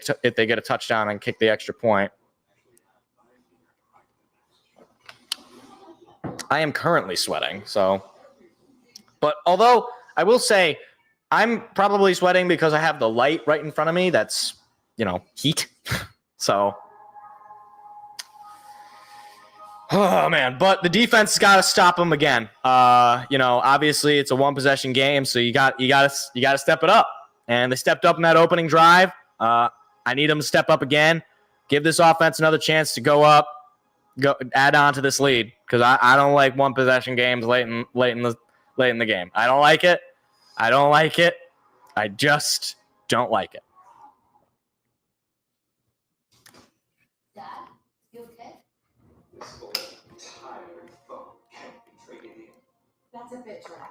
S8: get a touchdown and kick the extra point. I am currently sweating, so. But although I will say I'm probably sweating because I have the light right in front of me that's, heat. So. Oh, man. But the defense has got to stop them again. Obviously it's a one-possession game, so you got to step it up. And they stepped up in that opening drive. I need them to step up again. Give this offense another chance to go up, add on to this lead, because I don't like one-possession games late in the game. I don't like it. I just don't like it.
S11: Dad, you okay? That's a bit dry.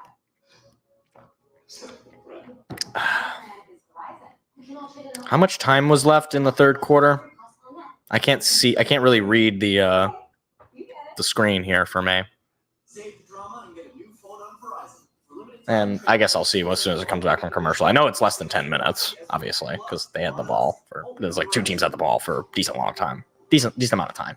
S8: How much time was left in the 3rd quarter? I can't really read the screen here for me. And I guess I'll see as soon as it comes back from commercial. I know it's less than 10 minutes, obviously, because they had the ball there's like 2 teams had the ball for a decent long time. Decent amount of time.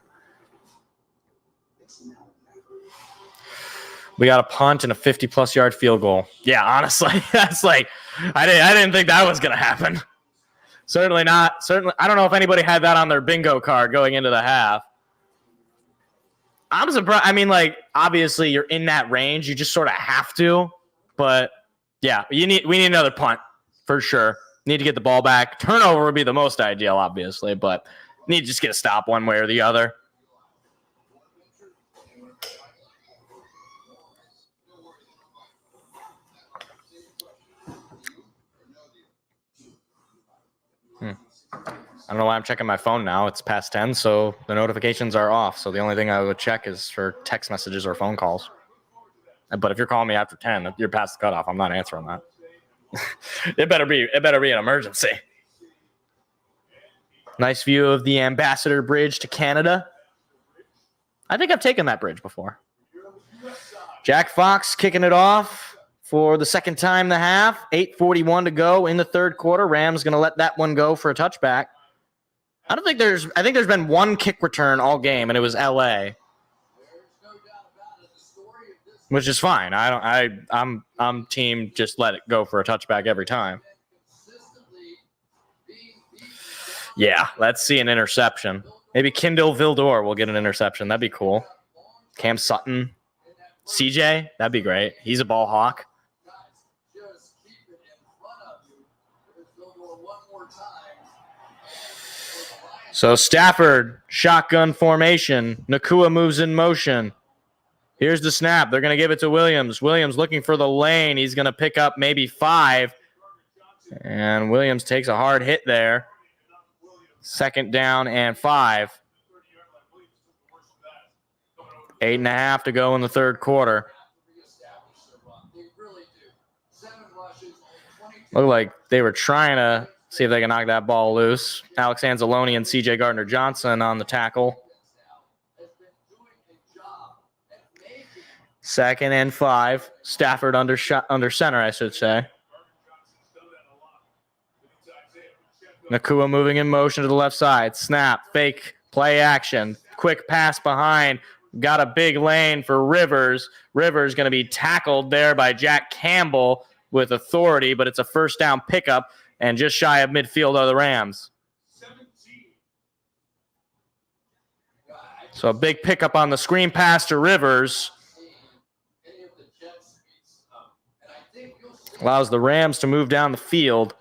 S8: We got a punt and a 50-plus yard field goal. Yeah, honestly, that's like I didn't think that was gonna happen. Certainly not. Certainly, I don't know if anybody had that on their bingo card going into the half. I'm surprised. I mean, obviously you're in that range. You just sort of have to. But yeah, we need another punt for sure. Need to get the ball back. Turnover would be the most ideal, obviously, but need to just get a stop one way or the other. I don't know why I'm checking my phone now. It's past 10, so the notifications are off. So the only thing I would check is for text messages or phone calls. But if you're calling me after 10, you're past the cutoff. I'm not answering that. It better be an emergency. Nice view of the Ambassador Bridge to Canada. I think I've taken that bridge before. Jack Fox kicking it off for the second time in the half. 8:41 to go in the third quarter. Rams going to let that one go for a touchback. I think there's been one kick return all game, and it was LA, which is fine. I'm team just let it go for a touchback every time. Yeah, let's see an interception. Maybe Kendall Vildor will get an interception. That'd be cool. Cam Sutton, CJ, that'd be great. He's a ball hawk. So Stafford, shotgun formation. Nakua moves in motion. Here's the snap. They're going to give it to Williams. Williams looking for the lane. He's going to pick up maybe 5. And Williams takes a hard hit there. 2nd down and 5. 8.5 to go in the third quarter. Looked like they were trying to see if they can knock that ball loose. Alex Anzalone and C.J. Gardner-Johnson on the tackle. 2nd and 5. Stafford under center, I should say. Nakua moving in motion to the left side. Snap, fake, play action. Quick pass behind. Got a big lane for Rivers. Rivers going to be tackled there by Jack Campbell with authority, but it's a first down pickup and just shy of midfield of the Rams. So a big pickup on the screen pass to Rivers. Allows the Rams to move down the field.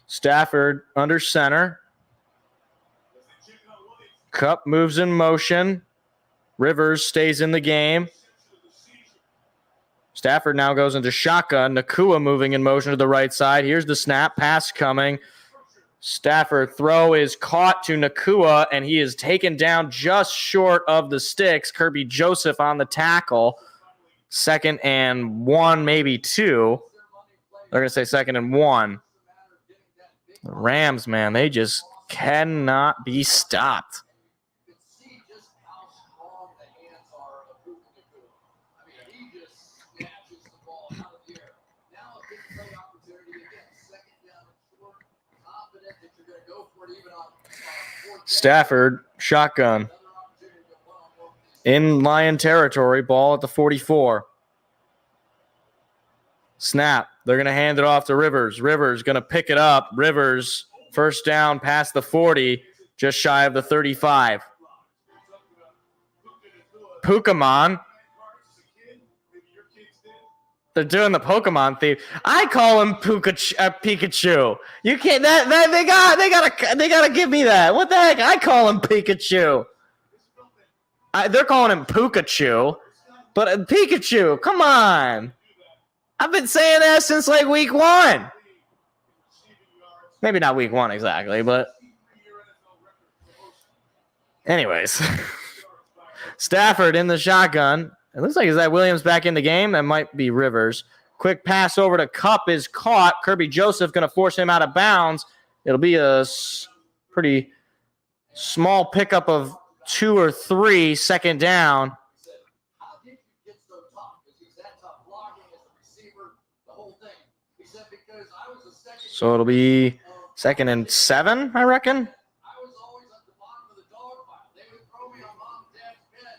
S8: Stafford under center. Cup moves in motion. Rivers stays in the game. Stafford now goes into shotgun. Nakua moving in motion to the right side. Here's the snap. Pass coming. Stafford throw is caught to Nakua, and he is taken down just short of the sticks. Kirby Joseph on the tackle. 2nd and 1, maybe 2. They're going to say 2nd and 1. The Rams, man, they just cannot be stopped. Stafford, shotgun. In Lion territory, ball at the 44. Snap. They're going to hand it off to Rivers. Rivers going to pick it up. Rivers, first down past the 40, just shy of the 35. Pokemon. They're doing the Pokemon theme. I call him Pikachu. You can't. They gotta give me that. What the heck? I call him Pikachu. They're calling him Pikachu, but Pikachu. Come on. I've been saying that since like week 1. Maybe not week 1 exactly, but anyways. Stafford in the shotgun. It looks like, is that Williams back in the game? That might be Rivers. Quick pass over to Cup is caught. Kirby Joseph going to force him out of bounds. It'll be a pretty small pickup of 2 or 3, 2nd down. So it'll be 2nd and 7, I reckon.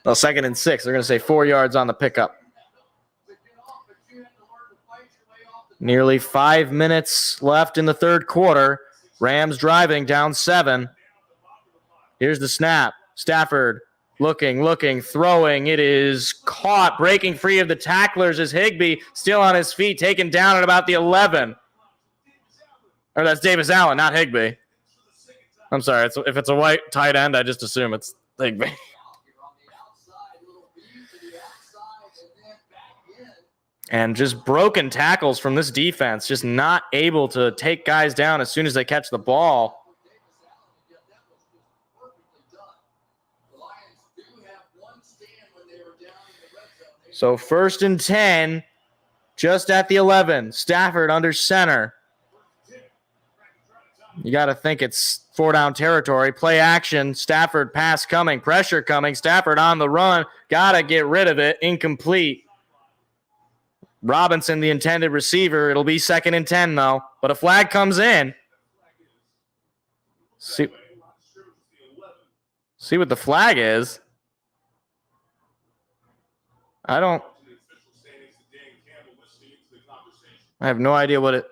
S8: Well, 2nd and 6. They're going to say 4 yards on the pickup. Nearly 5 minutes left in the third quarter. Rams driving down 7. Here's the snap. Stafford looking, throwing. It is caught. Breaking free of the tacklers is Higbee. Still on his feet. Taken down at about the 11. Or that's Davis Allen, not Higbee. I'm sorry. If it's a white tight end, I just assume it's Higbee. And just broken tackles from this defense, just not able to take guys down as soon as they catch the ball. So 1st and 10, just at the 11. Stafford under center. You got to think it's 4-down territory. Play action. Stafford pass coming. Pressure coming. Stafford on the run. Got to get rid of it. Incomplete. Robinson, the intended receiver. It'll be 2nd and 10, though. But a flag comes in. See what the flag is. I have no idea what it.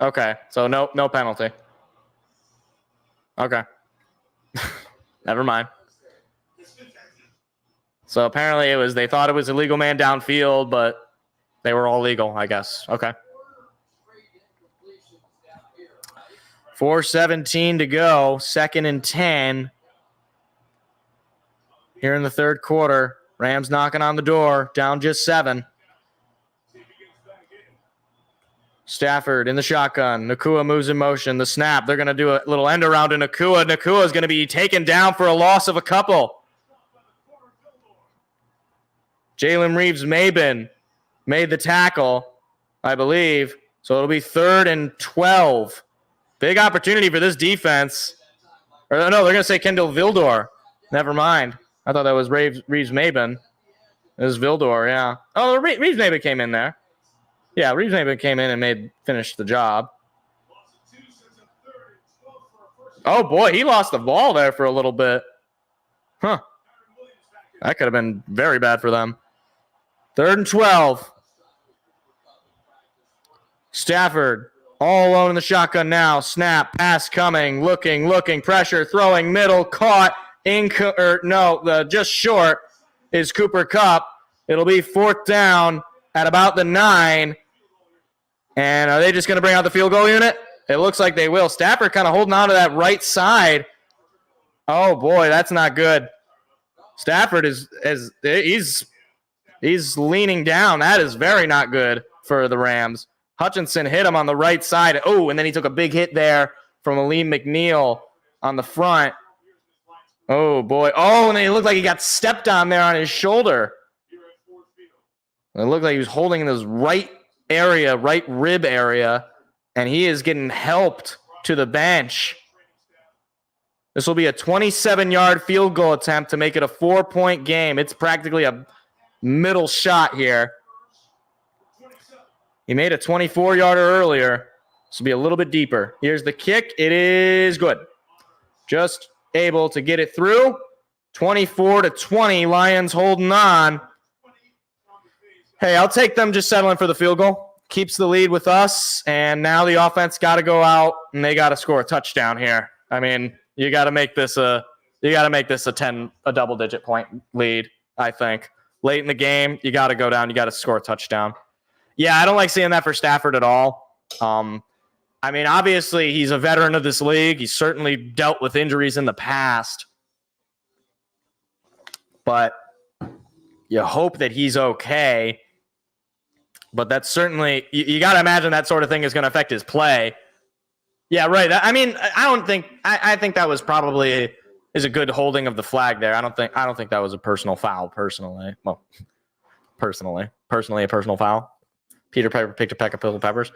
S8: Okay, so no penalty. Okay. Never mind. So apparently they thought it was a legal man downfield, but they were all legal, I guess. Okay. 4:17 to go, 2nd and 10. Here in the 3rd quarter. Rams knocking on the door, down just 7. Stafford in the shotgun. Nakua moves in motion. The snap. They're going to do a little end around to Nakua. Nakua is going to be taken down for a loss of a couple. Jalen Reeves-Maybin made the tackle, I believe. So it'll be 3rd and 12. Big opportunity for this defense. Or no, they're going to say Kendall Vildor. Never mind. I thought that was Reeves-Maybin. It was Vildor, yeah. Oh, Reeves-Maybin came in there. Yeah, Reeves-Maybin came in and finished the job. Oh, boy, he lost the ball there for a little bit. Huh. That could have been very bad for them. 3rd and 12. Stafford all alone in the shotgun now. Snap, pass coming, looking, pressure, throwing, middle, caught, just short is Cooper Kupp. It'll be 4th down at about the 9. And are they just going to bring out the field goal unit? It looks like they will. Stafford kind of holding on to that right side. Oh, boy, that's not good. Stafford he's leaning down. That is very not good for the Rams. Hutchinson hit him on the right side. Oh, and then he took a big hit there from Aleem McNeil on the front. Oh, boy. Oh, and then it looked like he got stepped on there on his shoulder. It looked like he was holding in his right rib area, and he is getting helped to the bench. This will be a 27-yard field goal attempt to make it a 4-point game. It's practically a middle shot here. He made a 24-yarder earlier. This will be a little bit deeper. Here's the kick. It is good. Just able to get it through. 24-20. Lions holding on. Hey, I'll take them just settling for the field goal. Keeps the lead with us, and now the offense got to go out and they got to score a touchdown here. I mean, you got to make this a double-digit point lead, I think. Late in the game, you got to go down, you got to score a touchdown. Yeah, I don't like seeing that for Stafford at all. I mean, obviously, he's a veteran of this league. He's certainly dealt with injuries in the past. But you hope that he's okay. But that's certainly, you got to imagine that sort of thing is going to affect his play. Yeah, right. I mean, I think that was probably is a good holding of the flag there. I don't think that was a personal foul personally. Well, personally a personal foul. Peter Pepper picked a peck of purple peppers.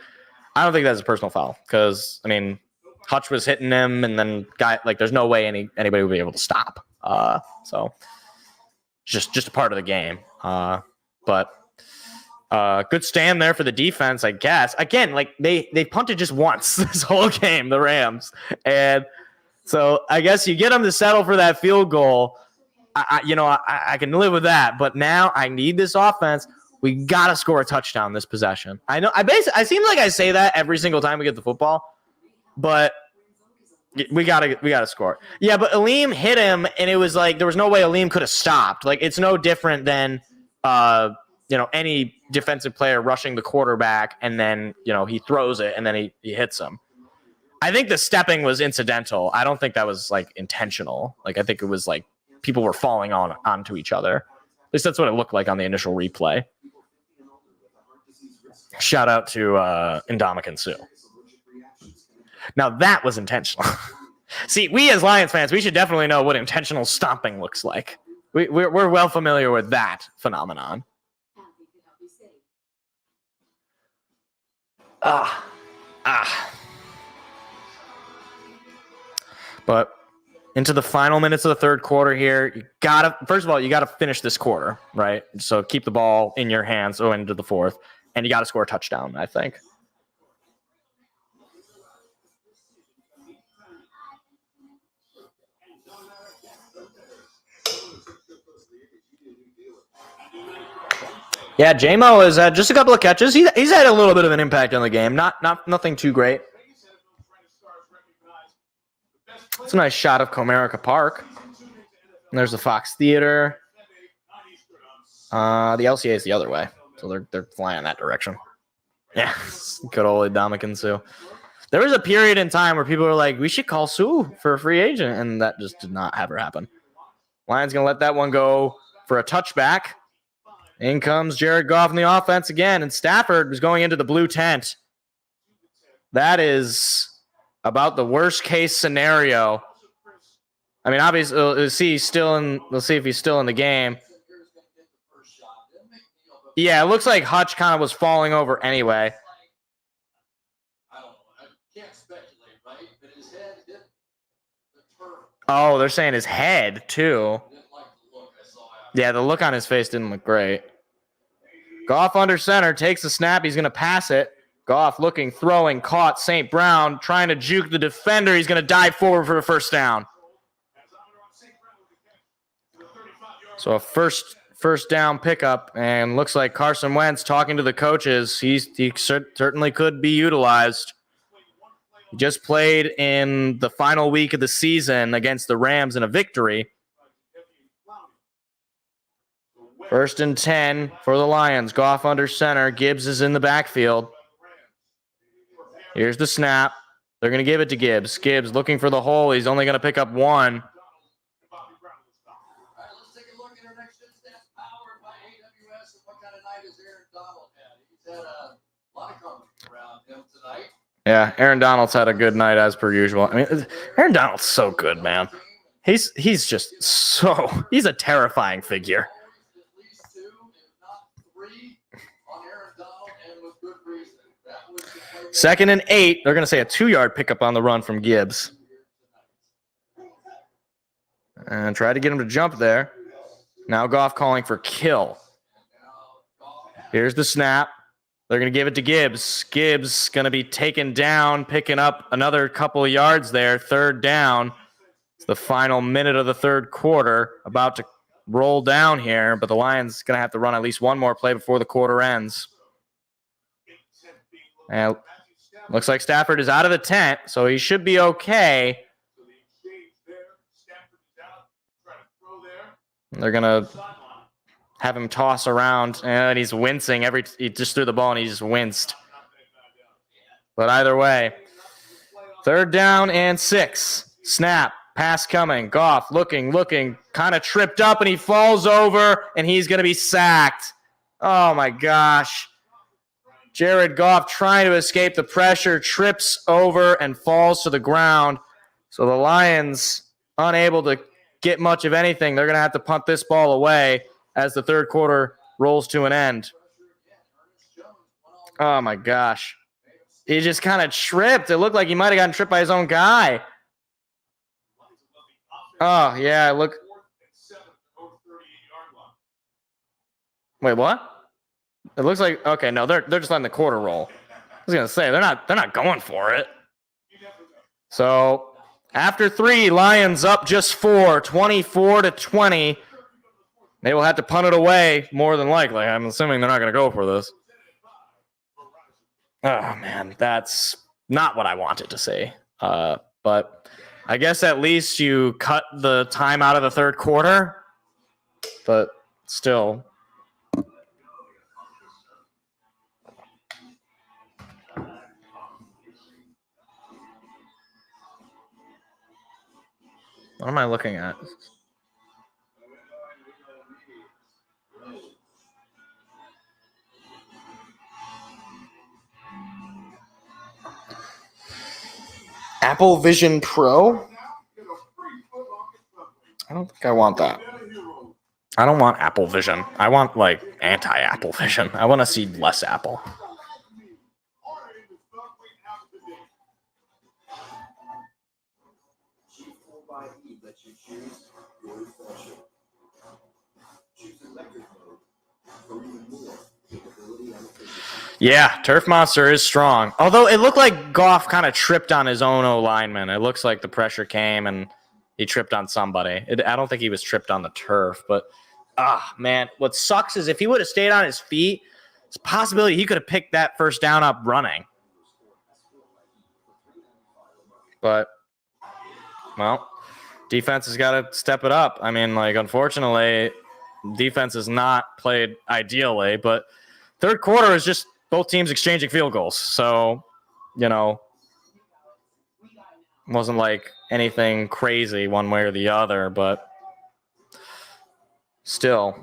S8: I don't think that's a personal foul because, I mean, Hutch was hitting him and then there's no way anybody would be able to stop. So just a part of the game. But good stand there for the defense, I guess. Again, they punted just once this whole game, the Rams. And so I guess you get them to settle for that field goal. I can live with that. But now I need this offense. We got to score a touchdown this possession. I know I seem like I say that every single time we get the football, but we got to score. Yeah, but Aleem hit him, and it was like there was no way Aleem could have stopped. Like, it's no different than any defensive player rushing the quarterback, and then he throws it, and then he hits him. I think the stepping was incidental. I don't think that was intentional. I think it was people were falling onto each other. At least that's what it looked like on the initial replay. Shout out to Ndamukong Suh. Now that was intentional. See, we as Lions fans, we should definitely know what intentional stomping looks like. We're well familiar with that phenomenon. But into the final minutes of the third quarter here, you gotta finish this quarter, right? So keep the ball in your hands into the fourth, and you gotta score a touchdown, I think. Yeah, J-Mo has had just a couple of catches. He's had a little bit of an impact on the game. Nothing too great. It's a nice shot of Comerica Park. And there's the Fox Theater. The LCA is the other way, so they're flying that direction. Yeah, good old Dominican Sue. There was a period in time where people were like, we should call Sue for a free agent, and that just did not ever happen. Lions going to let that one go for a touchback. In comes Jared Goff in the offense again, and Stafford was going into the blue tent. That is about the worst case scenario. I mean, obviously, we'll see if he's still in the game. Yeah, it looks like Hutch kind of was falling over anyway. Oh, they're saying his head, too. Yeah, the look on his face didn't look great. Goff under center, takes the snap. He's going to pass it. Goff looking, throwing, caught. St. Brown trying to juke the defender. He's going to dive forward for a first down. So a first down pickup, and looks like Carson Wentz talking to the coaches. He certainly could be utilized. He just played in the final week of the season against the Rams in a victory. 1st and 10 for the Lions. Goff under center. Gibbs is in the backfield. Here's the snap. They're going to give it to Gibbs. Gibbs looking for the hole. He's only going to pick up one.
S7: Let's take a look at our next stats powered by AWS. And what kind of night has Aaron Donald had? He's had a lot of company around him tonight.
S8: Yeah, Aaron Donald's had a good night as per usual. I mean, Aaron Donald's so good, man. He's just so – he's a terrifying figure. 2nd and 8. They're going to say a 2-yard pickup on the run from Gibbs. And try to get him to jump there. Now Goff calling for kill. Here's the snap. They're going to give it to Gibbs. Gibbs going to be taken down, picking up another couple of yards there. 3rd down. It's the final minute of the third quarter. About to roll down here, but the Lions going to have to run at least one more play before the quarter ends. And looks like Stafford is out of the tent, so he should be okay. They're going to have him toss around, and he's wincing. He just threw the ball, and he just winced. But either way, 3rd down and 6. Snap, pass coming. Goff looking, kind of tripped up, and he falls over, and he's going to be sacked. Oh, my gosh. Jared Goff trying to escape the pressure, trips over and falls to the ground. So the Lions unable to get much of anything. They're going to have to punt this ball away as the third quarter rolls to an end. Oh, my gosh. He just kind of tripped. It looked like he might have gotten tripped by his own guy. Oh, yeah, look. Wait, what? It looks like okay. No, they're just letting the quarter roll. I was gonna say they're not going for it. So after 3, Lions up just 4, 24-20. They will have to punt it away more than likely. I'm assuming they're not gonna go for this. Oh man, that's not what I wanted to say. But I guess at least you cut the time out of the third quarter. But still. What am I looking at? Apple Vision Pro? I want that. I don't want Apple Vision. I want, like, anti-Apple Vision. I want to see less Apple. Yeah, Turf Monster is strong. Although it looked like Goff kind of tripped on his own O-lineman. It looks like the pressure came and he tripped on somebody. I don't think he was tripped on the turf, but man, what sucks is if he would have stayed on his feet, it's a possibility he could have picked that first down up running. But, well, defense has got to step it up. I mean, like, unfortunately, defense has not played ideally, but third quarter is just both teams exchanging field goals. So, you know, it wasn't like anything crazy one way or the other, but still.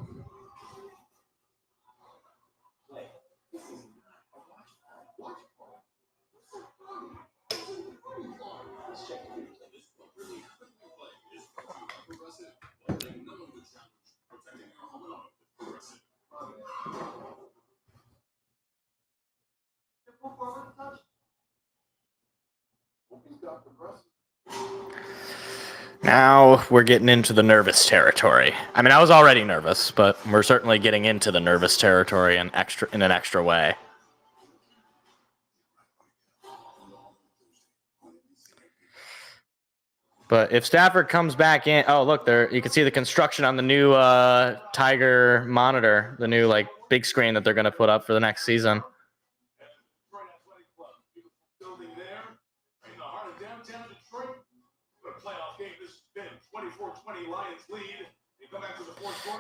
S8: Now we're getting into the nervous territory. I mean, I was already nervous, but we're certainly getting into the nervous territory in an extra way. But if Stafford comes back in, oh look, there you can see the construction on the new Tiger monitor, the new like big screen that they're going to put up for the next season.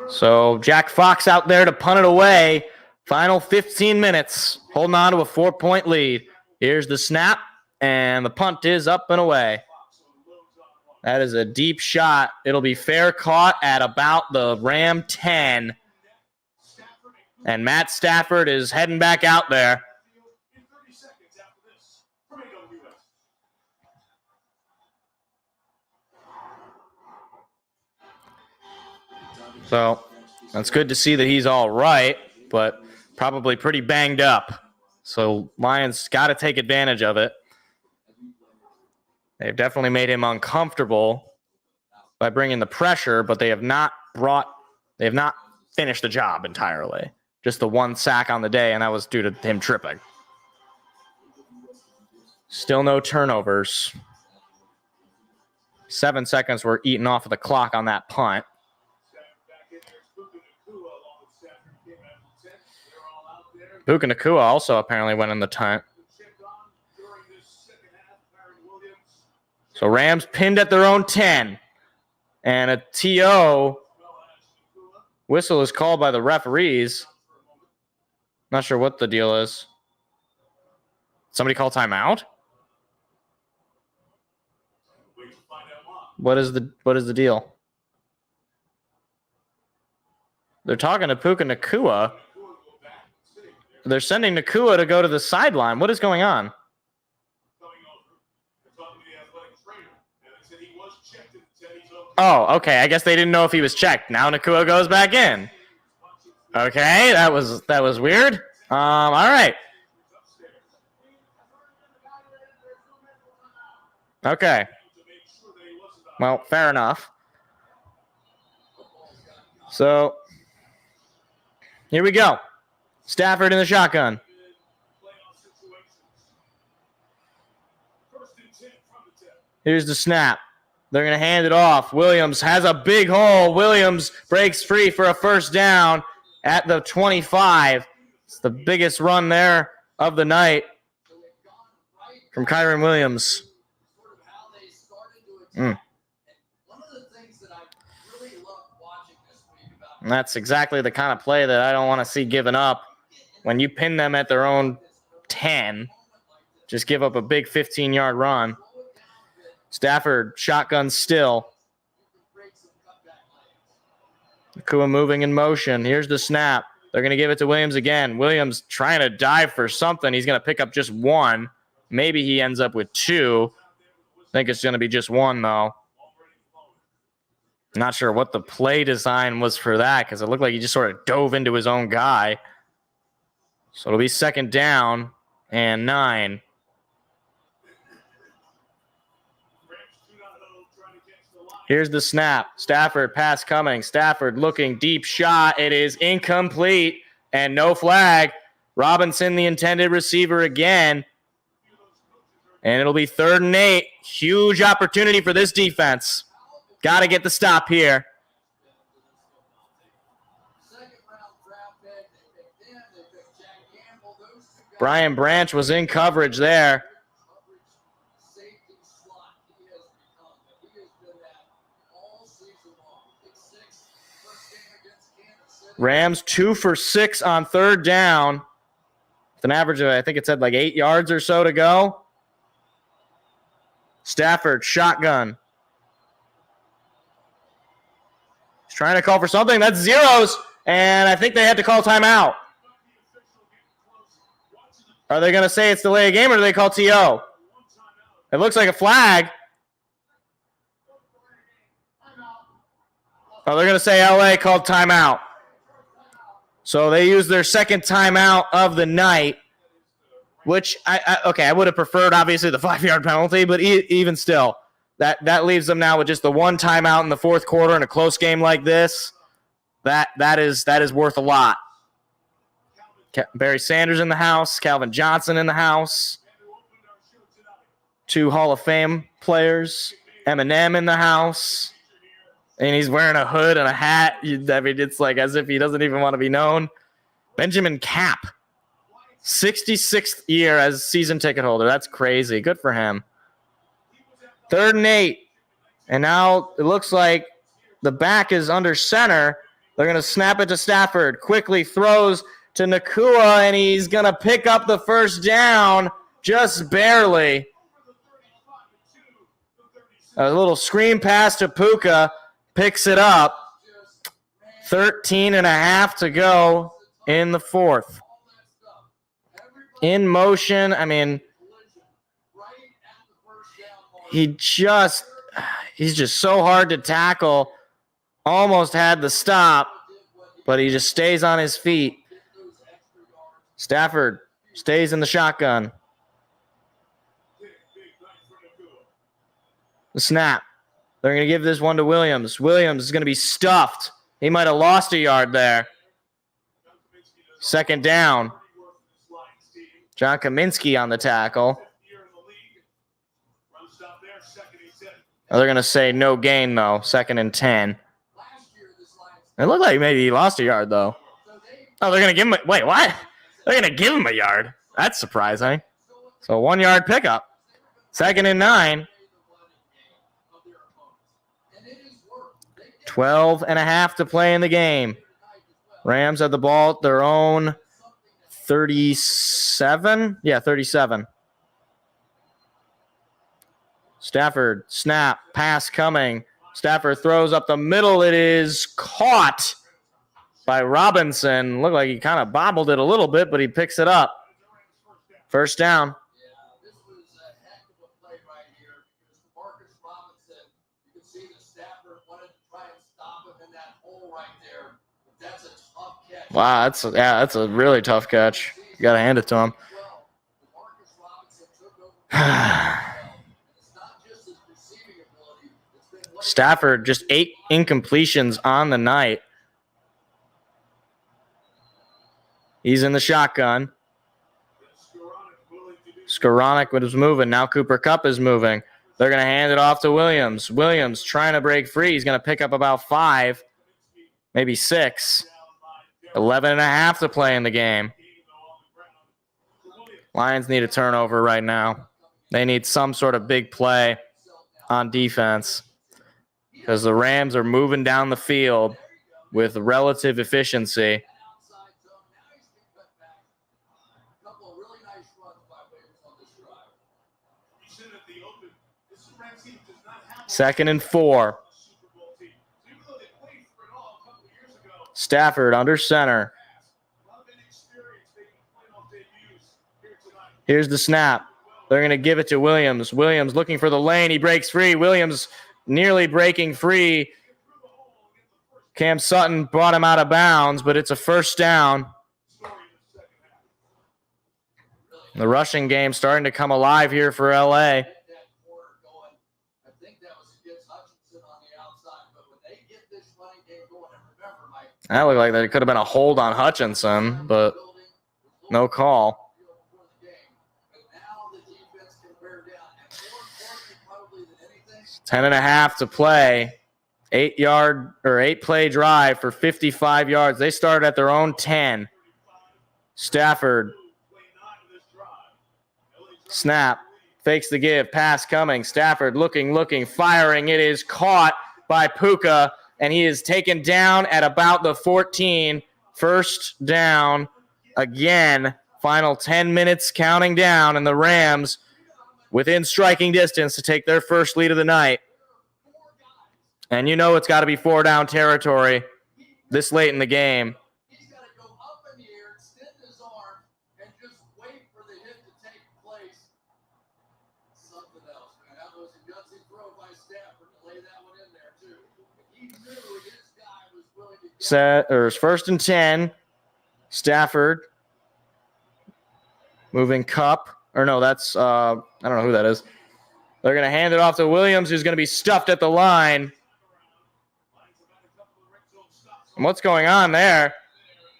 S8: So Jack Fox out there to punt it away. Final 15 minutes, holding on to a 4-point lead. Here's the snap, and the punt is up and away. That is a deep shot. It'll be fair caught at about the Ram 10. And Matt Stafford is heading back out there. So that's good to see that he's all right, but probably pretty banged up. So Lions got to take advantage of it. They've definitely made him uncomfortable by bringing the pressure, but they have not finished the job entirely. Just the one sack on the day, and that was due to him tripping. Still no turnovers. 7 seconds were eaten off of the clock on that punt. Puka Nacua also apparently went in the punt. So Rams pinned at their own 10. And a TO whistle is called by the referees. Not sure what the deal is. Somebody call timeout? What is the deal? They're talking to Puka Nacua. They're sending Nacua to go to the sideline. What is going on? Oh, okay. I guess they didn't know if he was checked. Now Nacua goes back in. Okay, that was weird. All right. Okay. Well, fair enough. So here we go. Stafford in the shotgun. Here's the snap. They're going to hand it off. Williams has a big hole. Williams breaks free for a first down at the 25. It's the biggest run there of the night from Kyron Williams. And that's exactly the kind of play that I don't want to see given up. When you pin them at their own 10, just give up a big 15-yard run. Stafford, shotgun still. Nacua moving in motion. Here's the snap. They're going to give it to Williams again. Williams trying to dive for something. He's going to pick up just one. Maybe he ends up with two. I think it's going to be just one, though. Not sure what the play design was for that because it looked like he just sort of dove into his own guy. So it'll be 2nd down and 9. Here's the snap. Stafford, pass coming. Stafford looking, deep shot. It is incomplete and no flag. Robinson, the intended receiver again. And it'll be 3rd and 8. Huge opportunity for this defense. Got to get the stop here. Brian Branch was in coverage there. Rams 2 for 6 on 3rd down. With an average of, I think it said like 8 yards or so to go. Stafford, shotgun. He's trying to call for something. That's zeros. And I think they had to call timeout. Are they going to say it's delay a game or do they call TO? It looks like a flag. Oh, they're going to say LA called timeout. So they used their 2nd timeout of the night, which I would have preferred obviously the 5-yard penalty, but even still, that leaves them now with just the 1 timeout in the 4th quarter in a close game like this. That is worth a lot. Barry Sanders in the house, Calvin Johnson in the house, 2 Hall of Fame players, Eminem in the house. And he's wearing a hood and a hat. I mean, it's like as if he doesn't even want to be known. Benjamin Kapp, 66th year as season ticket holder. That's crazy. Good for him. 3rd and 8. And now it looks like the back is under center. They're going to snap it to Stafford. Quickly throws to Nakua, and he's going to pick up the 1st down just barely. A little screen pass to Puka. Picks it up. 13.5 to go in the 4th. In motion, I mean, he's just so hard to tackle. Almost had the stop, but he just stays on his feet. Stafford stays in the shotgun. The snap. They're going to give this one to Williams. Williams is going to be stuffed. He might have lost a yard there. 2nd down. John Kaminsky on the tackle. They're going to say no gain, though. 2nd and 10. It looked like maybe he lost a yard, though. Oh, they're going to give him – wait, what? They're going to give him a yard. That's surprising. So 1-yard pickup. 2nd and 9. 12.5 to play in the game. Rams have the ball at their own 37. Yeah, 37. Stafford, snap, pass coming. Stafford throws up the middle. It is caught by Robinson. Looked like he kind of bobbled it a little bit, but he picks it up. 1st down. Wow, that's a really tough catch. You got to hand it to him. Stafford, just 8 incompletions on the night. He's in the shotgun. Skoranek was moving. Now Cooper Kupp is moving. They're going to hand it off to Williams. Williams trying to break free. He's going to pick up about 5, maybe 6. 11.5 to play in the game. Lions need a turnover right now. They need some sort of big play on defense because the Rams are moving down the field with relative efficiency. Second and 4. Stafford under center. Here's the snap. They're going to give it to Williams. Williams looking for the lane. He breaks free. Williams nearly breaking free. Cam Sutton brought him out of bounds, but it's a first down. The rushing game starting to come alive here for LA. That looked like that could have been a hold on Hutchinson, but no call. 10.5 to play. 8-play drive for 55 yards. They started at their own 10. Stafford. Snap. Fakes the give. Pass coming. Stafford looking, firing. It is caught by Puka, and he is taken down at about the 14. First down again. Final 10 minutes counting down, and the Rams within striking distance to take their first lead of the night. And you know it's got to be 4-down territory this late in the game.
S7: He's got to go up in the air, extend his arm, and just wait for the hit to take place. Something else, man. That was a gutsy throw by Stafford to lay that one in there, too. He knew his guy was willing to
S8: It's first and 10. Stafford moving Cup. Or no, that's, I don't know who that is. They're going to hand it off to Williams, who's going to be stuffed at the line. And what's going on there?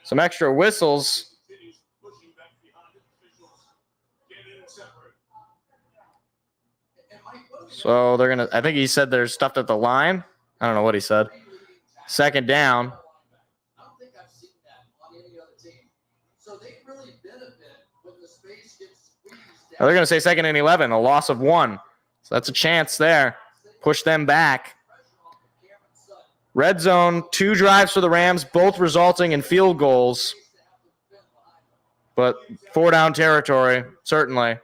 S8: Some extra whistles. So they're going to, I think he said they're stuffed at the line. I don't know what he said. Second down.
S7: I don't think I've seen that on any other team. So they really benefit when the space gets squeezed
S8: They're going to say second and 11, a loss of 1. So that's a chance there. Push them back. Red zone, 2 drives for the Rams, both resulting in field goals. But 4-down territory, certainly.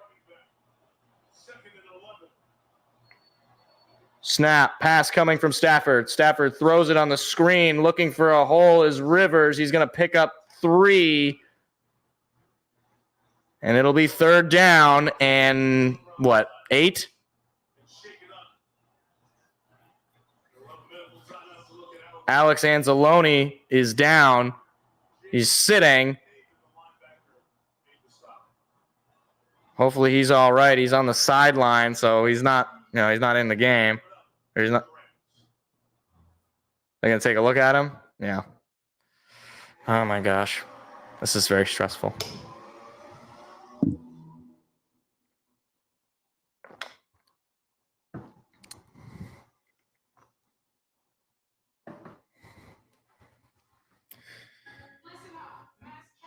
S8: Snap, pass coming from Stafford. Stafford throws it on the screen, looking for a hole is Rivers. He's going to pick up 3. And it'll be third down and, 8? Alex Anzalone is down. He's sitting. Hopefully he's all right. He's on the sideline, so he's not in the game. Or he's not. They're going to take a look at him? Yeah. Oh, my gosh. This is very stressful.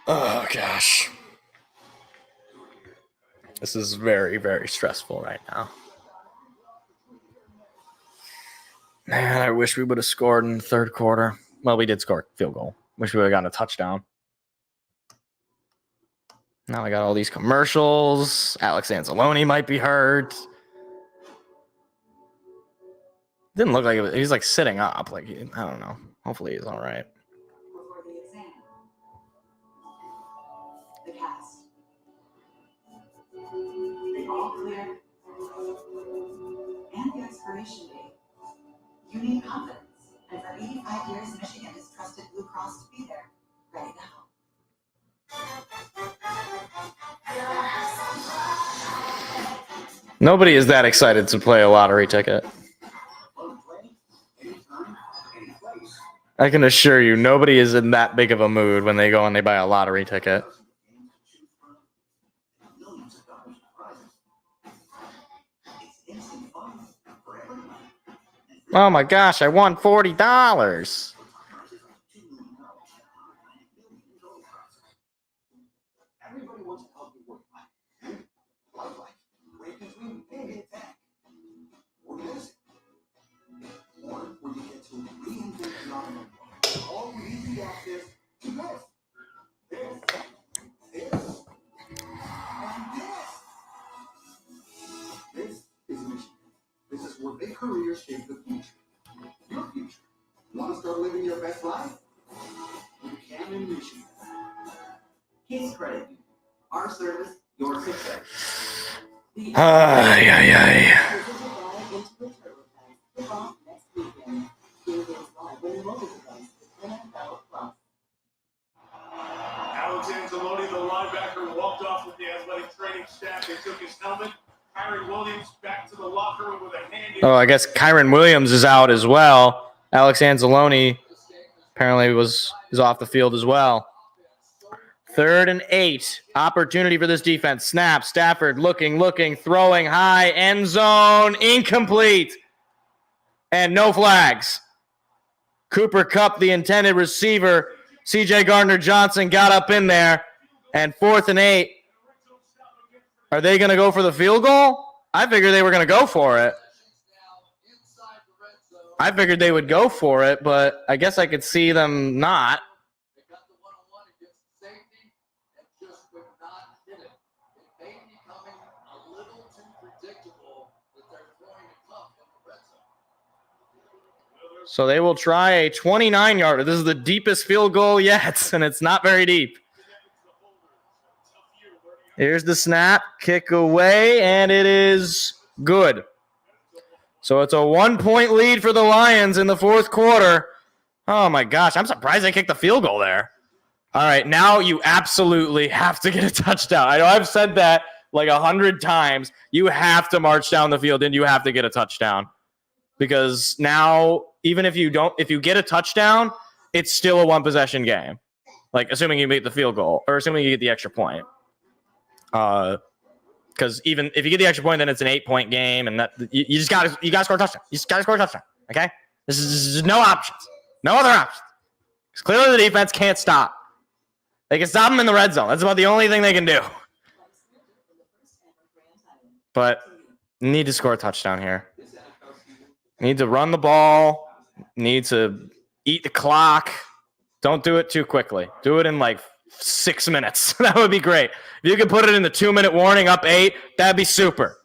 S8: Oh, gosh. This is very, very stressful right now. Man, I wish we would have scored in the third quarter. Well, we did score a field goal. Wish we would have gotten a touchdown. Now I got all these commercials. Alex Anzalone might be hurt. Didn't look like it was, he was like sitting up. Like, I don't know. Hopefully he's all right.
S9: Before the exam. The cast. They all clear. And the expiration date. You need confidence. And for 85 years, Michigan has trusted Blue Cross to be there right now.
S8: Nobody is that excited to play a lottery ticket. I can assure you, nobody is in that big of a mood when they go and they buy a lottery ticket. Oh my gosh, I won $40.
S12: Everybody wants to help you work life. Right between pay attack. Or this. Or where you get to reinvent the automatic. All you need to access to this. This. And this. This is Michigan. This is where big careers shape the future. Your future. Want to start living your best life? You can in Michigan. Case Credit Union. Our service, your success.
S8: Ay, ay, ay.
S6: linebacker walked off with the athletic training staff. They took his helmet. Kyron Williams back to the locker room with a hand.
S8: Oh, I guess Kyron Williams is out as well. Alex Anzalone apparently is off the field as well. 3rd and 8. Opportunity for this defense. Snap. Stafford looking, throwing high. End zone. Incomplete. And no flags. Cooper Kupp, the intended receiver. C.J. Gardner-Johnson got up in there. And 4th and 8. Are they going to go for the field goal? I figured they were going to go for it. I figured they would go for it, but I guess I could see them not.
S7: They got the one-on-one against the safety and just could not hit it. It may be becoming a little too predictable that they're throwing to Kupp in the red zone.
S8: So they will try a 29-yarder. This is the deepest field goal yet, and it's not very deep. Here's the snap, kick away, and it is good. So it's a 1-point lead for the Lions in the 4th quarter. Oh, my gosh. I'm surprised they kicked the field goal there. All right, now you absolutely have to get a touchdown. I know I've said that like 100 times. You have to march down the field, and you have to get a touchdown. Because now, even if you get a touchdown, it's still a one-possession game. Like, assuming you make the field goal, or assuming you get the extra point. Because even if you get the extra point, then it's an 8-point game, and that you gotta score a touchdown. You just gotta score a touchdown. Okay, this is no options, no other options. Because clearly the defense can't stop. They can stop them in the red zone. That's about the only thing they can do. But need to score a touchdown here. Need to run the ball. Need to eat the clock. Don't do it too quickly. Do it in like 6 minutes. That would be great. If you could put it in the 2-minute warning up 8, that'd be super.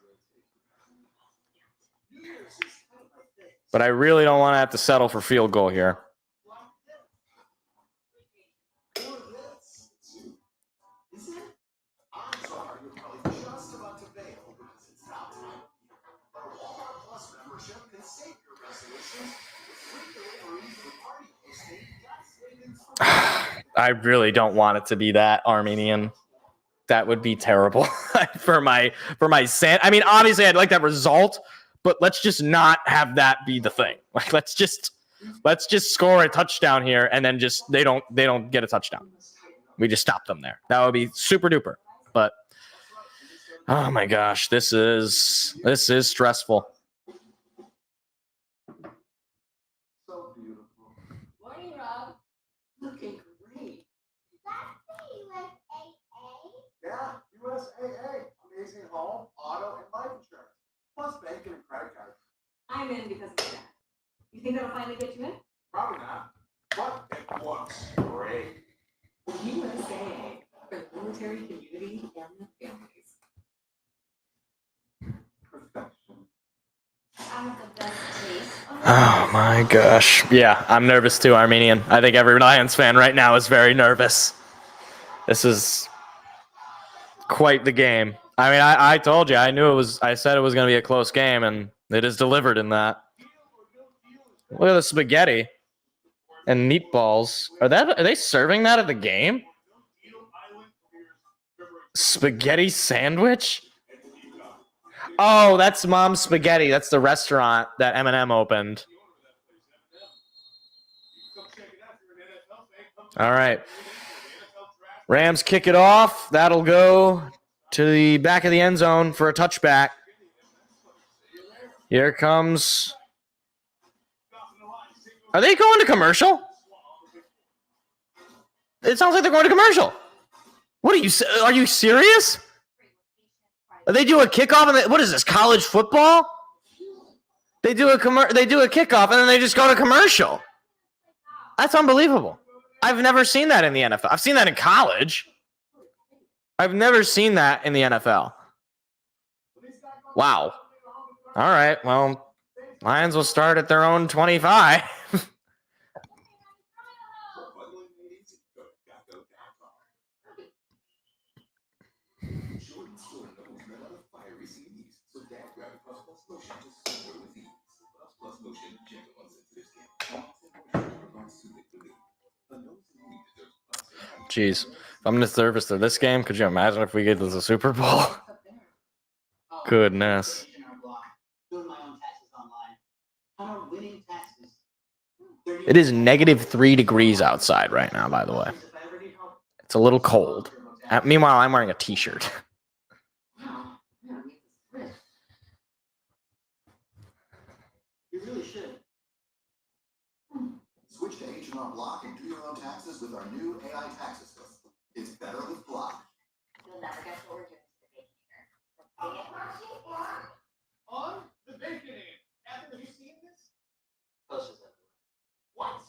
S8: But I really don't want to have to settle for field goal here. I really don't want it to be that, Armenian. That would be terrible for my san. I mean, obviously, I'd like that result, but let's just not have that be the thing. Like, let's just score a touchdown here, and then just they don't get a touchdown. We just stop them there. That would be super duper. But oh my gosh, this is stressful.
S12: So beautiful. Morning, Rob. Looking great. Yeah, USAA. Amazing home, auto, and life insurance. Plus banking and credit cards.
S13: I'm in because of that. You think that'll finally get you in?
S12: Probably not. But it looks great.
S13: USAA for the military community and the families.
S12: Perfection.
S8: Oh my gosh. Yeah, I'm nervous too, Armenian. I think every Lions fan right now is very nervous. This is quite the game. I mean, I told you, I said it was going to be a close game, and it is delivered in that. Look at the spaghetti and meatballs. Are they serving that at the game? Spaghetti sandwich? Oh, that's Mom's Spaghetti. That's the restaurant that Eminem opened. All right. Rams kick it off. That'll go to the back of the end zone for a touchback. Here comes. Are they going to commercial? It sounds like they're going to commercial. What are you serious? They do a kickoff and what is this, college football? They do a kickoff and then they just go to commercial. That's unbelievable. I've never seen that in the NFL. I've seen that in college. I've never seen that in the NFL. Wow. All right. Well, Lions will start at their own 25. Jeez. I'm gonna service to this game. Could you imagine if we get to the Super Bowl? Goodness. It is -3 degrees outside right now, by the way. It's a little cold. Meanwhile, I'm wearing a t-shirt.
S12: You really should. Switch to H&R Block and do your own taxes with our new AI tax system. It's better with Block.
S11: You'll never guess what we're doing to the baconator.
S1: On the Baconator. Have you seen this?
S12: Posters everywhere. What?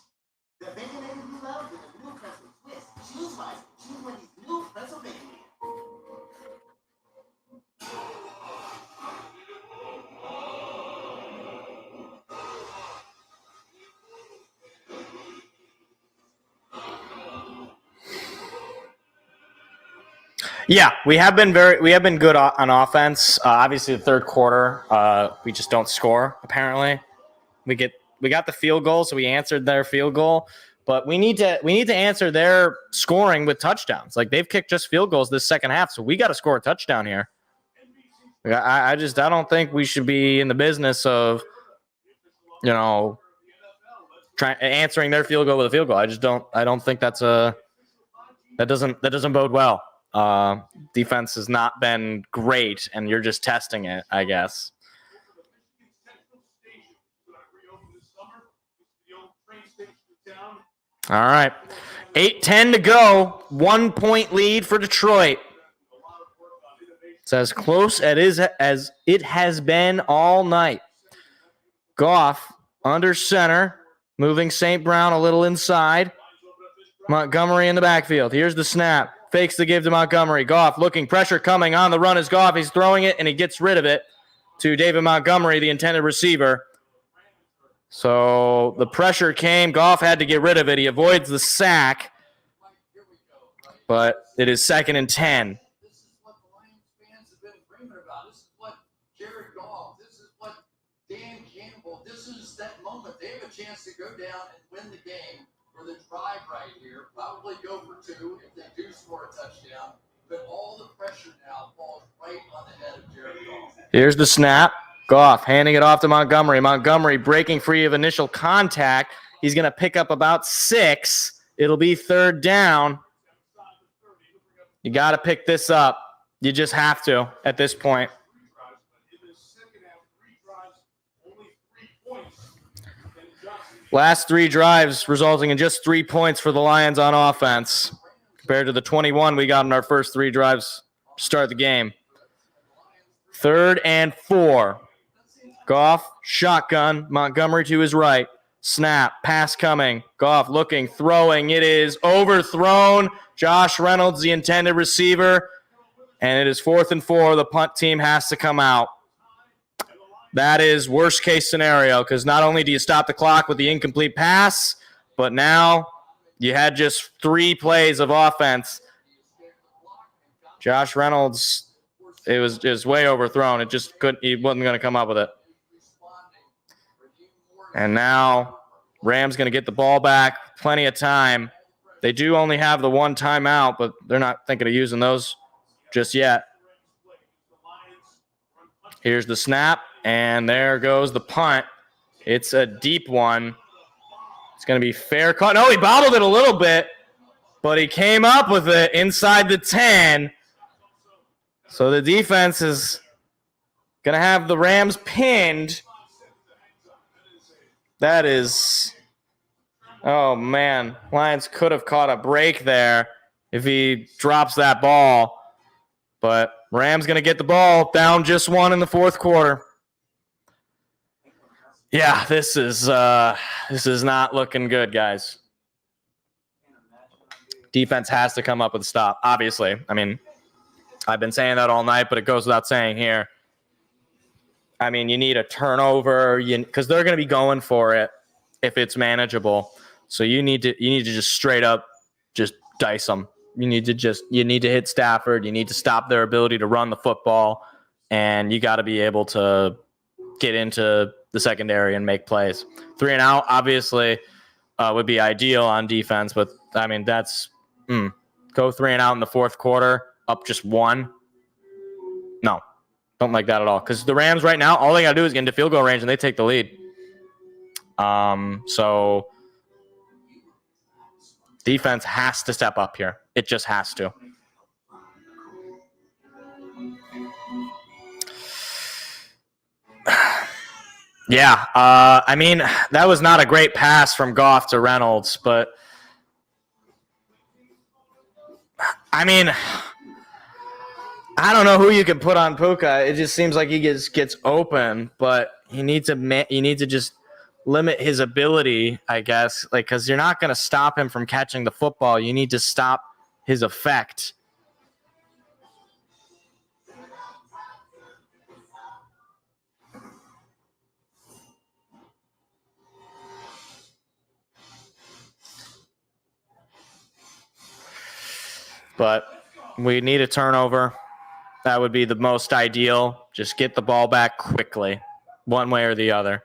S12: The Baconator you love with a new pretzel twist. Choose wisely. Choose Wendy's new pretzel Baconator.
S8: Yeah, we have been good on offense. Obviously, the third quarter, we just don't score. Apparently, we got the field goal, so we answered their field goal. But we need to answer their scoring with touchdowns. Like they've kicked just field goals this second half, so we got to score a touchdown here. I don't think we should be in the business of, answering their field goal with a field goal. I don't think that doesn't bode well. Defense has not been great, and you're just testing it, I guess. All right. 8:10 to go. 1 point lead for Detroit. It's as close as it has been all night. Goff under center, moving St. Brown a little inside. Montgomery in the backfield. Here's the snap. Fakes the give to Montgomery. Goff looking, pressure coming on the run is Goff. He's throwing it, and he gets rid of it to David Montgomery, the intended receiver. So the pressure came. Goff had to get rid of it. He avoids the sack, but it is 2nd and 10.
S7: This is what the Lions fans have been dreaming about. This is what Jared Goff, this is what Dan Campbell, this is that moment. They have a chance to go down and win the game for the drive right here. Probably go for 2 if they do score a touchdown. But all the pressure now falls right on the head of Jared Goff.
S8: Here's the snap. Goff handing it off to Montgomery. Montgomery breaking free of initial contact. He's going to pick up about 6. It'll be 3rd down. You got to pick this up. You just have to at this point. Last 3 drives resulting in just 3 points for the Lions on offense compared to the 21 we got in our first 3 drives to start the game. 3rd and 4. Goff, shotgun, Montgomery to his right. Snap, pass coming. Goff looking, throwing. It is overthrown. Josh Reynolds, the intended receiver. And it is 4th and 4. The punt team has to come out. That is worst case scenario because not only do you stop the clock with the incomplete pass, but now you had just 3 plays of offense. Josh Reynolds, it was way overthrown. He wasn't going to come up with it. And now Rams going to get the ball back. Plenty of time. They do only have the 1 timeout, but they're not thinking of using those just yet. Here's the snap, and there goes the punt. It's a deep one. It's going to be fair caught. No, he bobbled it a little bit, but he came up with it inside the 10. So the defense is going to have the Rams pinned. That is, oh man, Lions could have caught a break there if he drops that ball. But Rams going to get the ball down just 1 in the 4th quarter. Yeah, this is not looking good, guys. Defense has to come up with a stop, obviously. I mean, I've been saying that all night, but it goes without saying here. I mean, you need a turnover because they're going to be going for it if it's manageable. So you need to just straight up just dice them. You need to hit Stafford. You need to stop their ability to run the football, and you got to be able to get into the secondary and make plays. 3 and out, obviously, would be ideal on defense, but I mean that's go 3 and out in the fourth quarter, up just 1. No, don't like that at all. Because the Rams right now, all they got to do is get into field goal range and they take the lead. So defense has to step up here. It just has to. Yeah, I mean, that was not a great pass from Goff to Reynolds, but I mean, I don't know who you can put on Puka. It just seems like he gets open, but you need to just limit his ability, I guess, like because you're not going to stop him from catching the football. You need to stop his effect. But we need a turnover. That would be the most ideal. Just get the ball back quickly, one way or the other.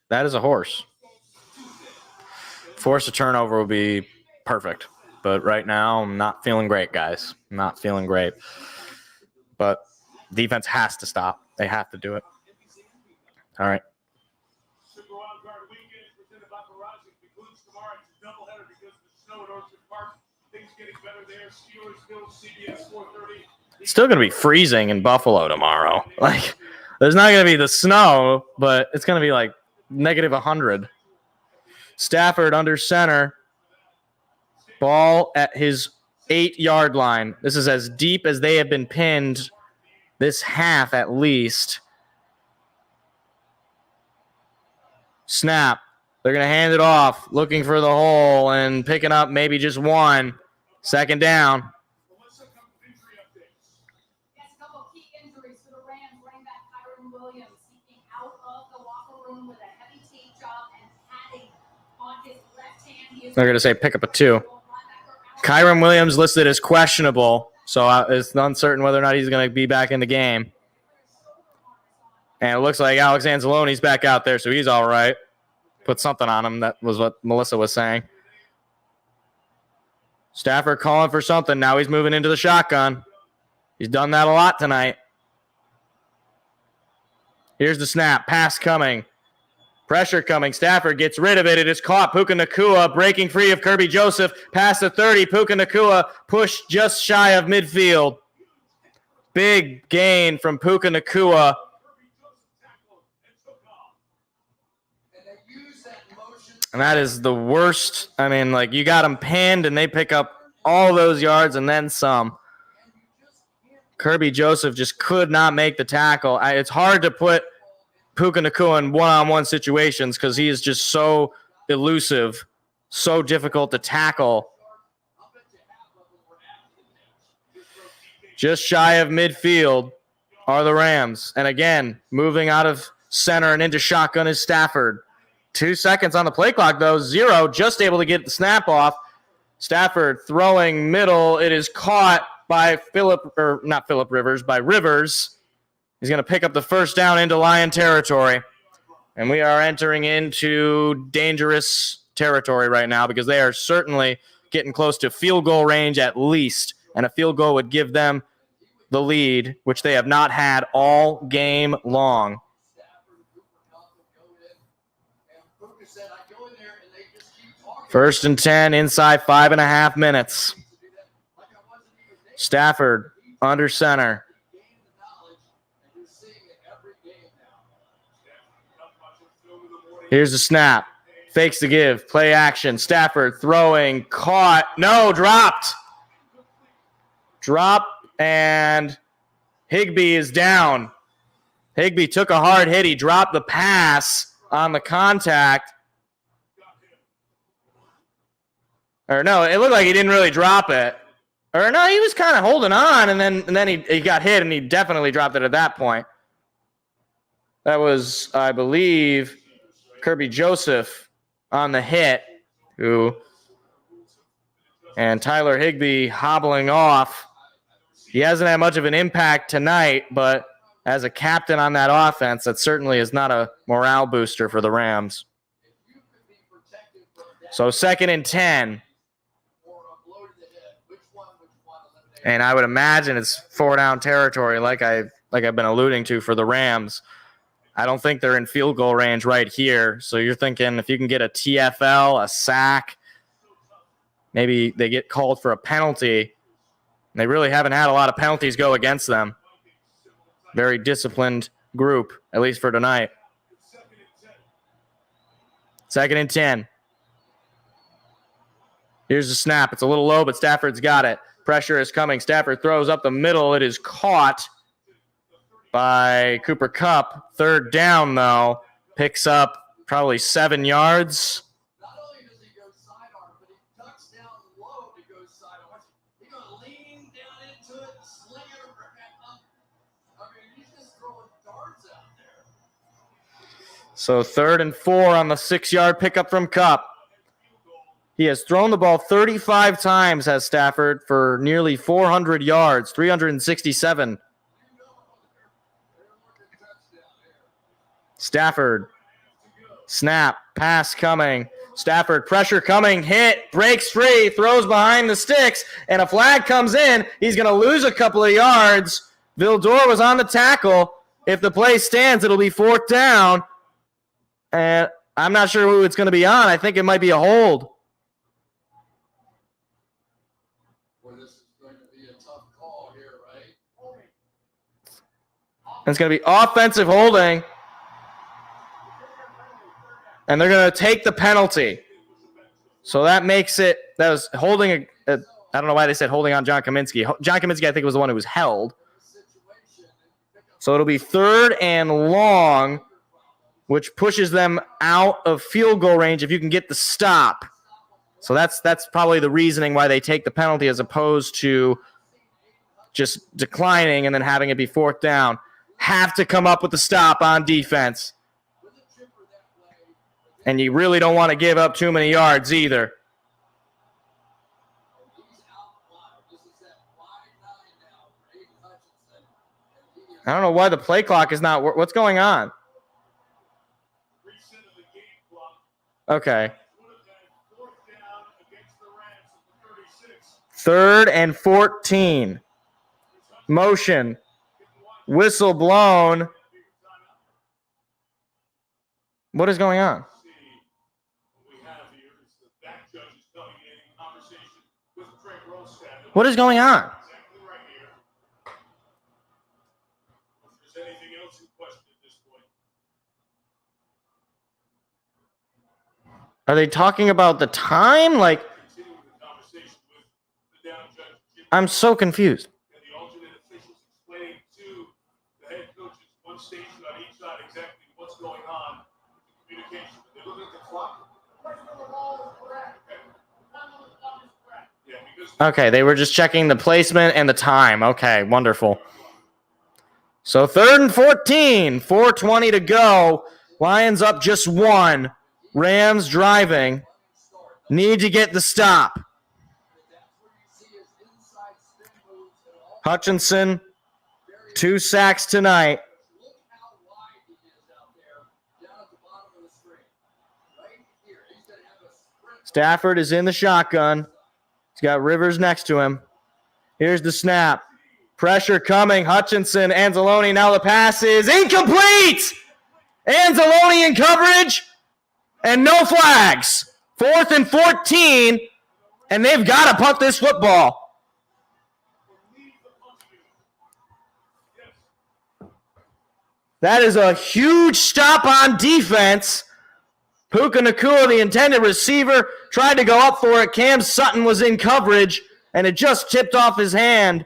S8: That is a horse. Force a turnover would be perfect. But right now, I'm not feeling great, guys. I'm not feeling great. But defense has to stop. They have to do it. All right.
S6: Super Wild Card Weekend presented by Verizon concludes tomorrow. It's a doubleheader because of the snow at Orchard Park. Things getting better there. Steelers, Bills, CBS 4:30.
S8: It's still going to be freezing in Buffalo tomorrow. Like, there's not going to be the snow, but it's going to be like negative 100. Stafford under center. Ball at his 8-yard line. This is as deep as they have been pinned this half at least. Snap. They're going to hand it off, looking for the hole and picking up maybe just 1. Second down.
S11: Yes, a couple key injuries for the Rams. Running back Kyron Williams sneaking out of the locker room with a heavy tape job and padding on his left hand.
S8: They're going to say pick up a 2. Kyron Williams listed as questionable, so it's uncertain whether or not he's going to be back in the game. And it looks like Alex Anzalone's back out there, so he's all right. Put something on him. That was what Melissa was saying. Stafford calling for something. Now he's moving into the shotgun. He's done that a lot tonight. Here's the snap. Pass coming. Pressure coming. Stafford gets rid of it. It is caught. Puka Nacua breaking free of Kirby Joseph. Past the 30. Puka Nacua pushed just shy of midfield. Big gain from Puka Nacua. And that is the worst. I mean, like, you got them pinned, and they pick up all those yards and then some. Kirby Joseph just could not make the tackle. It's hard to put Puka Nacua in one-on-one situations because he is just so elusive, so difficult to tackle. Just shy of midfield are the Rams. And again, moving out of center and into shotgun is Stafford. 2 seconds on the play clock, though. 0, just able to get the snap off. Stafford throwing middle. It is caught by by Rivers. He's going to pick up the first down into Lion territory. And we are entering into dangerous territory right now because they are certainly getting close to field goal range at least. And a field goal would give them the lead, which they have not had all game long. First and 10 inside 5.5 minutes. Stafford under center. Here's the snap. Fakes the give. Play action. Stafford throwing. Caught. No, dropped. Drop, and Higbee is down. Higbee took a hard hit. He dropped the pass on the contact. Or no, it looked like he didn't really drop it. Or no, he was kind of holding on, and then he got hit, and he definitely dropped it at that point. That was, I believe, Kirby Joseph on the hit, and Tyler Higbee hobbling off. He hasn't had much of an impact tonight, but as a captain on that offense, that certainly is not a morale booster for the Rams. So 2nd and 10. And I would imagine it's 4-down territory like I've been alluding to for the Rams. I don't think they're in field goal range right here. So you're thinking if you can get a TFL, a sack, maybe they get called for a penalty. They really haven't had a lot of penalties go against them. Very disciplined group, at least for tonight. 2nd and 10. Here's the snap. It's a little low, but Stafford's got it. Pressure is coming. Stafford throws up the middle. It is caught by Cooper Kupp. 3rd down, though. Picks up probably 7 yards.
S7: Not only does he go sidearm, but he ducks down low to go sidearm. He's going to lean down into it, sling it around. I mean, he's just throwing darts out there.
S8: So 3rd and 4 on the 6-yard pickup from Kupp. He has thrown the ball 35 times, has Stafford, for nearly 400 yards, 367. Stafford, snap, pass coming. Stafford, pressure coming, hit, breaks free, throws behind the sticks, and a flag comes in. He's going to lose a couple of yards. Vildor was on the tackle. If the play stands, it'll be 4th down. And I'm not sure who it's going to be on. I think it might be a hold. It's going to be offensive holding. And they're going to take the penalty. So that makes it, that was holding, I don't know why they said holding on John Kaminsky. John Kaminsky, I think, was the one who was held. So it'll be 3rd and long, which pushes them out of field goal range if you can get the stop. So that's probably the reasoning why they take the penalty as opposed to just declining and then having it be 4th down. Have to come up with the stop on defense. And you really don't want to give up too many yards either. I don't know why the play clock is not. What's going on? Okay. 3rd and 14. Motion. Whistle blown. What is going on? What is going on? Are they talking about the time? Like, I'm so confused. Okay, they were just checking the placement and the time. Okay, wonderful. So 3rd and 14, 4:20 to go. Lions up just 1. Rams driving. Need to get the stop. Hutchinson, 2 sacks tonight. Stafford is in the shotgun. He's got Rivers next to him. Here's the snap. Pressure coming. Hutchinson, Anzalone. Now the pass is incomplete. Anzalone in coverage and no flags. 4th and 14, and they've got to punt this football. That is a huge stop on defense. Puka Nacua, the intended receiver, tried to go up for it. Cam Sutton was in coverage, and it just tipped off his hand.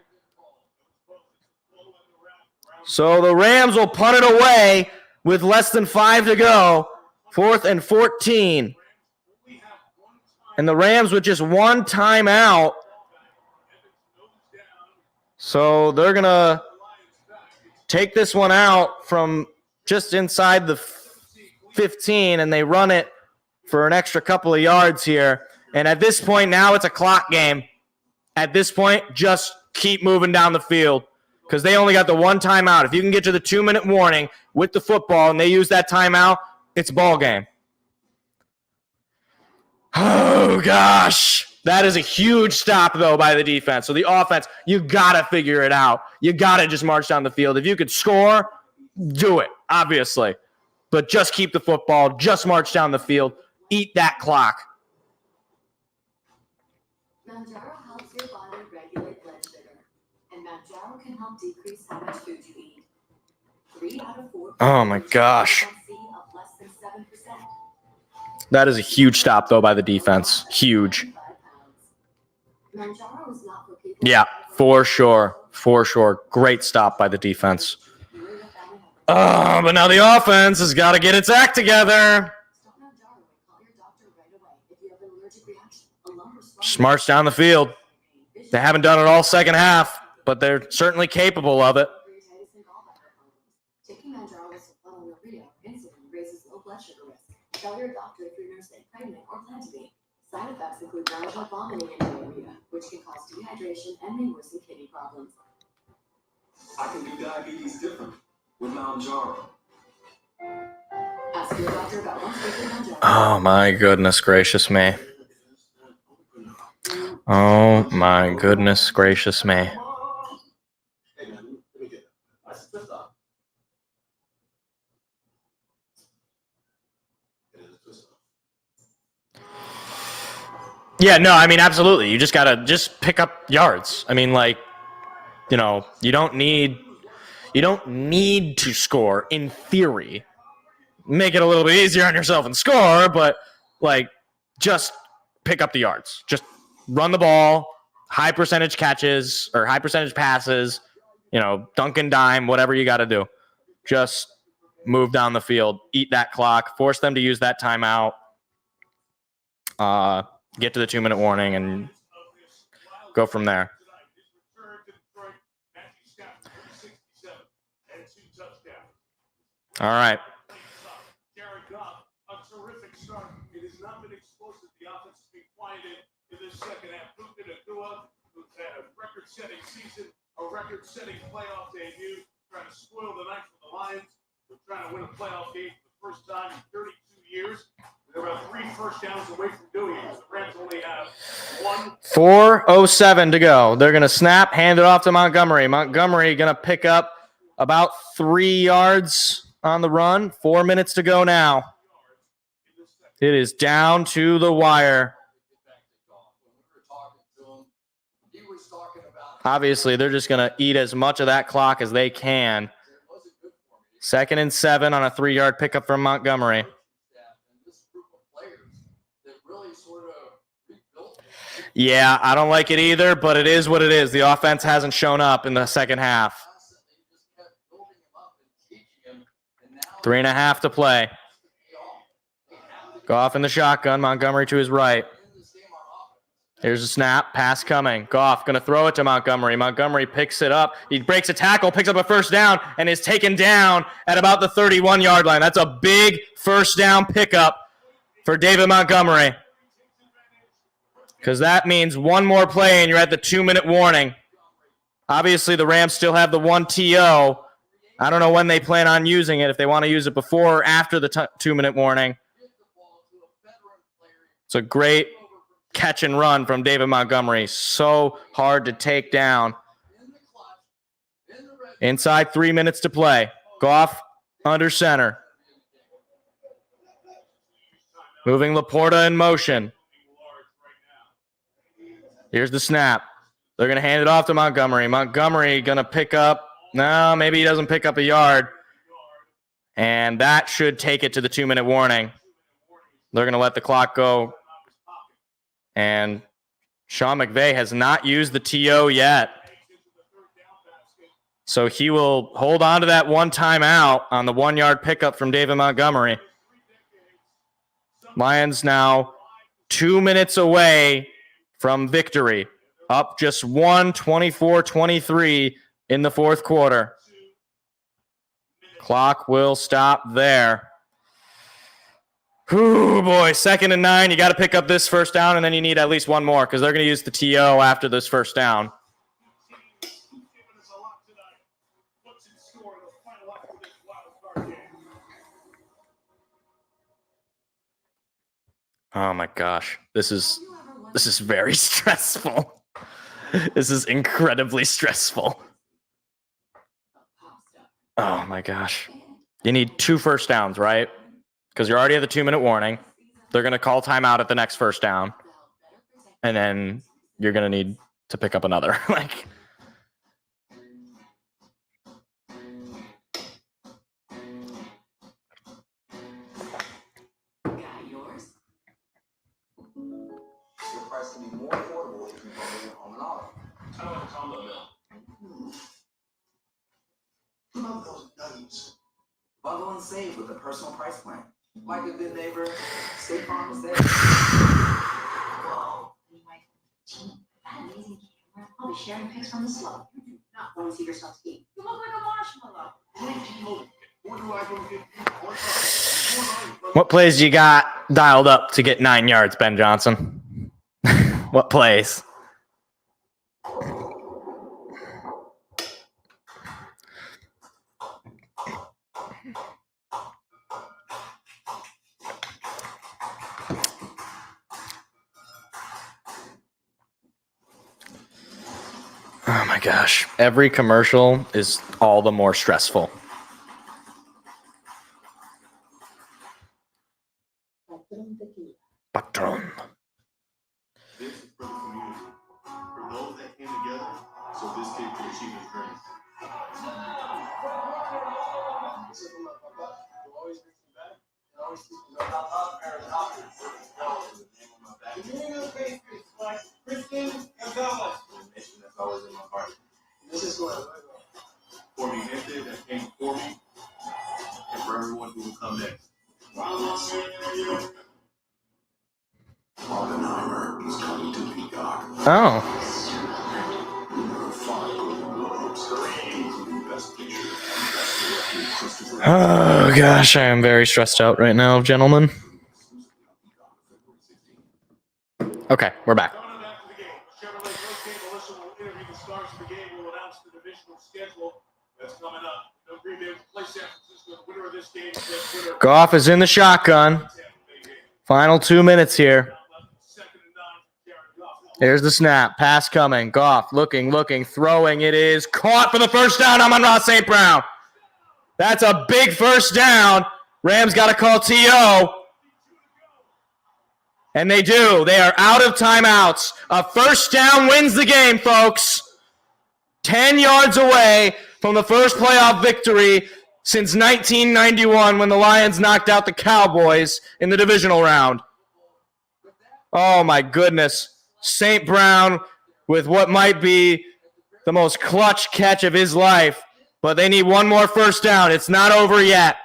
S8: So the Rams will punt it away with less than 5 to go. 4th and 14. And the Rams with just 1 timeout. So they're going to take this one out from just inside the 15, and they run it for an extra couple of yards here. And at this point now, it's a clock game. At this point, just keep moving down the field because they only got the one timeout. If you can get to the 2-minute warning with the football and they use that timeout, it's ball game. Oh, gosh. That is a huge stop, though, by the defense. So the offense, you got to figure it out. You got to just march down the field. If you could score, do it, obviously. But just keep the football. Just march down the field. Eat that clock.
S9: Manjaro helps your body regulate blood sugar, and Manjaro can help decrease how much food you eat. 3 out of 4.
S8: Oh, my gosh.
S9: Of less than 7%.
S8: That is a huge stop, though, by the defense. Huge.
S9: Manjaro is not for people.
S8: Yeah, for sure. For sure. Great stop by the defense. But now the offense has got to get its act together.
S9: Stop Manjaro and call your doctor right away if you have an allergic reaction. A lumbar swelling.
S8: Just march down the field. They haven't done it all second half, but they're certainly capable of it.
S9: Taking Manjaro with sulfonylurea or insulin raises low blood sugar risk. Tell your doctor if you're nursing, pregnant, or plan to be. Side effects include nausea, vomiting, and diarrhea, which can cause dehydration and may worsen kidney problems.
S10: I can do diabetes different with Mounjaro.
S9: Ask your doctor about once weekly Manjaro.
S8: Oh, my goodness gracious me. Oh, my goodness gracious me.
S10: Hey man, let me get it. Let's twist up. It is a twist up.
S8: Yeah, no, I mean, absolutely. You just got to just pick up yards. I mean, like, you know, you don't need to score in theory. Make it a little bit easier on yourself and score, but, like, just pick up the yards. Just run the ball, high percentage catches or high percentage passes, you know, dunk and dime, whatever you got to do. Just move down the field, eat that clock, force them to use that timeout, get to the 2-minute warning, and go from there. All right.
S6: A terrific start. It has not been explosive. The offense has been quieted in this second half. Luka Nakua, who's had a record-setting season, a record-setting playoff debut, trying to spoil the night for the Lions. They're trying to win a playoff game for the first time in 32 years. They're about 3 first downs away from doing it. The Rams only have
S8: 4:07 to go. They're going to snap, hand it off to Montgomery. Montgomery going to pick up about 3 yards on the run. 4 minutes to go now. It is down to the wire. Obviously, they're just going to eat as much of that clock as they can. 2nd and 7 on a 3-yard pickup from Montgomery. Yeah, I don't like it either, but it is what it is. The offense hasn't shown up in the second half. 3.5 to play. Goff in the shotgun. Montgomery to his right. Here's a snap. Pass coming. Goff going to throw it to Montgomery. Montgomery picks it up. He breaks a tackle, picks up a first down, and is taken down at about the 31-yard line. That's a big first down pickup for David Montgomery. Because that means one more play and you're at the 2-minute warning. Obviously, the Rams still have the 1 TO. I don't know when they plan on using it, if they want to use it before or after the 2-minute warning. It's a great catch and run from David Montgomery. So hard to take down. Inside 3 minutes to play. Goff under center. Moving Laporta in motion. Here's the snap. They're going to hand it off to Montgomery. Montgomery going to pick up. No, maybe he doesn't pick up a yard. And that should take it to the 2-minute warning. They're going to let the clock go. And Sean McVay has not used the TO yet. So he will hold on to that one timeout on the 1-yard pickup from David Montgomery. Lions now 2 minutes away from victory. Up just 24-23 in the fourth quarter. Clock will stop there. Ooh, boy, 2nd and 9. You got to pick up this first down, and then you need at least one more because they're going to use the TO after this first down. Oh my gosh. This is very stressful. This is incredibly stressful. Oh my gosh. You need 2 first downs, right? Because you're already at the 2-minute warning. They're going to call timeout at the next first down. And then you're going to need to pick up another. Like,
S12: Your price can be more affordable if you bundle your home and auto.
S10: I don't want a combo mill.
S12: What about those nuggies? Bundle and save with the personal price plan. Like a good neighbor, State Farm is there.
S11: Whoa. That amazing camera. I'll be sharing pics from the slope. You do not want to see yourself ski. You look like a marshmallow.
S8: what plays you got dialed up to get 9 yards, Ben Johnson? What plays? Oh my gosh. Every commercial is all the more stressful. Patron.
S10: This is for the community, for those that came together, so this kid could achieve his dreams. That's always in my heart.
S12: This is what
S10: For the gente that came before me, and for everyone who will come next.
S6: Oppenheimer is coming to Peacock.
S8: Oh. Oh gosh, I am very stressed out right now, gentlemen. Okay, we're back.
S3: Coming up after the game, Chevrolet Coach Game Melissa will interview the stars of the game. We'll announce the divisional schedule that's coming up. No Green Bay will play San Francisco. The winner of this game is winner.
S8: Goff is in the shotgun. Final 2 minutes here. Here's the snap. Pass coming. Goff looking, throwing. It is caught for the first down. Amon-Ra St. Brown. That's a big first down. Rams got to call TO. And they do. They are out of timeouts. A first down wins the game, folks. 10 yards away from the first playoff victory since 1991 when the Lions knocked out the Cowboys in the divisional round. Oh, my goodness. St. Brown with what might be the most clutch catch of his life. But they need one more first down. It's not over yet.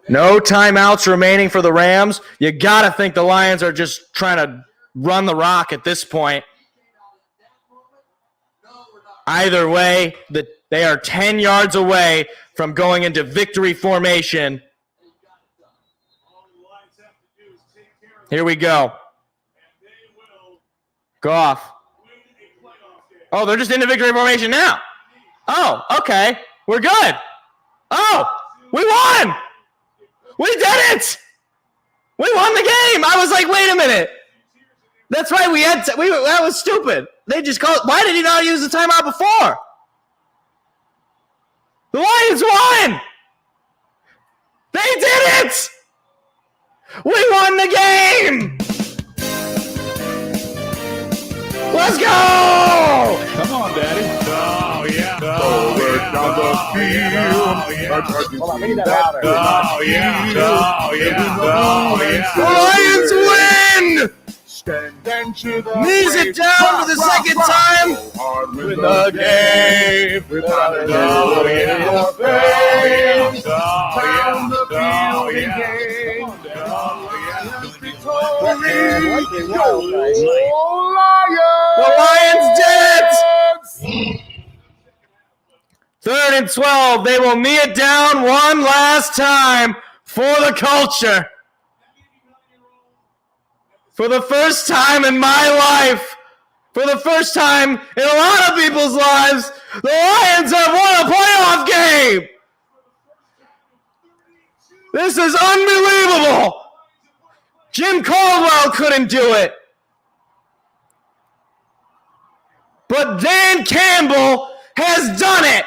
S8: No timeouts remaining for the Rams. You got to think the Lions are just trying to run the rock at this point. Either way, they are 10 yards away from going into victory formation. Here we go. Goff. Oh, they're just into victory formation now. Oh, okay. We're good. Oh, we won. We did it. We won the game. I was like, wait a minute. That's right. That was stupid. They just called. Why did he not use the timeout before? The Lions won. They did it. We won the game. Let's go!
S6: Come on, Daddy.
S3: Oh, yeah.
S6: Over down the field.
S5: Hold on, we need that louder.
S3: Oh, yeah.
S8: The Lions win!
S6: Stand and cheer the
S8: Knees it
S6: praise.
S8: down for the second time.
S6: Go hard win the game. Without a doubt in your face. Down the field and game. Victory. Go Lions!
S8: The Lions did it! 3rd and 12. They will knee it down one last time for the culture. For the first time in my life, for the first time in a lot of people's lives, the Lions have won a playoff game. This is unbelievable. Jim Caldwell couldn't do it. But Dan Campbell has done it.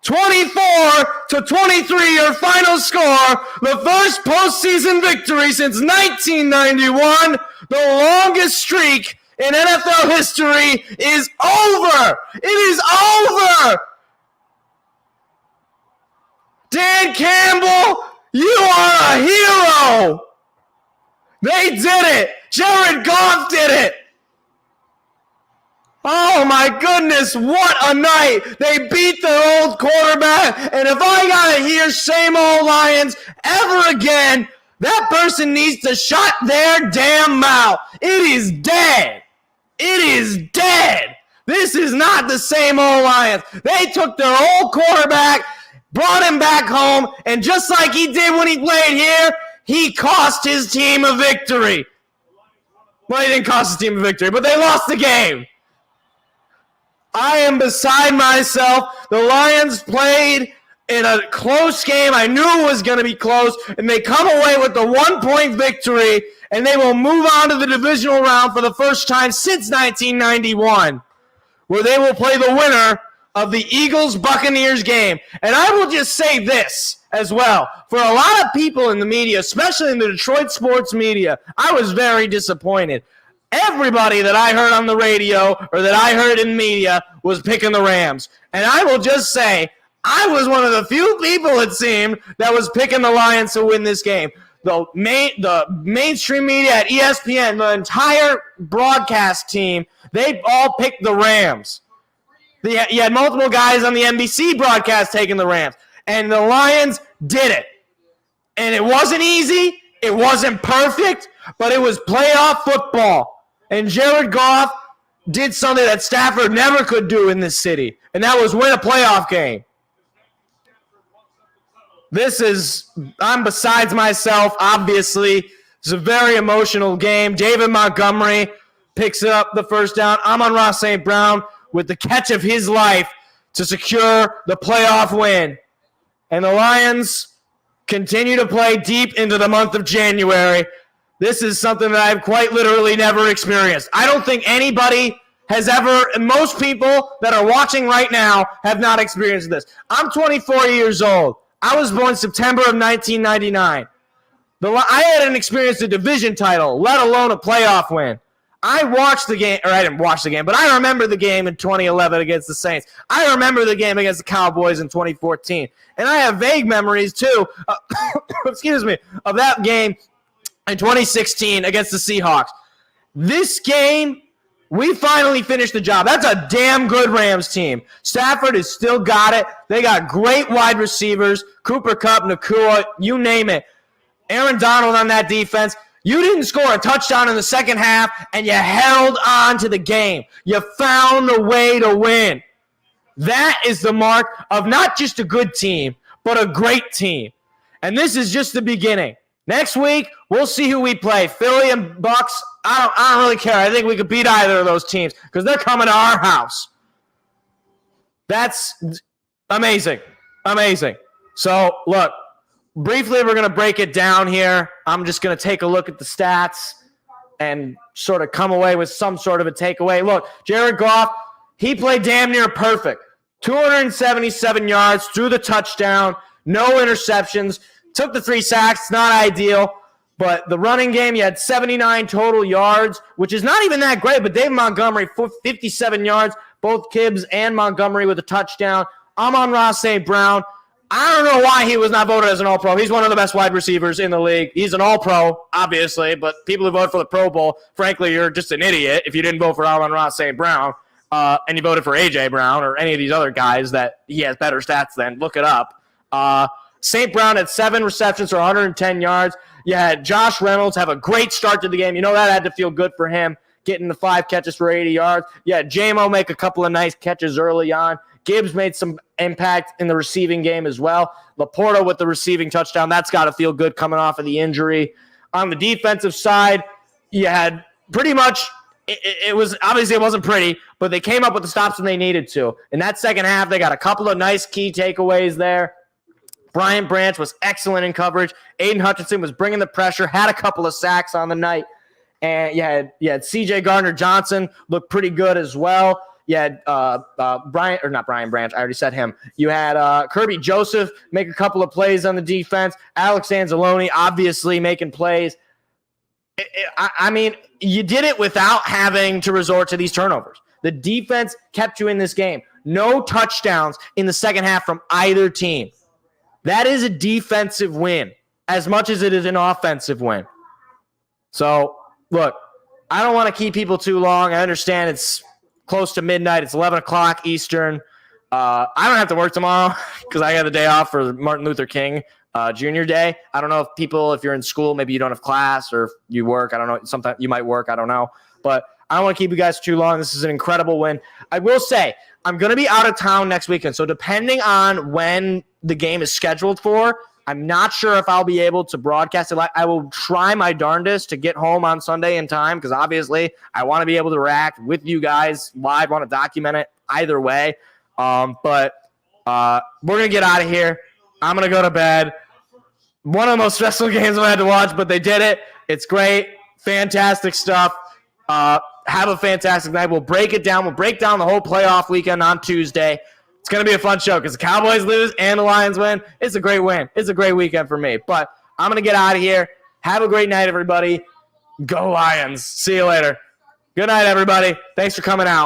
S8: 24-23, your final score. The first postseason victory since 1991. The longest streak in NFL history is over. It is over. Dan Campbell, you are a hero. They did it. Jared Goff did it. Oh my goodness, what a night. They beat their old quarterback, and if I gotta hear same old Lions ever again, that person needs to shut their damn mouth. It is dead. It is dead. This is not the same old Lions. They took their old quarterback, brought him back home, and just like he did when he played here, he cost his team a victory. Well, he didn't cost his team a victory, but they lost the game. I am beside myself. The Lions played in a close game. I knew it was going to be close, and they come away with the 1-point victory, and they will move on to the divisional round for the first time since 1991, where they will play the winner of the Eagles-Buccaneers game. And I will just say this as well. For a lot of people in the media, especially in the Detroit sports media, I was very disappointed. Everybody that I heard on the radio or that I heard in media was picking the Rams. And I will just say, I was one of the few people, it seemed, that was picking the Lions to win this game. The mainstream media at ESPN, the entire broadcast team, they all picked the Rams. You had multiple guys on the NBC broadcast taking the Rams. And the Lions did it. And it wasn't easy. It wasn't perfect. But it was playoff football. And Jared Goff did something that Stafford never could do in this city, and that was win a playoff game. I'm besides myself, obviously. It's a very emotional game. David Montgomery picks up the first down. Amon-Ra St. Brown with the catch of his life to secure the playoff win. And the Lions continue to play deep into the month of January. This is something that I've quite literally never experienced. I don't think anybody has ever, and most people that are watching right now have not experienced this. I'm 24 years old. I was born September of 1999. I hadn't experienced a division title, let alone a playoff win. I watched the game, or I didn't watch the game, but I remember the game in 2011 against the Saints. I remember the game against the Cowboys in 2014. And I have vague memories, too, of that game in 2016 against the Seahawks. This game, we finally finished the job. That's a damn good Rams team. Stafford has still got it. They got great wide receivers, Cooper Kupp, Nakua, you name it. Aaron Donald on that defense. You didn't score a touchdown in the second half, and you held on to the game. You found a way to win. That is the mark of not just a good team, but a great team. And this is just the beginning. Next week, we'll see who we play. Philly and Bucks, I don't really care. I think we could beat either of those teams because they're coming to our house. That's amazing. Amazing. So, look, briefly we're going to break it down here. I'm just going to take a look at the stats and sort of come away with some sort of a takeaway. Look, Jared Goff, he played damn near perfect. 277 yards, threw the touchdown, no interceptions. Took the 3 sacks, not ideal, but the running game, you had 79 total yards, which is not even that great, but David Montgomery, 57 yards, both Gibbs and Montgomery with a touchdown. Amon-Ra St. Brown, I don't know why he was not voted as an All-Pro. He's one of the best wide receivers in the league. He's an All-Pro, obviously, but people who vote for the Pro Bowl, frankly, you're just an idiot if you didn't vote for Amon-Ra St. Brown and you voted for A.J. Brown or any of these other guys that he has better stats than. Look it up. St. Brown had 7 receptions for 110 yards. You had Josh Reynolds have a great start to the game. You know that had to feel good for him, getting the 5 catches for 80 yards. You had J-Mo make a couple of nice catches early on. Gibbs made some impact in the receiving game as well. Laporta with the receiving touchdown. That's got to feel good coming off of the injury. On the defensive side, you had pretty much it was obviously it wasn't pretty, but they came up with the stops when they needed to. In that second half, they got a couple of nice key takeaways there. Brian Branch was excellent in coverage. Aiden Hutchinson was bringing the pressure, had a couple of sacks on the night. And you had C.J. Gardner-Johnson look pretty good as well. You had not Brian Branch. I already said him. You had Kirby Joseph make a couple of plays on the defense. Alex Anzalone obviously making plays. I mean, you did it without having to resort to these turnovers. The defense kept you in this game. No touchdowns in the second half from either team. That is a defensive win as much as it is an offensive win. So, look, I don't want to keep people too long. I understand it's close to midnight. It's 11 o'clock Eastern. I don't have to work tomorrow because I got the day off for Martin Luther King Jr. Day. I don't know if you're in school, maybe you don't have class or if you work. I don't know. Sometimes you might work. I don't know. But I don't want to keep you guys too long. This is an incredible win. I will say I'm going to be out of town next weekend. So depending on when the game is scheduled for, I'm not sure if I'll be able to broadcast it. I will try my darndest to get home on Sunday in time because obviously I want to be able to react with you guys live, want to document it either way. But we're going to get out of here. I'm going to go to bed. One of the most stressful games I've had to watch, but they did it. It's great. Fantastic stuff. Have a fantastic night. We'll break it down. We'll break down the whole playoff weekend on Tuesday. It's going to be a fun show because the Cowboys lose and the Lions win. It's a great win. It's a great weekend for me. But I'm going to get out of here. Have a great night, everybody. Go Lions. See you later. Good night, everybody. Thanks for coming out.